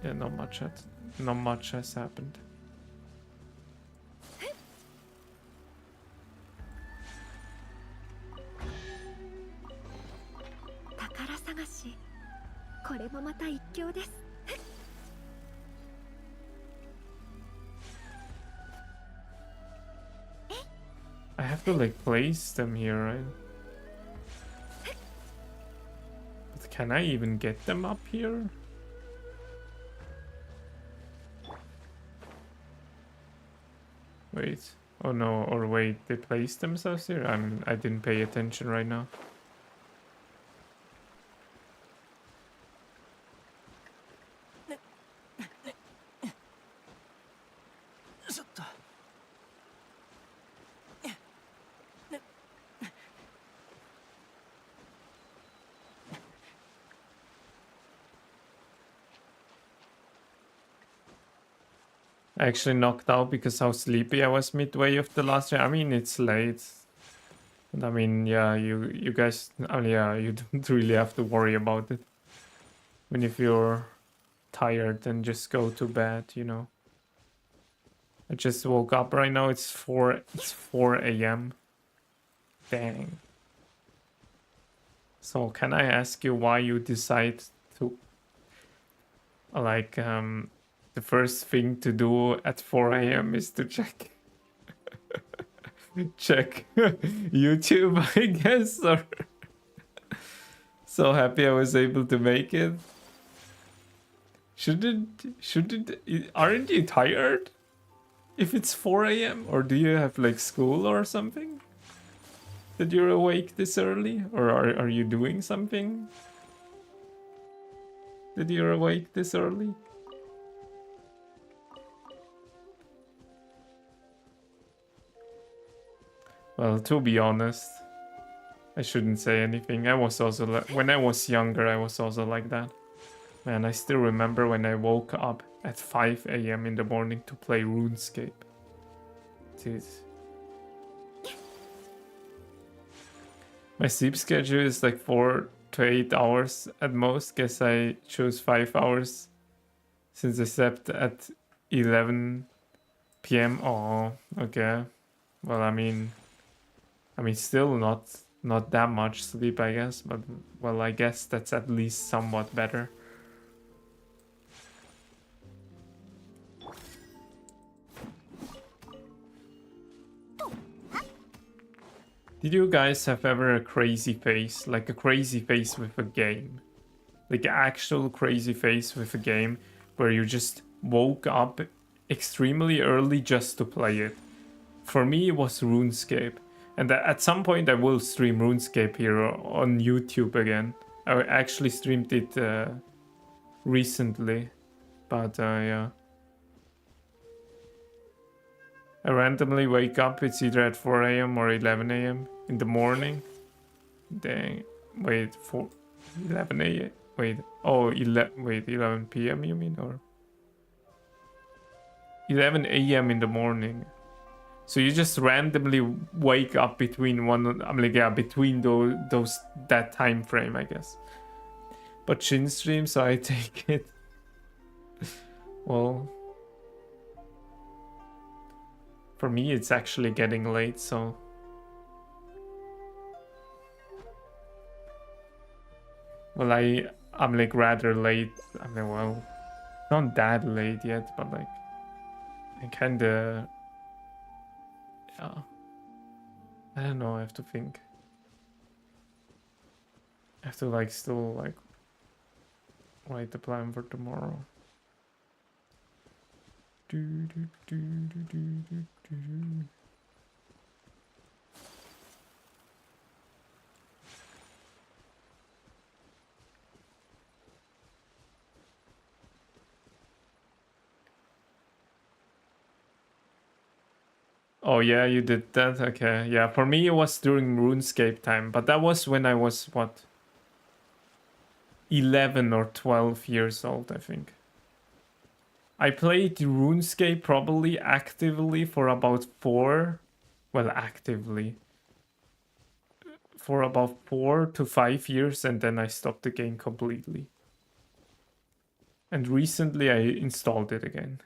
Yeah, not much has happened. 宝探し、これもまた一興です。 I have to like place them here, right? But can I even get them up here? Wait. Oh no, or wait, they placed themselves here? I didn't pay attention right now. I actually knocked out because how sleepy I was midway of the last year. I mean, it's late. And I mean, yeah, you guys, yeah, you don't really have to worry about it. I mean, if you're tired, then just go to bed, you know. I just woke up right now. It's 4 a.m. Dang. So can I ask you why you decide to like the first thing to do at 4 a.m. is to check YouTube, I guess, or so happy I was able to make it. Aren't you tired if it's 4 a.m. or do you have like school or something that you're awake this early, or are you doing something that you're awake this early? Well, to be honest, I shouldn't say anything. I was also when I was younger, I was also like that. Man, I still remember when I woke up at 5 a.m. in the morning to play RuneScape. Dude. My sleep schedule is like 4 to 8 hours at most. Guess I chose 5 hours since I slept at 11 PM. Oh, okay. Well, I mean, still not that much sleep, I guess. But well, I guess that's at least somewhat better. Did you guys have ever a crazy face, like a crazy face with a game? Like an actual crazy face with a game where you just woke up extremely early just to play it? For me, it was RuneScape. And at some point I will stream RuneScape here on YouTube again. I actually streamed it recently. But yeah. I randomly wake up, it's either at 4 a.m. or 11 a.m. in the morning. Dang. Wait, 11 a.m. Wait, oh, 11 p.m. you mean? Or 11 a.m. in the morning. So you just randomly wake up between between that time frame, I guess. But Shin stream, so I take it. Well, for me, it's actually getting late, so. Well, I'm like rather late. I mean, well, not that late yet, but like, I kinda, yeah. I don't know. I have to think. I have to like still like write the plan for tomorrow. Oh yeah, you did that? Okay. Yeah, for me it was during RuneScape time, but that was when I was, what, 11 or 12 years old, I think. I played RuneScape probably actively for about for about 4 to 5 years, and then I stopped the game completely. And recently I installed it again.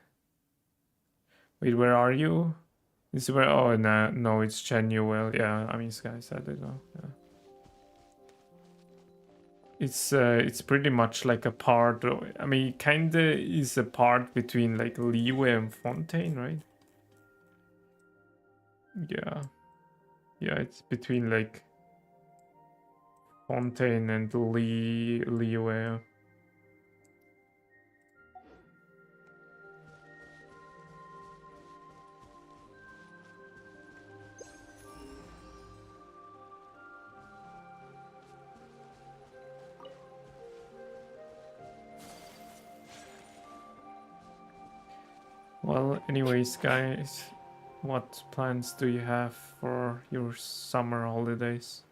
Wait, where are you? Is where? Oh no, it's Genuel. Yeah, I mean, Sky said it. Oh, yeah. It's pretty much like a part. I mean, kinda is a part between like Liyue and Fontaine, right? Yeah, yeah, it's between like Fontaine and Liyue. Well, anyways, guys, what plans do you have for your summer holidays?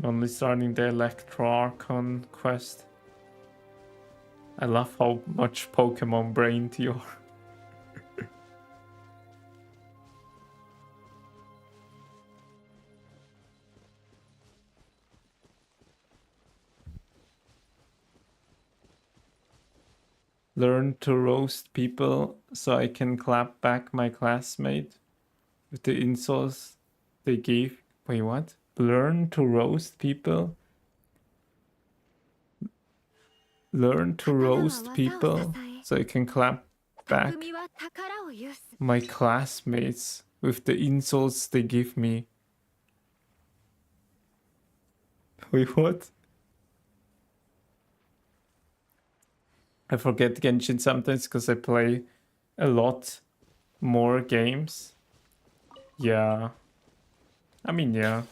Only starting the Electro Archon quest. I love how much Pokemon brained you are. Learn to roast people so I can clap back my classmate with the insults they gave. Wait, what? Learn to roast people? Learn to roast people so I can clap back my classmates with the insults they give me. Wait, what? I forget Genshin sometimes because I play a lot more games. Yeah. I mean, yeah.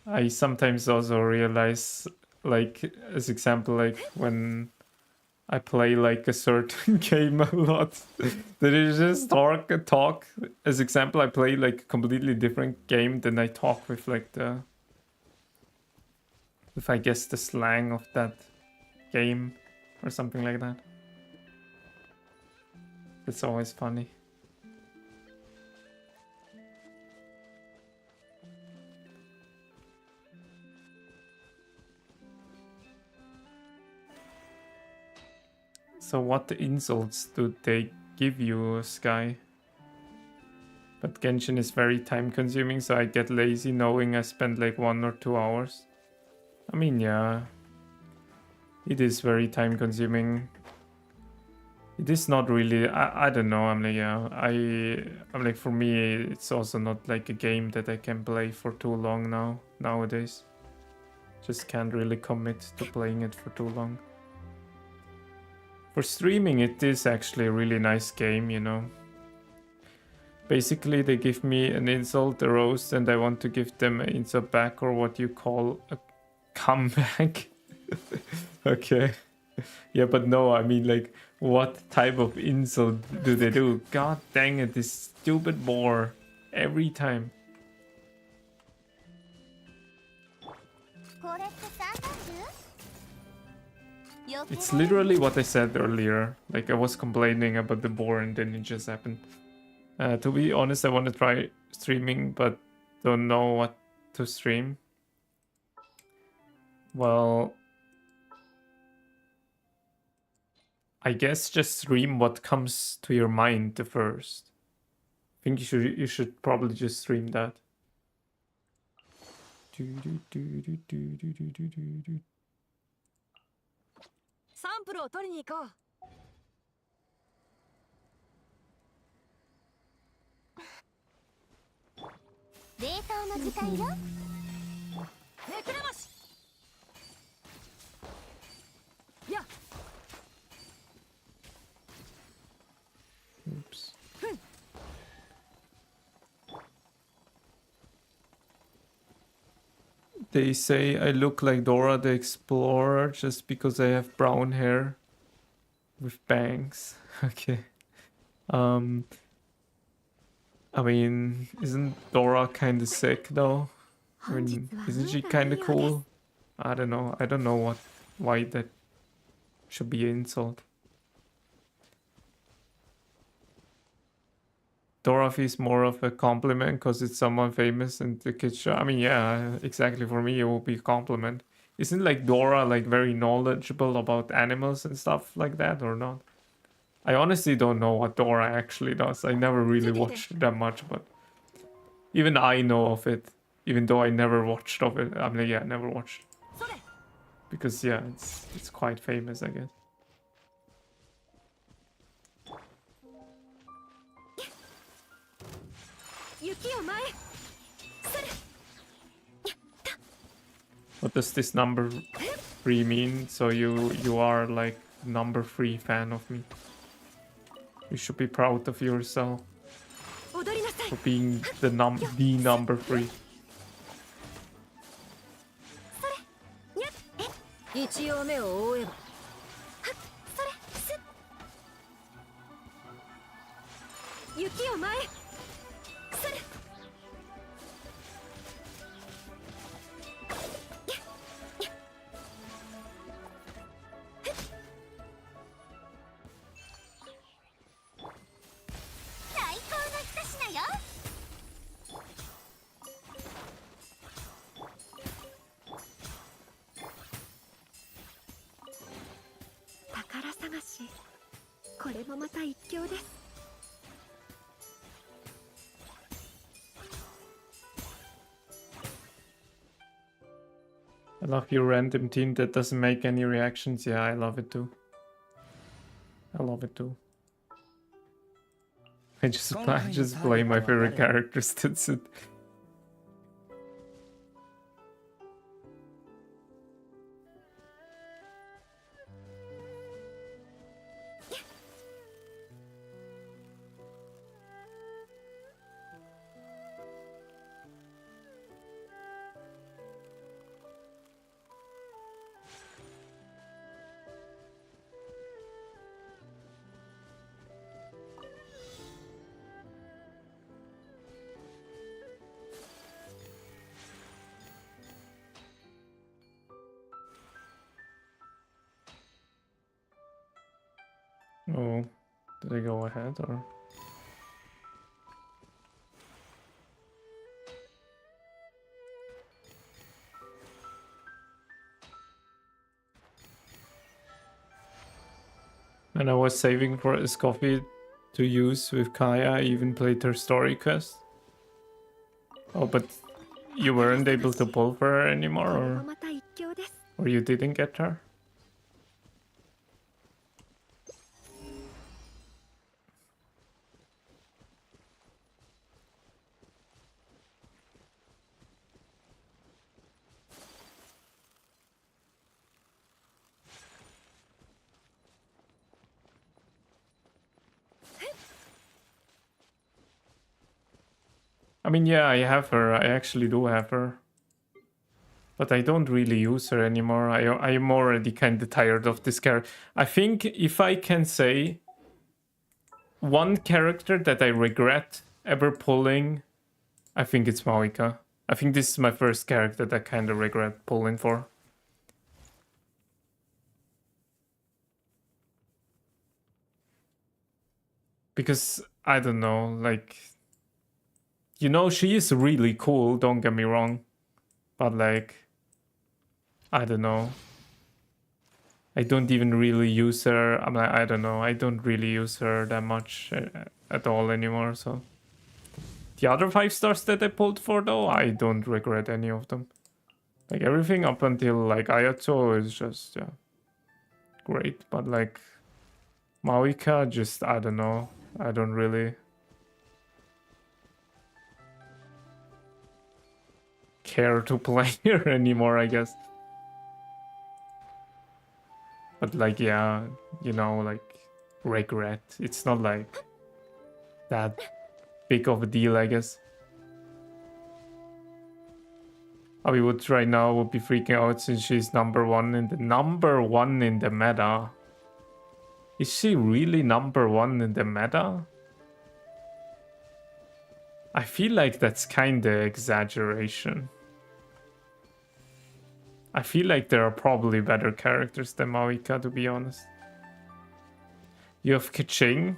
I sometimes also realize, like, as example, like when I play like a certain game a lot. Did you just talk? As example, I play like a completely different game than I talk with like with I guess the slang of that game or something like that. It's always funny. So what insults do they give you, Sky? But Genshin is very time consuming, so I get lazy knowing I spend like 1 or 2 hours. I mean, yeah. It is very time consuming. It is not really, I don't know, I'm like, yeah, I'm like, for me, it's also not like a game that I can play for too long nowadays. Just can't really commit to playing it for too long. For streaming, it is actually a really nice game, you know. Basically, they give me an insult, a roast, and I want to give them an insult back, or what you call a comeback. Okay. Yeah, but no, I mean, like, what type of insult do they do? God dang it, this stupid boar. Every time. It's literally what I said earlier. Like, I was complaining about the boar and then it just happened. To be honest, I want to try streaming, but don't know what to stream. Well, I guess just stream what comes to your mind the first. I think you should probably just stream that. サンプルを取りに行こう。冷凍の時間よ。めくれまし。や。 Oops. They say I look like Dora the Explorer just because I have brown hair with bangs. Okay. I mean, isn't Dora kind of sick though? I mean, isn't she kind of cool? I don't know. I don't know why that should be an insult. Dorothy is more of a compliment because it's someone famous and the kids show. I mean, yeah, exactly. For me, it will be a compliment. Isn't like Dora like very knowledgeable about animals and stuff like that or not? I honestly don't know what Dora actually does. I never really watched that much, but even I know of it, even though I never watched of it. I mean, yeah, never watched. Because yeah, it's quite famous, I guess. 雪を前。それ。 What does this number 3 mean? So you are like number 3 fan of me. You should be proud of yourself 踊りなさい。 for being the number 3. 一応目を覆えば。それ。すっ。雪を前。それ。 最高の一品よ。宝探し。これもまた一興です。 I love your random team that doesn't make any reactions. Yeah, I love it too. I love it too. I just play my favorite characters. That's it. Oh, did I go ahead or? And I was saving for a coffee to use with Kaya. I even played her story quest. Oh, but you weren't able to pull for her anymore, これ or もまた一興です。 or you didn't get her? I mean, yeah, I have her. I actually do have her. But I don't really use her anymore. I'm already kind of tired of this character. I think if I can say one character that I regret ever pulling, I think it's Maoika. I think this is my first character that I kind of regret pulling for. Because, I don't know, like... You know, she is really cool, don't get me wrong. But like... I don't know. I don't even really use her. I'm like, I don't know. I don't really use her that much at all anymore, so... The other 5 stars that I pulled for, though, I don't regret any of them. Like, everything up until, like, Ayato is just, yeah, great. But, like, Maoika, just, I don't know. I don't really care to play her anymore, I guess. But, like, yeah, you know, like, regret. It's not, like, that big of a deal, I guess. Hollywood right now would be freaking out since she's number one in the meta. Is she really number one in the meta? I feel like that's kinda exaggeration. I feel like there are probably better characters than Maoika, to be honest. You have Keqing?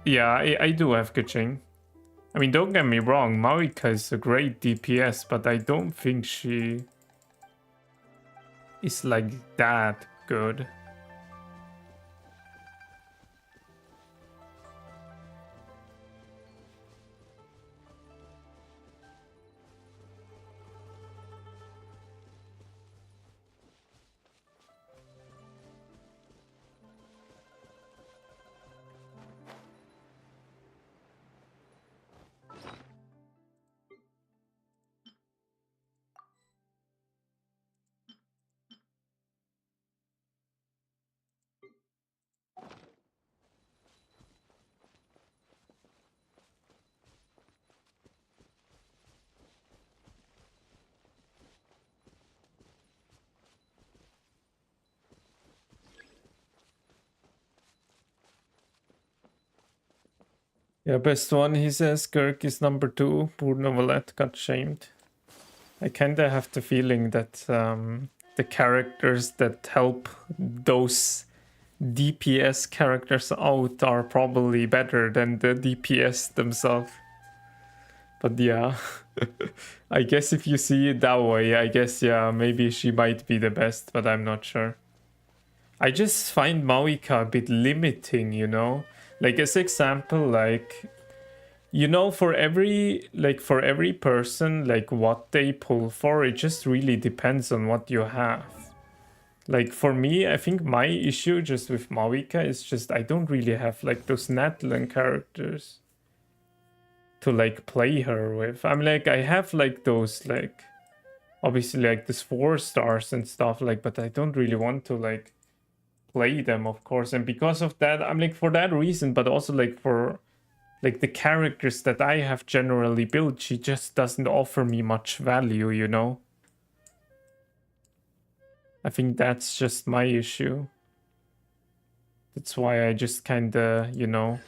Yeah, I do have Keqing. I mean, don't get me wrong, Maoika is a great DPS, but I don't think she is like that good. Yeah, best one, he says. Kirk is number 2. Poor Novelette got shamed. I kinda have the feeling that the characters that help those DPS characters out are probably better than the DPS themselves. But yeah, I guess if you see it that way, I guess, yeah, maybe she might be the best, but I'm not sure. I just find Maoika a bit limiting, you know? Like, as example, like, you know, for every person, like, what they pull for, it just really depends on what you have. Like, for me, I think my issue just with Maoika is just I don't really have, like, those Natlan characters to, like, play her with. I'm like, I have, like, those, like, obviously, like, this 4 stars and stuff, like, but I don't really want to, like, play them, of course. And because of that, I'm like, for that reason, but also, like, for, like, the characters that I have generally built, she just doesn't offer me much value, you know? I think that's just my issue. That's why I just kinda, you know,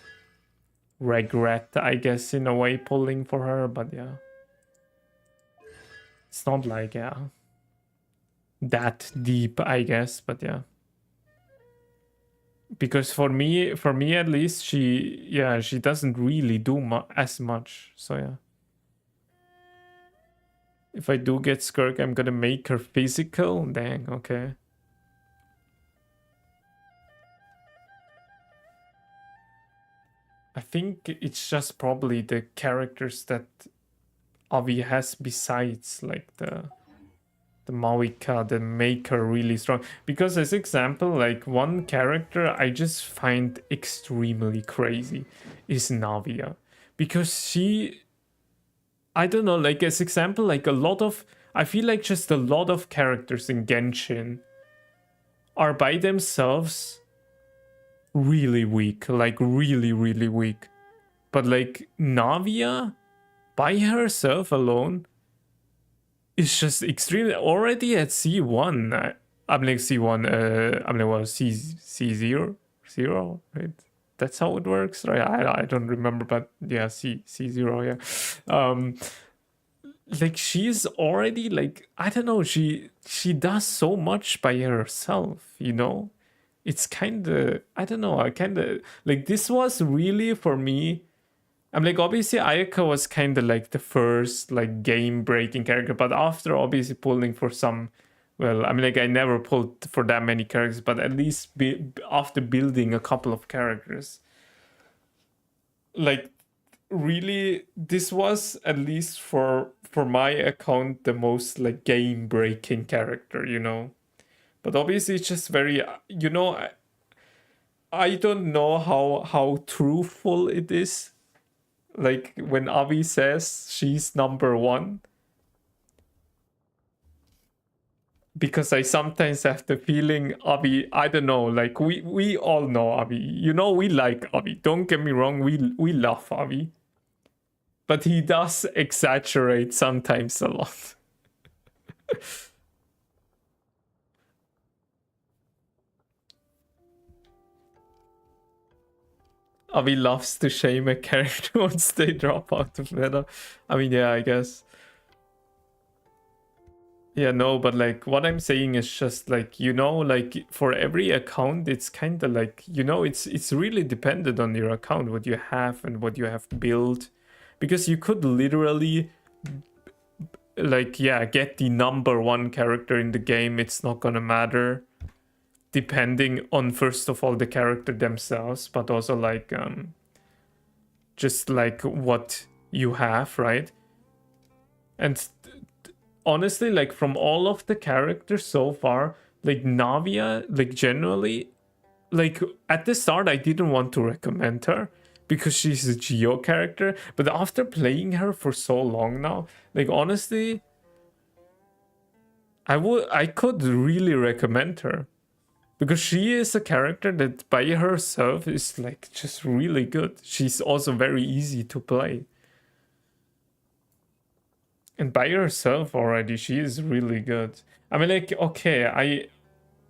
regret, I guess, in a way, pulling for her, but yeah. It's not like, yeah, that deep, I guess, but yeah. because for me at least, she doesn't really do as much. So yeah. If I do get Skirk, I'm gonna make her physical. Dang, okay. I think it's just probably the characters that Avi has besides like the Mawika that make her really strong. Because as example, like one character I just find extremely crazy is Navia. Because she, I don't know, like as example, like a lot of, I feel like just a lot of characters in Genshin are by themselves really weak, like really, really weak. But like Navia, by herself alone, is just extremely, already at C1. I'm like C1, I'm like, well, C0? Zero, right? That's how it works, right? I don't remember, but yeah, C0, yeah. Like she's already like, I don't know, she does so much by herself, you know? It's kind of, I don't know, I kind of like, this was really for me, I'm like, obviously Ayaka was kind of like the first like game breaking character, but after obviously pulling for some, well, I mean, like I never pulled for that many characters, but at least after building a couple of characters, like really this was at least for my account the most like game breaking character, you know? But obviously it's just very, you know, I don't know how truthful it is. Like when Avi says she's number one. Because I sometimes have the feeling Avi, I don't know, like we all know Avi. You know, we like Avi. Don't get me wrong, we love Avi. But he does exaggerate sometimes a lot. Avi loves to shame a character once they drop out of meta. I mean, yeah, I guess. Yeah, no, but like what I'm saying is just like, you know, like for every account, it's kind of like, you know, it's really dependent on your account, what you have and what you have built. Because you could literally, like, yeah, get the number one character in the game. It's not gonna matter. Depending on, first of all, the character themselves, but also like just like what you have, right? And honestly, like from all of the characters so far, like Navia, like generally, like at the start I didn't want to recommend her because she's a Geo character, but after playing her for so long now, like honestly, I could really recommend her. Because she is a character that by herself is like just really good. She's also very easy to play. And by herself already, she is really good. I mean, like, okay,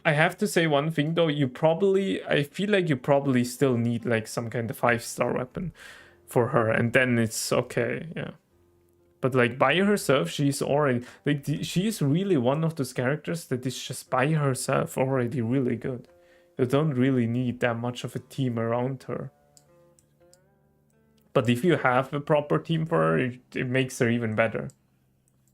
I have to say one thing though. I feel like you probably still need like some kind of 5-star weapon for her. And then it's okay, yeah. But like by herself, she's already, like she is really one of those characters that is just by herself already really good. You don't really need that much of a team around her. But if you have a proper team for her, it makes her even better.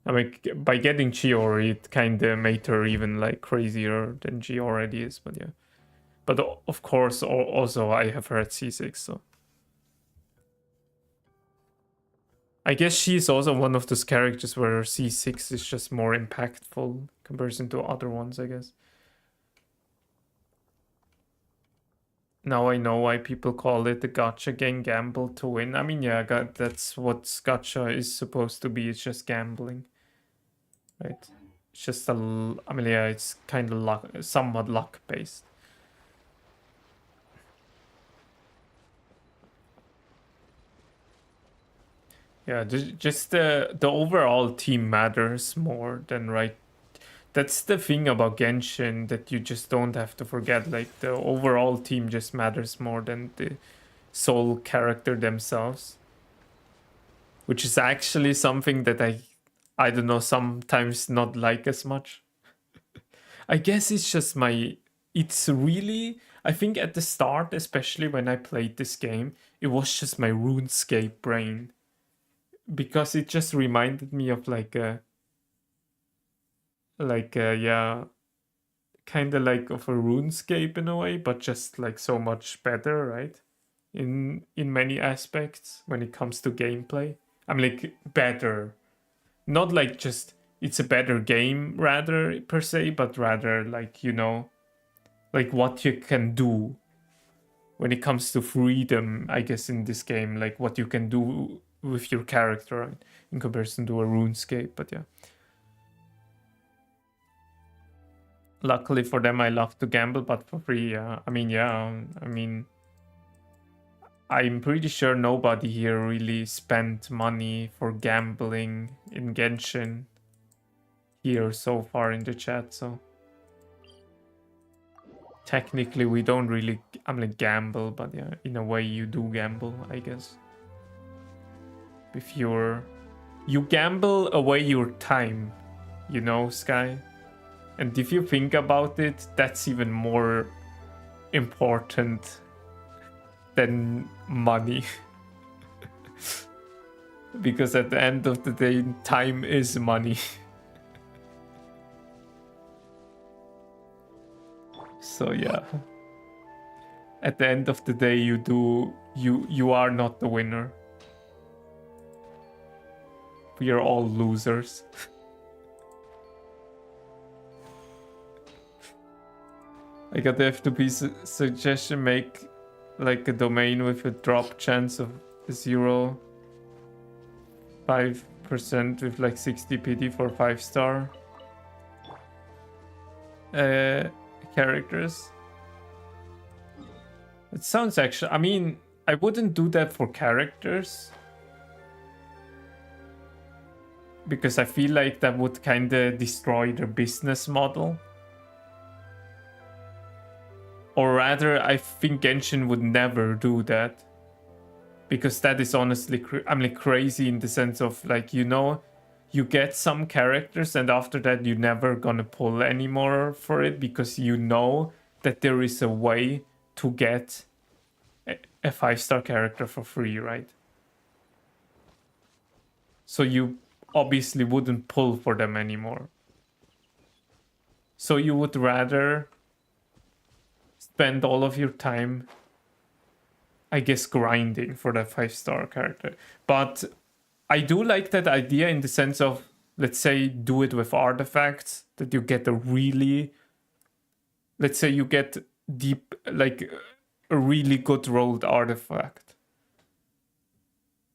I mean, by getting Chiori, it kind of made her even like crazier than she already is. But yeah. But of course, also I have her at C6, so. I guess she's also one of those characters where C6 is just more impactful in comparison to other ones, I guess. Now I know why people call it the gacha game, gamble to win. I mean, yeah, that's what gacha is supposed to be. It's just gambling, right? It's just I mean, yeah, it's kind of somewhat luck based. Yeah, just the overall team matters more than, right? That's the thing about Genshin that you just don't have to forget. Like the overall team just matters more than the sole character themselves, which is actually something that I don't know, sometimes not like as much. I guess it's just it's really, I think at the start, especially when I played this game, it was just my RuneScape brain. Because it just reminded me of yeah, kind of like of a RuneScape in a way, but just like so much better, right? In many aspects when it comes to gameplay. I'm like better. Not like just it's a better game rather per se, but rather like, you know, like what you can do when it comes to freedom, I guess, in this game, like what you can do with your character, right? In comparison to a RuneScape, but yeah. Luckily for them, I love to gamble, but for free, yeah. I mean, I'm pretty sure nobody here really spent money for gambling in Genshin here so far in the chat, so technically we don't really, I'm like gamble, but yeah, in a way you do gamble, I guess. If you gamble away your time, you know, Sky? And if you think about it, that's even more important than money. Because at the end of the day, time is money. So yeah. At the end of the day, you are not the winner. We are all losers. I got the F2P suggestion, make like a domain with a drop chance of 0.5% with like 60 PD for 5-star characters. It sounds actually, I mean, I wouldn't do that for characters, because I feel like that would kind of destroy their business model. Or rather, I think Genshin would never do that. Because that is honestly, I'm like crazy in the sense of like, you know, you get some characters and after that you're never gonna pull anymore for it because you know that there is a way to get a 5-star character for free, right? So you obviously wouldn't pull for them anymore. So you would rather spend all of your time, I guess, grinding for that 5-star character. But I do like that idea in the sense of, let's say, do it with artifacts, that you get a really, let's say you get deep, like a really good rolled artifact.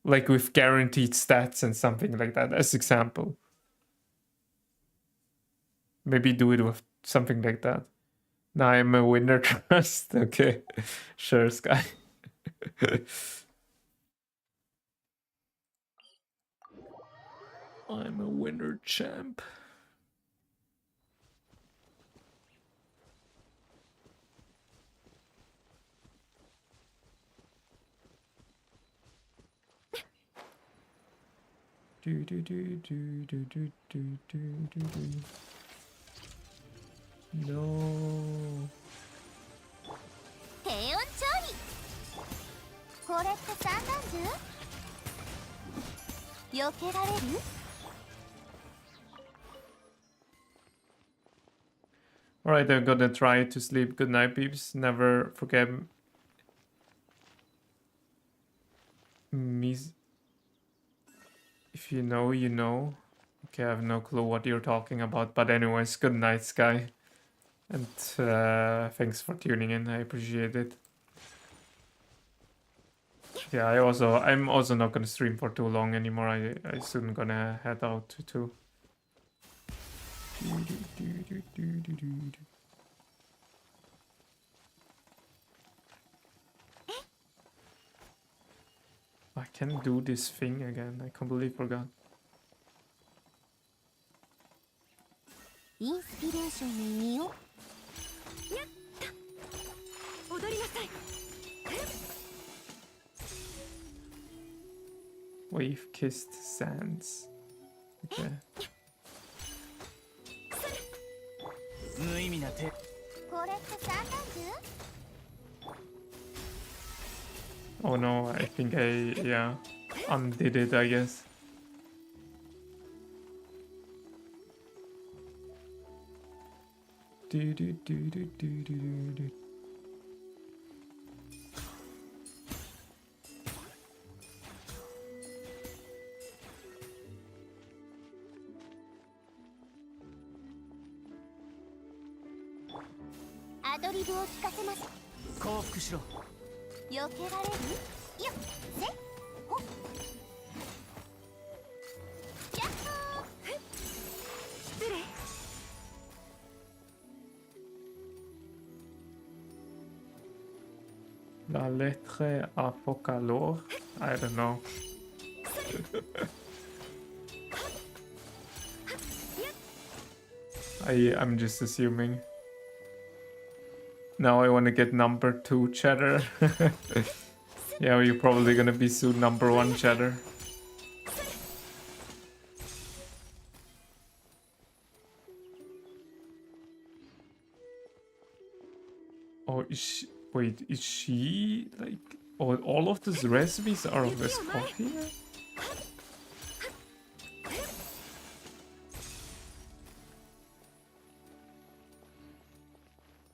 Like with guaranteed stats and something like that, as example. Maybe do it with something like that. Now I'm a winner trust. Okay, sure, Sky. I'm a winner champ. Do do do do do do do do do do. No. 低温調理これって散弾銃避けられる Alright, I'm gonna try to sleep. Good night, peeps. Never forget me. If you know, you know. Okay, I have no clue what you're talking about. But anyways, good night, Sky. And thanks for tuning in. I appreciate it. Yeah, I'm also not gonna stream for too long anymore. I soon gonna head out too. I can do this thing again. I completely forgot. インスピレーションの意味を踊りなさい Wave kissed sands. Okay. 無意味な手これって散弾 Oh no, I think yeah, undid it, I guess. Do, do, do, do, do, do, do.アドリブを聞かせます。降伏しろ。避けられる？よっ、せ、ほっ。やっほー。失礼。La lettre apocalor? I don't know. I'm just assuming. Now I want to get number 2 cheddar. Yeah, you're probably gonna be soon number 1 cheddar. Oh, wait, is she like... Oh, all of these recipes are of this coffee?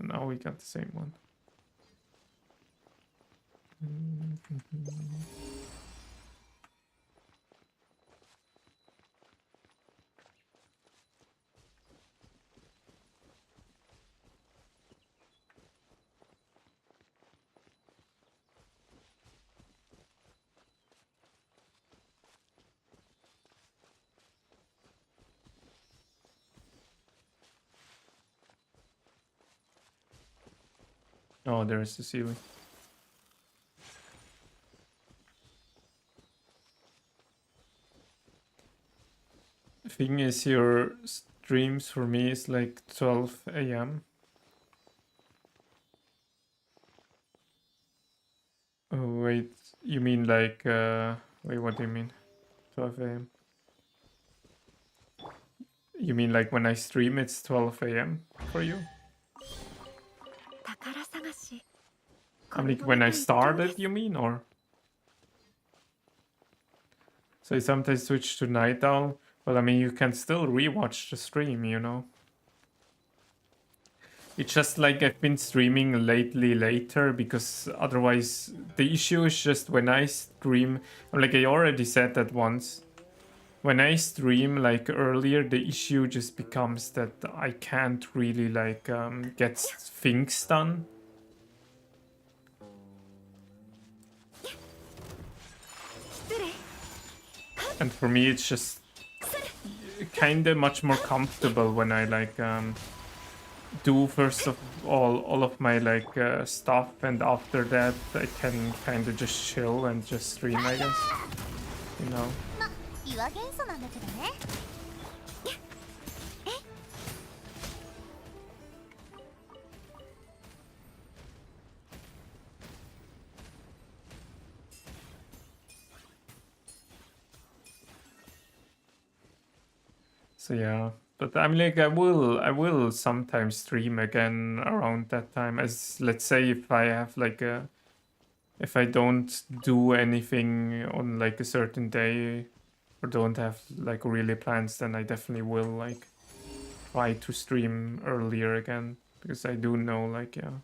Now we got the same one. Oh, there's the ceiling. Thing is, your streams for me is like 12 a.m. Oh, wait, you mean like, wait, what do you mean? 12 a.m. You mean like when I stream it's 12 a.m. for you? 宝探し。 I mean, when I started, you mean, or? So I sometimes switch to night owl. Well, I mean, you can still rewatch the stream, you know? It's just like I've been streaming lately later because otherwise the issue is just when I stream, like I already said that once, when I stream like earlier, the issue just becomes that I can't really like get things done. And for me, it's just kind of much more comfortable when I like do first of all of my like stuff, and after that I can kind of just chill and just stream, I guess. You know. ま、岩元素なんだけどね。So yeah, but I'm like I will sometimes stream again around that time. As let's say if I have like a, if I don't do anything on like a certain day or don't have like really plans, then I definitely will like try to stream earlier again, because I do know like yeah,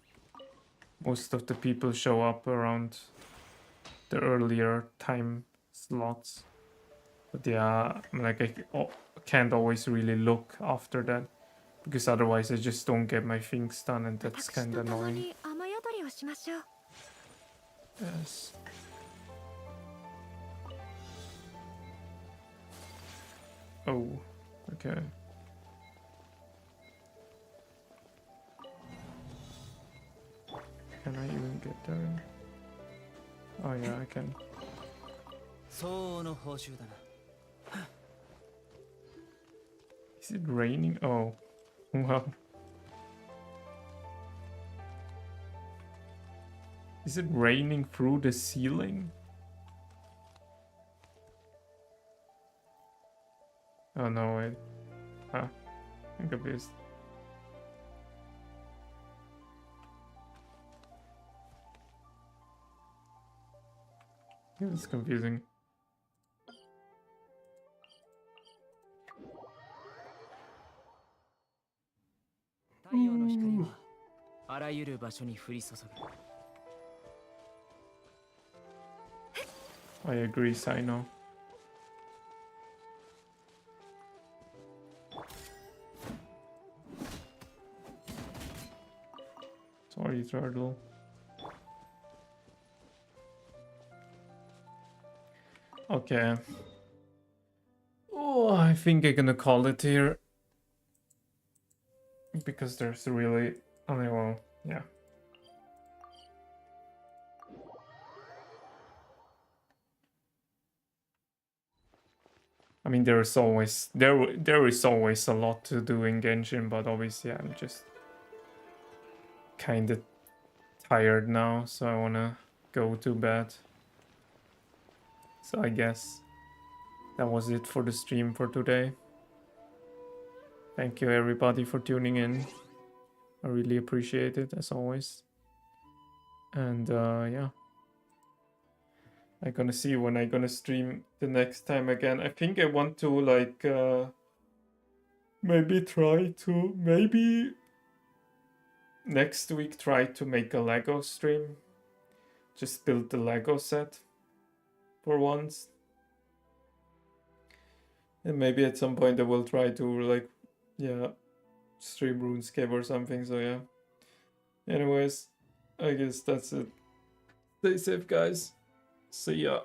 most of the people show up around the earlier time slots. But yeah, I'm like I can't always really look after that, because otherwise I just don't get my things done, and that's 私 kind と of 共 annoying. に雨宿りをしましょう。 Yes. Oh, okay. Can I even get there? Oh yeah, I can. 相応の報酬だな。 Is it raining? Oh, wow. Is it raining through the ceiling? Oh no, wait. Ah, I'm confused. Yeah, it's confusing. 太陽の光はあらゆる場所に降り注ぐ。 I agree, Sino. Sorry, Turtle. Okay. Oh, I think I'm gonna call it here. Because there's really only, well, yeah. I mean, there is always a lot to do in Genshin, but obviously I'm just kind of tired now, so I wanna go to bed. So I guess that was it for the stream for today. Thank you everybody for tuning in. I really appreciate it as always. And yeah. I'm gonna see when I'm gonna stream the next time again. I think I want to like maybe next week try to make a Lego stream. Just build the Lego set for once. And maybe at some point I will try to like, yeah, stream RuneScape or something, so yeah. Anyways, I guess that's it. Stay safe, guys. See ya.